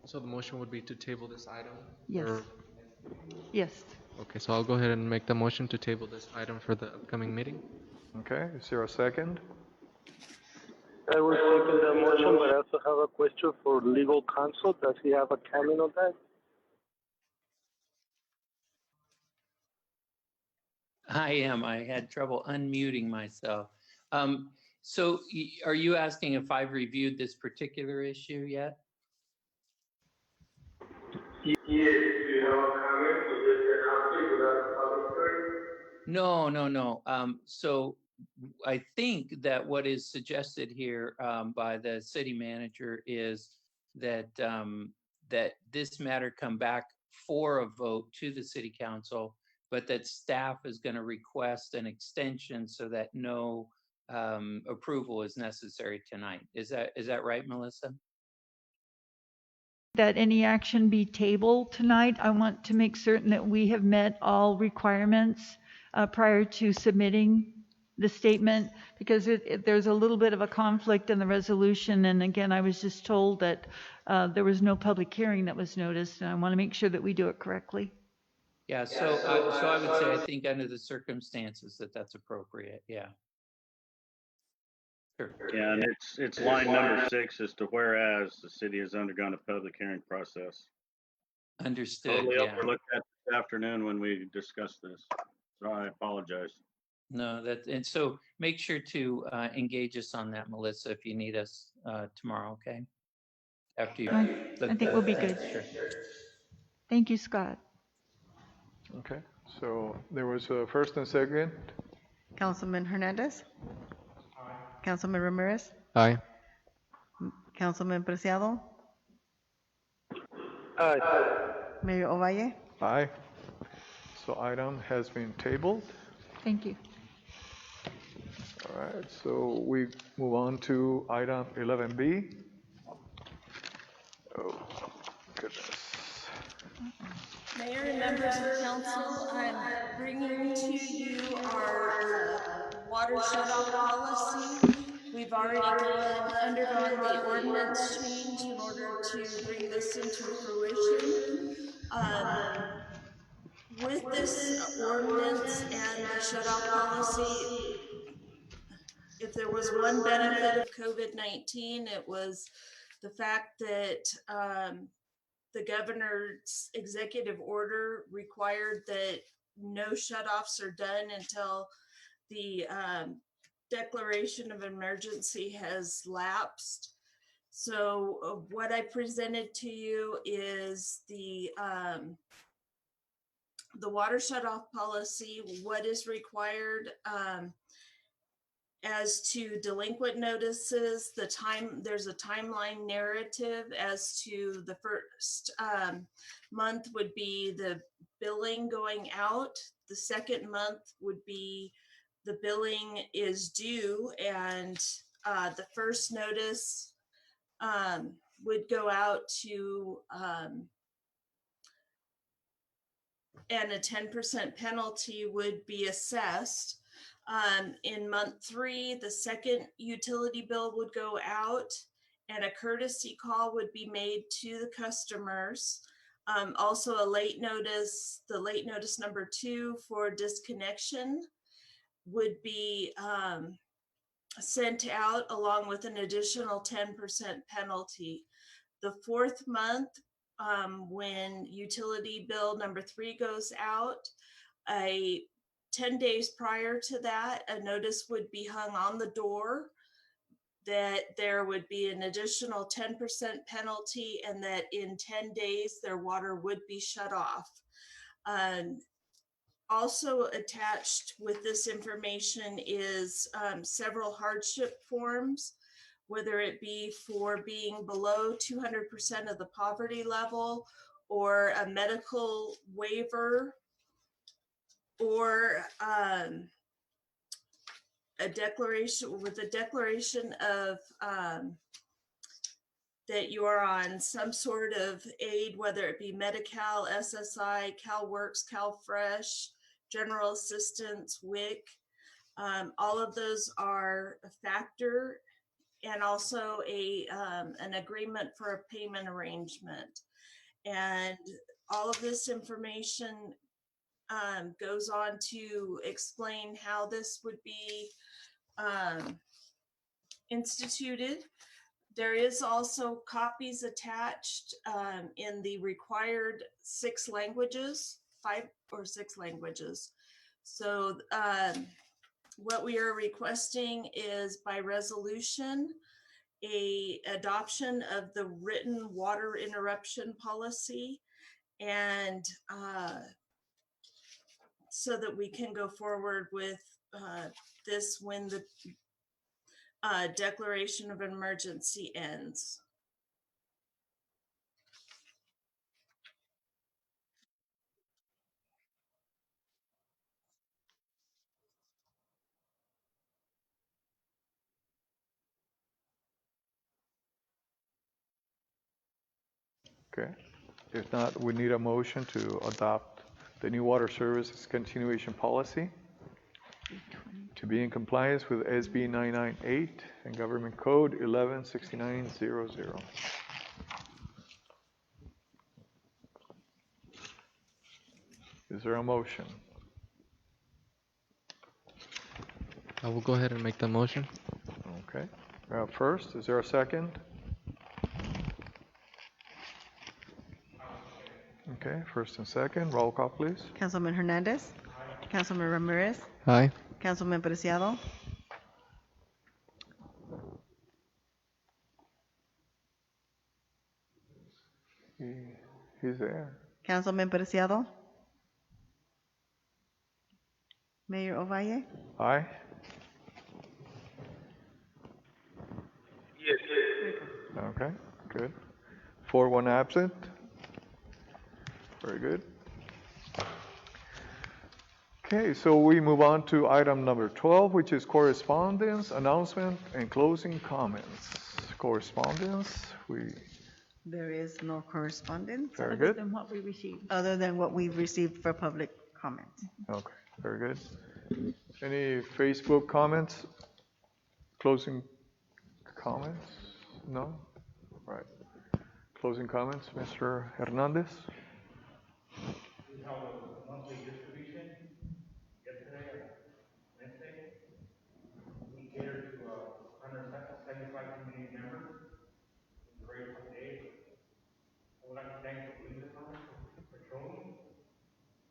So the motion would be to table this item? Yes. Yes. Okay, so I'll go ahead and make the motion to table this item for the upcoming meeting. Okay, is there a second? I will second that motion, but I also have a question for legal counsel. Does he have a comment on that? I am. I had trouble unmuting myself. So are you asking if I've reviewed this particular issue yet? Yes, do you have a comment? Was this a conflict without a public hearing? No. So I think that what is suggested here by the city manager is that that this matter come back for a vote to the city council, but that staff is going to request an extension so that no approval is necessary tonight. Is that right, Melissa? That any action be tabled tonight. I want to make certain that we have met all requirements prior to submitting the statement, because there's a little bit of a conflict in the resolution. And again, I was just told that there was no public hearing that was noticed, and I want to make sure that we do it correctly. Yeah, so I would say I think under the circumstances that's appropriate. Yeah. Sure. Yeah, and it's line number 6 as to whereas the city has undergone a public hearing process. Understood. Totally Yeah. overlooked that this afternoon when we discussed this. So I apologize. No, and so make sure to engage us on that, Melissa, if you need us tomorrow, okay? After you I look think we'll be good. Sure. Thank you, Scott. Okay, so there was a first and second. Councilman Hernandez? Councilman Ramirez? Aye. Councilman Preciado? Aye. Mayor Ovalle? Aye. So item has been tabled. Thank you. All right, so we move on to item 11B. Oh, goodness. Mayor and members of council, I'm bringing to you our water shutoff policy. We've already undergone the ordinance change in order to bring this into fruition. With this ordinance and the shutoff policy, if there was one benefit of COVID-19, it was the fact that the governor's executive order required that no shutoffs are done until the declaration of emergency has lapsed. So what I presented to you is the water shutoff policy, what is required as to delinquent notices, there's a timeline narrative as to the first month would be the billing going out. The second month would be the billing is due, and the first notice would go out to and a 10% penalty would be assessed. In month 3, the second utility bill would go out and a courtesy call would be made to the customers. Also a late notice, the late notice number 2 for disconnection would be sent out along with an additional 10% penalty. The 4th month, when utility bill number 3 goes out, 10 days prior to that, a notice would be hung on the door that there would be an additional 10% penalty and that in 10 days their water would be shut off. Also attached with this information is several hardship forms, whether it be for being below 200% of the poverty level or a medical waiver or a declaration of that you are on some sort of aid, whether it be Medi-Cal, SSI, CalWorks, CalFresh, General Assistance, WIC. All of those are a factor, and also an agreement for a payment arrangement. And all of this information goes on to explain how this would be instituted. There is also copies attached in the required 6 languages, 5 or 6 languages. So what we are requesting is by resolution, a adoption of the written water interruption policy, and so that we can go forward with this when the declaration of emergency ends. Okay. If not, we need a motion to adopt the new water services continuation policy to be in compliance with SB 998 and Government Code 116900. Is there a motion? I will go ahead and make the motion. Okay. First, is there a second? Okay, first and second, roll call, please. Councilman Hernandez. Councilman Ramirez. Aye. Councilman Preciado. He's there. Councilman Preciado. Mayor Ovalle. Aye. Yes. Okay, good. 4-1 absent. Very good. Okay, so we move on to item number 12, which is correspondence, announcement, and closing comments. Correspondence, There is no correspondence. Very Other good. than what we received. Other than what we've received for public comment. Okay, very good. Any Facebook comments? Closing comments? No? Right. Closing comments, Mr. Hernandez? We held a monthly distribution yesterday on Wednesday. We catered to 175 community members. It was a great fun day. I would like to thank the police department for patrolling.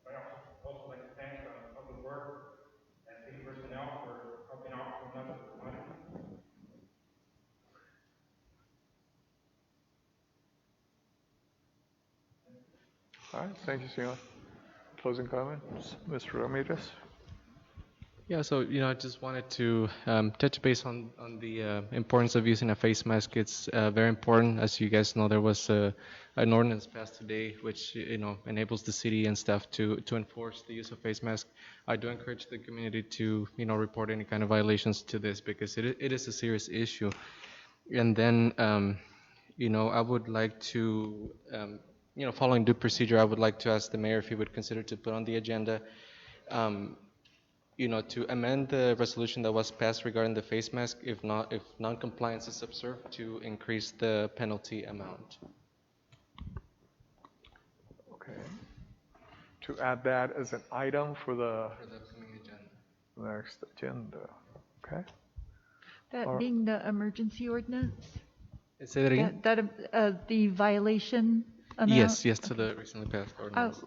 I also like to thank Public Works and city personnel for helping out so much with the money. All right, thank you, senor. Closing comments, Mr. Ramirez? Yeah, so I just wanted to touch base on the importance of using a face mask. It's very important. As you guys know, there was an ordinance passed today which enables the city and staff to enforce the use of face mask. I do encourage the community to report any kind of violations to this because it is a serious issue. And then I would like to following due procedure, I would like to ask the mayor if he would consider to put on the agenda. To amend the resolution that was passed regarding the face mask, if non-compliance is observed, to increase the penalty amount. Okay. To add that as an item for the upcoming agenda. Next agenda. Okay. That being the emergency ordinance? Say that again? The violation amount? Yes, to the recently passed ordinance.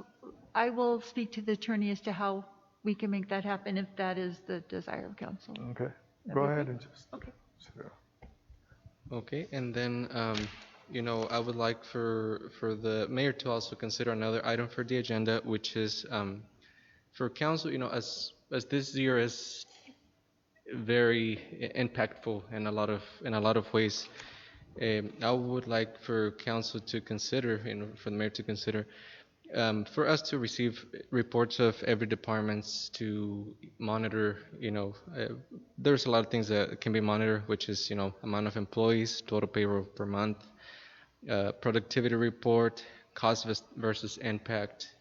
I will speak to the attorney as to how we can make that happen if that is the desire of council. Okay. Go ahead and just. Okay. Okay, and then I would like for the mayor to also consider another item for the agenda, which is for council. As this year is very impactful in a lot of ways. I would like for council to consider, for the mayor to consider, for us to receive reports of every departments to monitor. There's a lot of things that can be monitored, which is amount of employees, total payroll per month, productivity report, cost versus impact.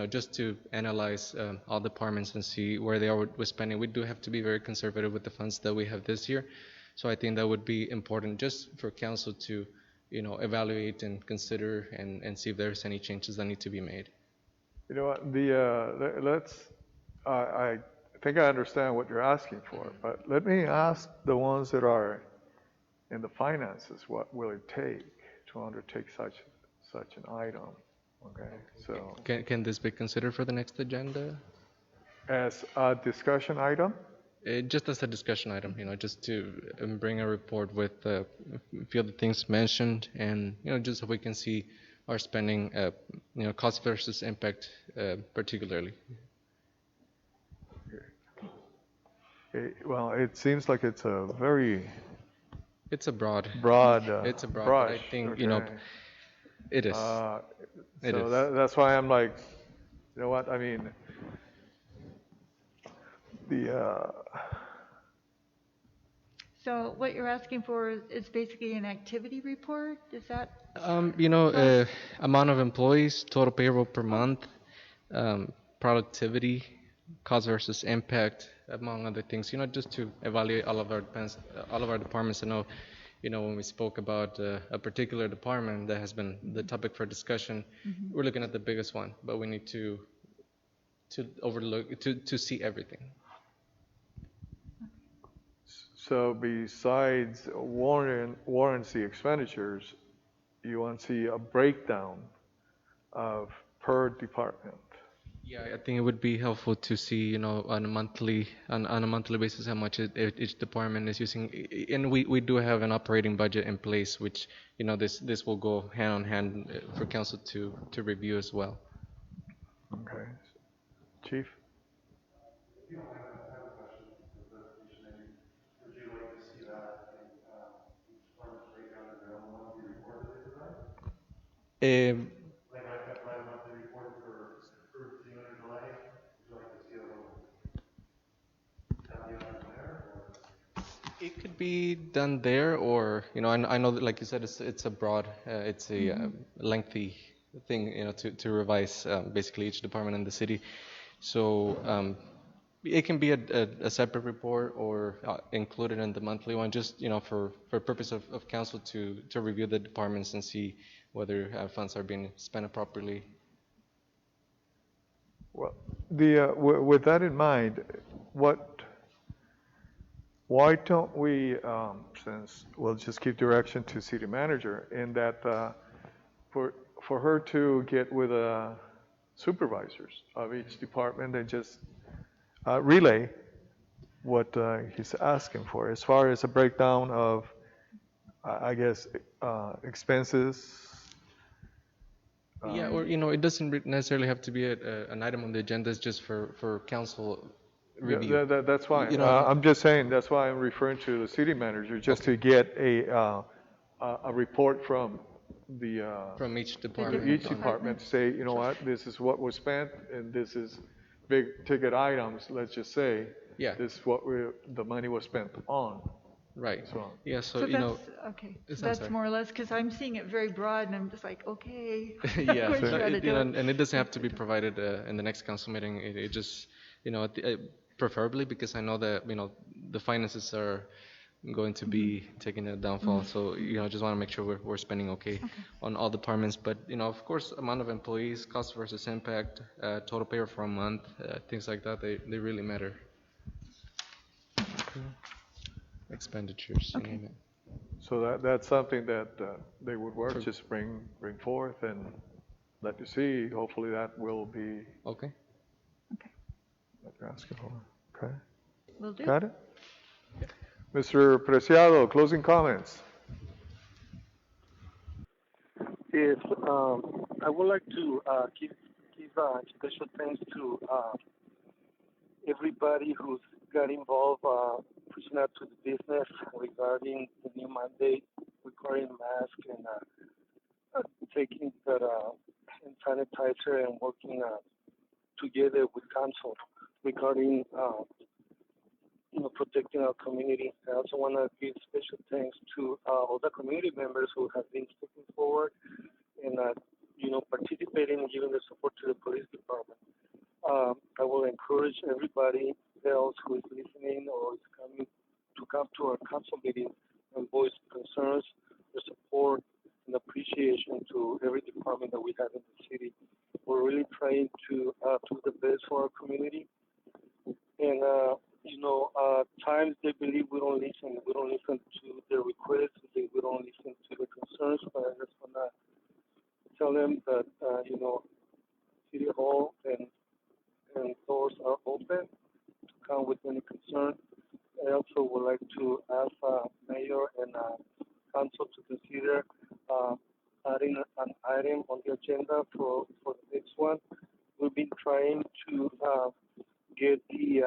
Just to analyze all departments and see where they are with spending. We do have to be very conservative with the funds that we have this year. So I think that would be important just for council to evaluate and consider and see if there's any changes that need to be made. You know what, I think I understand what you're asking for, but let me ask the ones that are in the finances, what will it take to undertake such an item? Okay, so Can this be considered for the next agenda? as a discussion item? Just as a discussion item, just to bring a report with a few of the things mentioned, and just so we can see our spending, cost versus impact, particularly. Well, it seems like it's a very it's a broad it's a broad, brush. but I think Okay. it is. It So is. that's why I'm like, you know what? I mean, the So what you're asking for is basically an activity report? Is that? Amount of employees, total payroll per month, productivity, cost versus impact, among other things. Just to evaluate all of our departments. I know, when we spoke about a particular department that has been the topic for discussion, we're looking at the biggest one, but we need to overlook to see everything. So besides warranty expenditures, you want to see a breakdown of per department. Yeah, I think it would be helpful to see, on a monthly basis how much each department is using, and we do have an operating budget in place, which this will go hand in hand for council to review as well. Okay, Chief. If you don't mind, I have a question for clarification. Maybe would you like to see that in each department's breakdown in their own monthly report that they provide? Like I provide a monthly report for June or July. Would you like to see a little? That be on there, or? It could be done there, or I know that, like you said, it's a broad, it's a lengthy thing, to revise basically each department in the city. So it can be a separate report or included in the monthly one, just for purpose of council to review the departments and see whether funds are being spent properly. Well, with that in mind, why don't we, since we'll just keep direction to city manager, in that for her to get with supervisors of each department and just relay what he's asking for, as far as a breakdown of, I guess, expenses. Yeah, or it doesn't necessarily have to be an item on the agenda. It's just for council review. That's fine. I'm just saying, that's why I'm referring to the city manager, just to get a report from from each department. To say, you know what, this is what was spent, and this is big ticket items. Let's just say, yeah, this is what the money was spent on. Right. So yeah. So that's okay. So that's more or less, because I'm seeing it very broad, and I'm just like, okay. Yeah. And it doesn't have to be provided in the next council meeting. It just, preferably, because I know that the finances are going to be taking a downfall. So just want to make sure we're spending okay on all departments. But of course, amount of employees, cost versus impact, total payroll for a month, things like that. They really matter. Expenditures. Okay. So that's something that they would work. Just bring forth and let you see. Hopefully that will be okay. Okay. What you're asking for. Okay. Will do. Got it. Mr. Preciado, closing comments. Yes, I would like to give special thanks to everybody who's got involved pushing out to the business regarding the new mandate requiring masks and taking that hand sanitizer and working together with council regarding protecting our community. I also want to give special thanks to all the community members who have been stepping forward and participating and giving the support to the police department. I will encourage everybody else who is listening or is coming to come to our council meeting and voice concerns, their support, and appreciation to every department that we have in the city. We're really trying to do the best for our community. And, times they believe we don't listen. We don't listen to their requests. We don't listen to their concerns. But I just want to tell them that, City Hall and doors are open to come with any concern. I also would like to ask Mayor and Council to consider uh, adding an item on the agenda for the next one. We've been trying to get the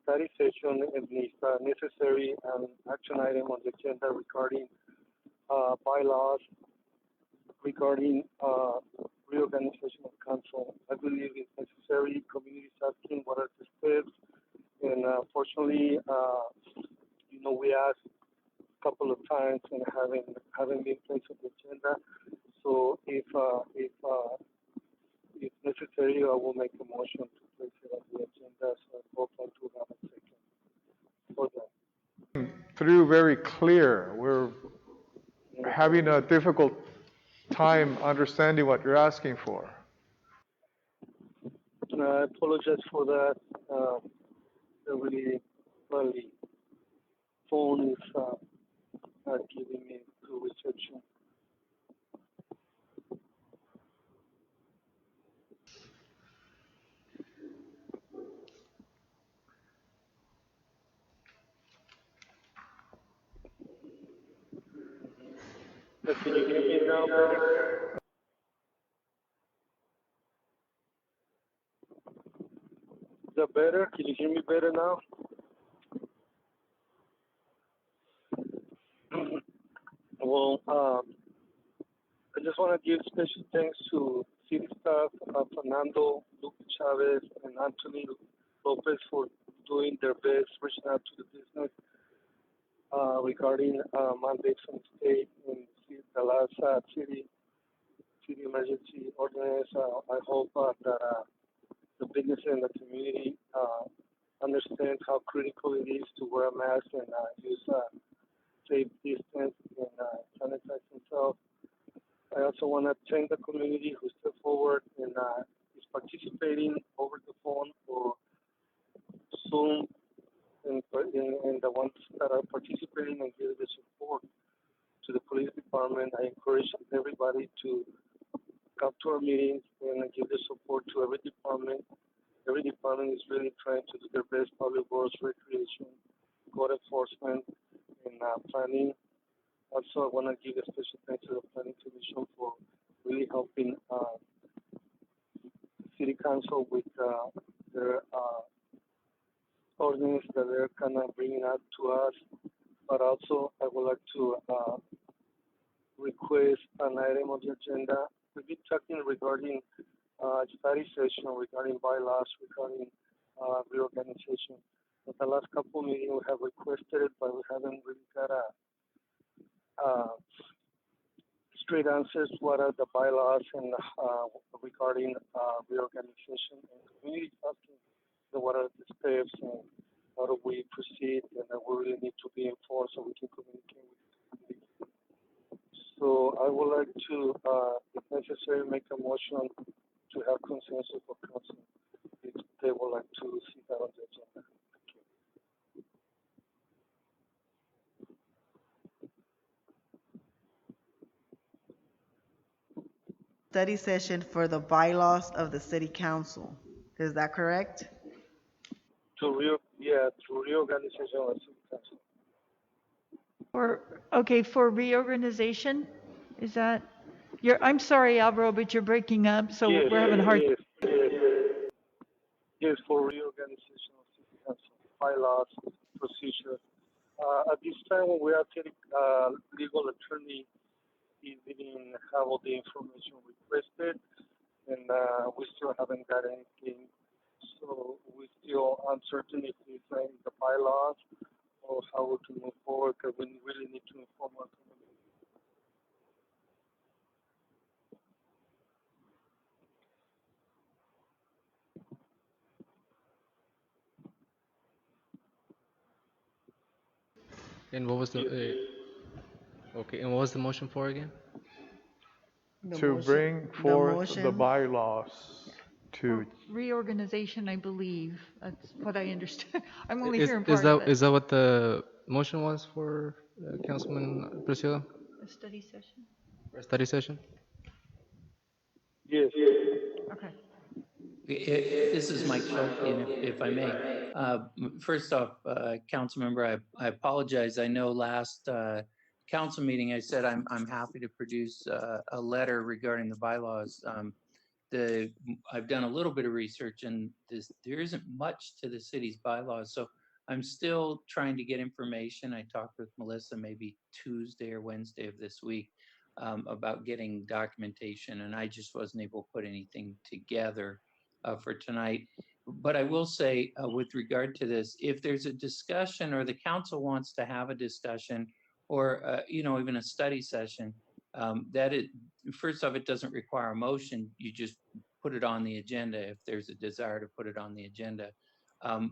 study session and if necessary an action item on the agenda regarding bylaws, regarding reorganization of council. I believe it's necessary. Community is asking what are the steps, and fortunately, we asked a couple of times and haven't been placed on the agenda. So if necessary, I will make a motion to place it on the agenda. So I hope I do have a second for that. Through very clear. We're having a difficult time understanding what you're asking for. I apologize for that. The really early phone is not giving me good reception. Can you hear me now better? Is that better? Can you hear me better now? Well, I just want to give special thanks to city staff, Fernando, Luke Chavez, and Anthony Lopez for doing their best, reaching out to the business regarding mandates from the state and the last city emergency ordinance. I hope that the business and the community understand how critical it is to wear a mask and use safe distance and sanitize themselves. I also want to thank the community who stepped forward and is participating over the phone or Zoom, and the ones that are participating and give the support to the police department. I encourage everybody to come to our meetings and give the support to every department. Every department is really trying to do their best: public works, recreation, code enforcement, and planning. Also, I want to give a special thanks to the Planning Commission for really helping City Council with their ordinance that they're kind of bringing out to us. But also, I would like to request an item on the agenda. We've been talking regarding study session, regarding bylaws, regarding reorganization. But the last couple meetings we have requested it, but we haven't really got a straight answers. What are the bylaws and regarding reorganization and community asking what are the steps and how do we proceed, and we really need to be informed so we can communicate with the community. So I would like to, if necessary, make a motion to have consensus for council if they would like to see that on the agenda. Study session for the bylaws of the city council. Is that correct? To reorganization of the city council. For reorganization, is that, I'm sorry, Alvaro, but you're breaking up, so Yes, we're having a hard. Yes, for reorganization of city council, bylaws, procedure. At this time, when we are taking legal attorney, he didn't have all the information requested, and we still haven't got anything. So we still uncertain if it's in the bylaws or how we can move forward, because we really need to inform our community. And what was the okay? And what was the motion for again? to bring the forth the motion, bylaws to, Reorganization, I believe. That's what I understand. I'm only Is hearing is part of that it. is that what the motion was for Councilman Preciado? A study session? For a study session? yes. Okay. This is Mike Schulte, and if I may, first off, council member, I apologize. I know last council meeting, I said I'm happy to produce a letter regarding the bylaws. The I've done a little bit of research, and there isn't much to the city's bylaws, so I'm still trying to get information. I talked with Melissa maybe Tuesday or Wednesday of this week about getting documentation, and I just wasn't able to put anything together for tonight. But I will say, with regard to this, if there's a discussion or the council wants to have a discussion, or even a study session, that it first off, it doesn't require a motion. You just put it on the agenda if there's a desire to put it on the agenda.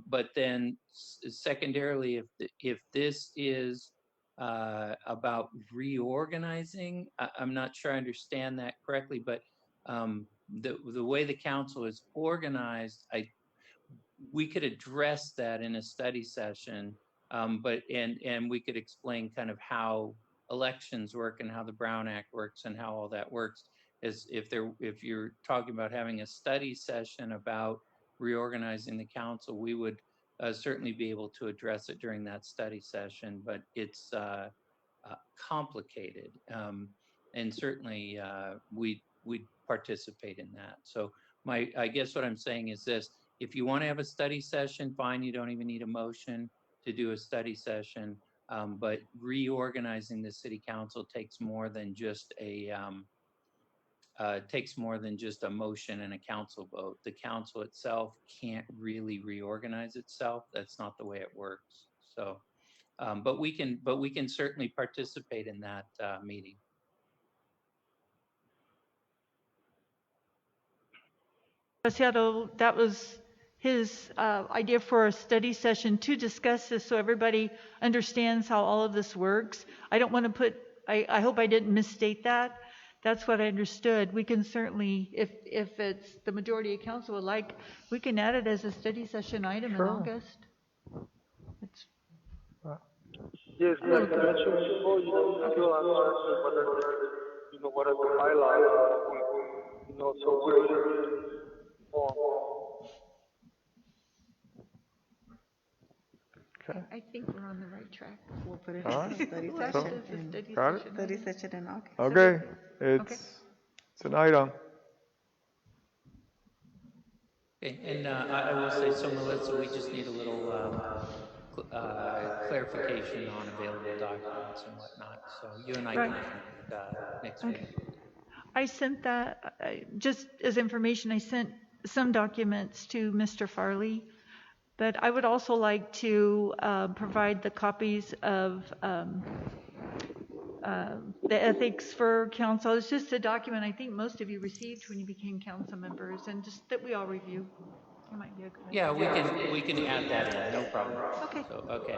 But then secondarily, if this is about reorganizing, I'm not sure I understand that correctly, but the way the council is organized, we could address that in a study session, but we could explain kind of how elections work and how the Brown Act works and how all that works. Is if you're talking about having a study session about reorganizing the council, we would certainly be able to address it during that study session, but it's complicated, and certainly we participate in that. So I guess what I'm saying is this: if you want to have a study session, fine. You don't even need a motion to do a study session. But reorganizing the city council takes more than just a motion and a council vote. The council itself can't really reorganize itself. That's not the way it works. So. But we can certainly participate in that meeting. Preciado, that was his idea for a study session to discuss this so everybody understands how all of this works. I don't want to put, I hope I didn't misstate that. That's what I understood. We can certainly, if it's the majority of council would like, we can add it as a study session item in August. It's, Yes, like I mentioned before, we're still uncertain what are the bylaws, so we're really informed. okay. I think we're on the right track. we'll put it All in right. a study We'll add session. it as a study Got it? session Study item. session in August. Okay, Okay. it's an item. Okay, and I will say, so Melissa, we just need a little clarification on available documents and whatnot. So you and I Right. can connect next Okay. week. I sent that, just as information, I sent some documents to Mr. Farley, but I would also like to provide the copies of the ethics for council. It's just a document I think most of you received when you became council members, and just that we all review. It might be a good idea. Yeah, we can add that in, no problem. Okay. So okay,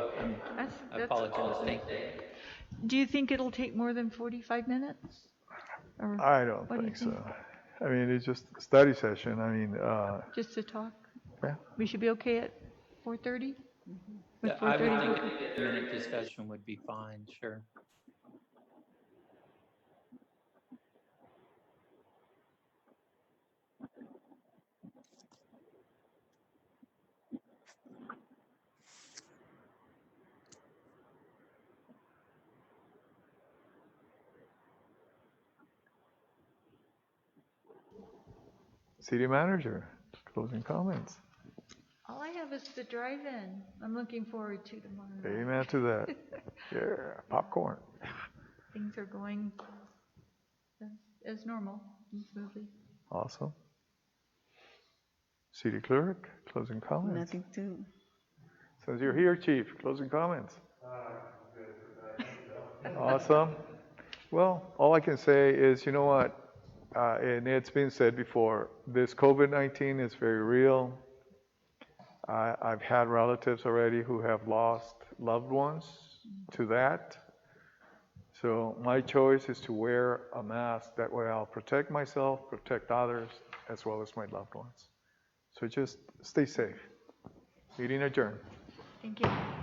I That's apologize. Thank you. Do you think it'll take more than 45 minutes? Or I don't what do you think so. think? I mean, it's just a study session. I mean, Just to talk? yeah. We should be okay at 4:30? With I would 4:30 think people? a minute discussion would be fine, sure. City manager, closing comments. All I have is the drive-in. I'm looking forward to tomorrow. Amen to that. Yeah, popcorn. Things are going as normal and smoothly. Awesome. City clerk, closing comments. Nothing to. Since you're here, chief, closing comments. Awesome. Well, all I can say is, you know what, and it's been said before, this COVID-19 is very real. I've had relatives already who have lost loved ones to that. So my choice is to wear a mask. That way I'll protect myself, protect others, as well as my loved ones. So just stay safe. Meeting adjourned. Thank you.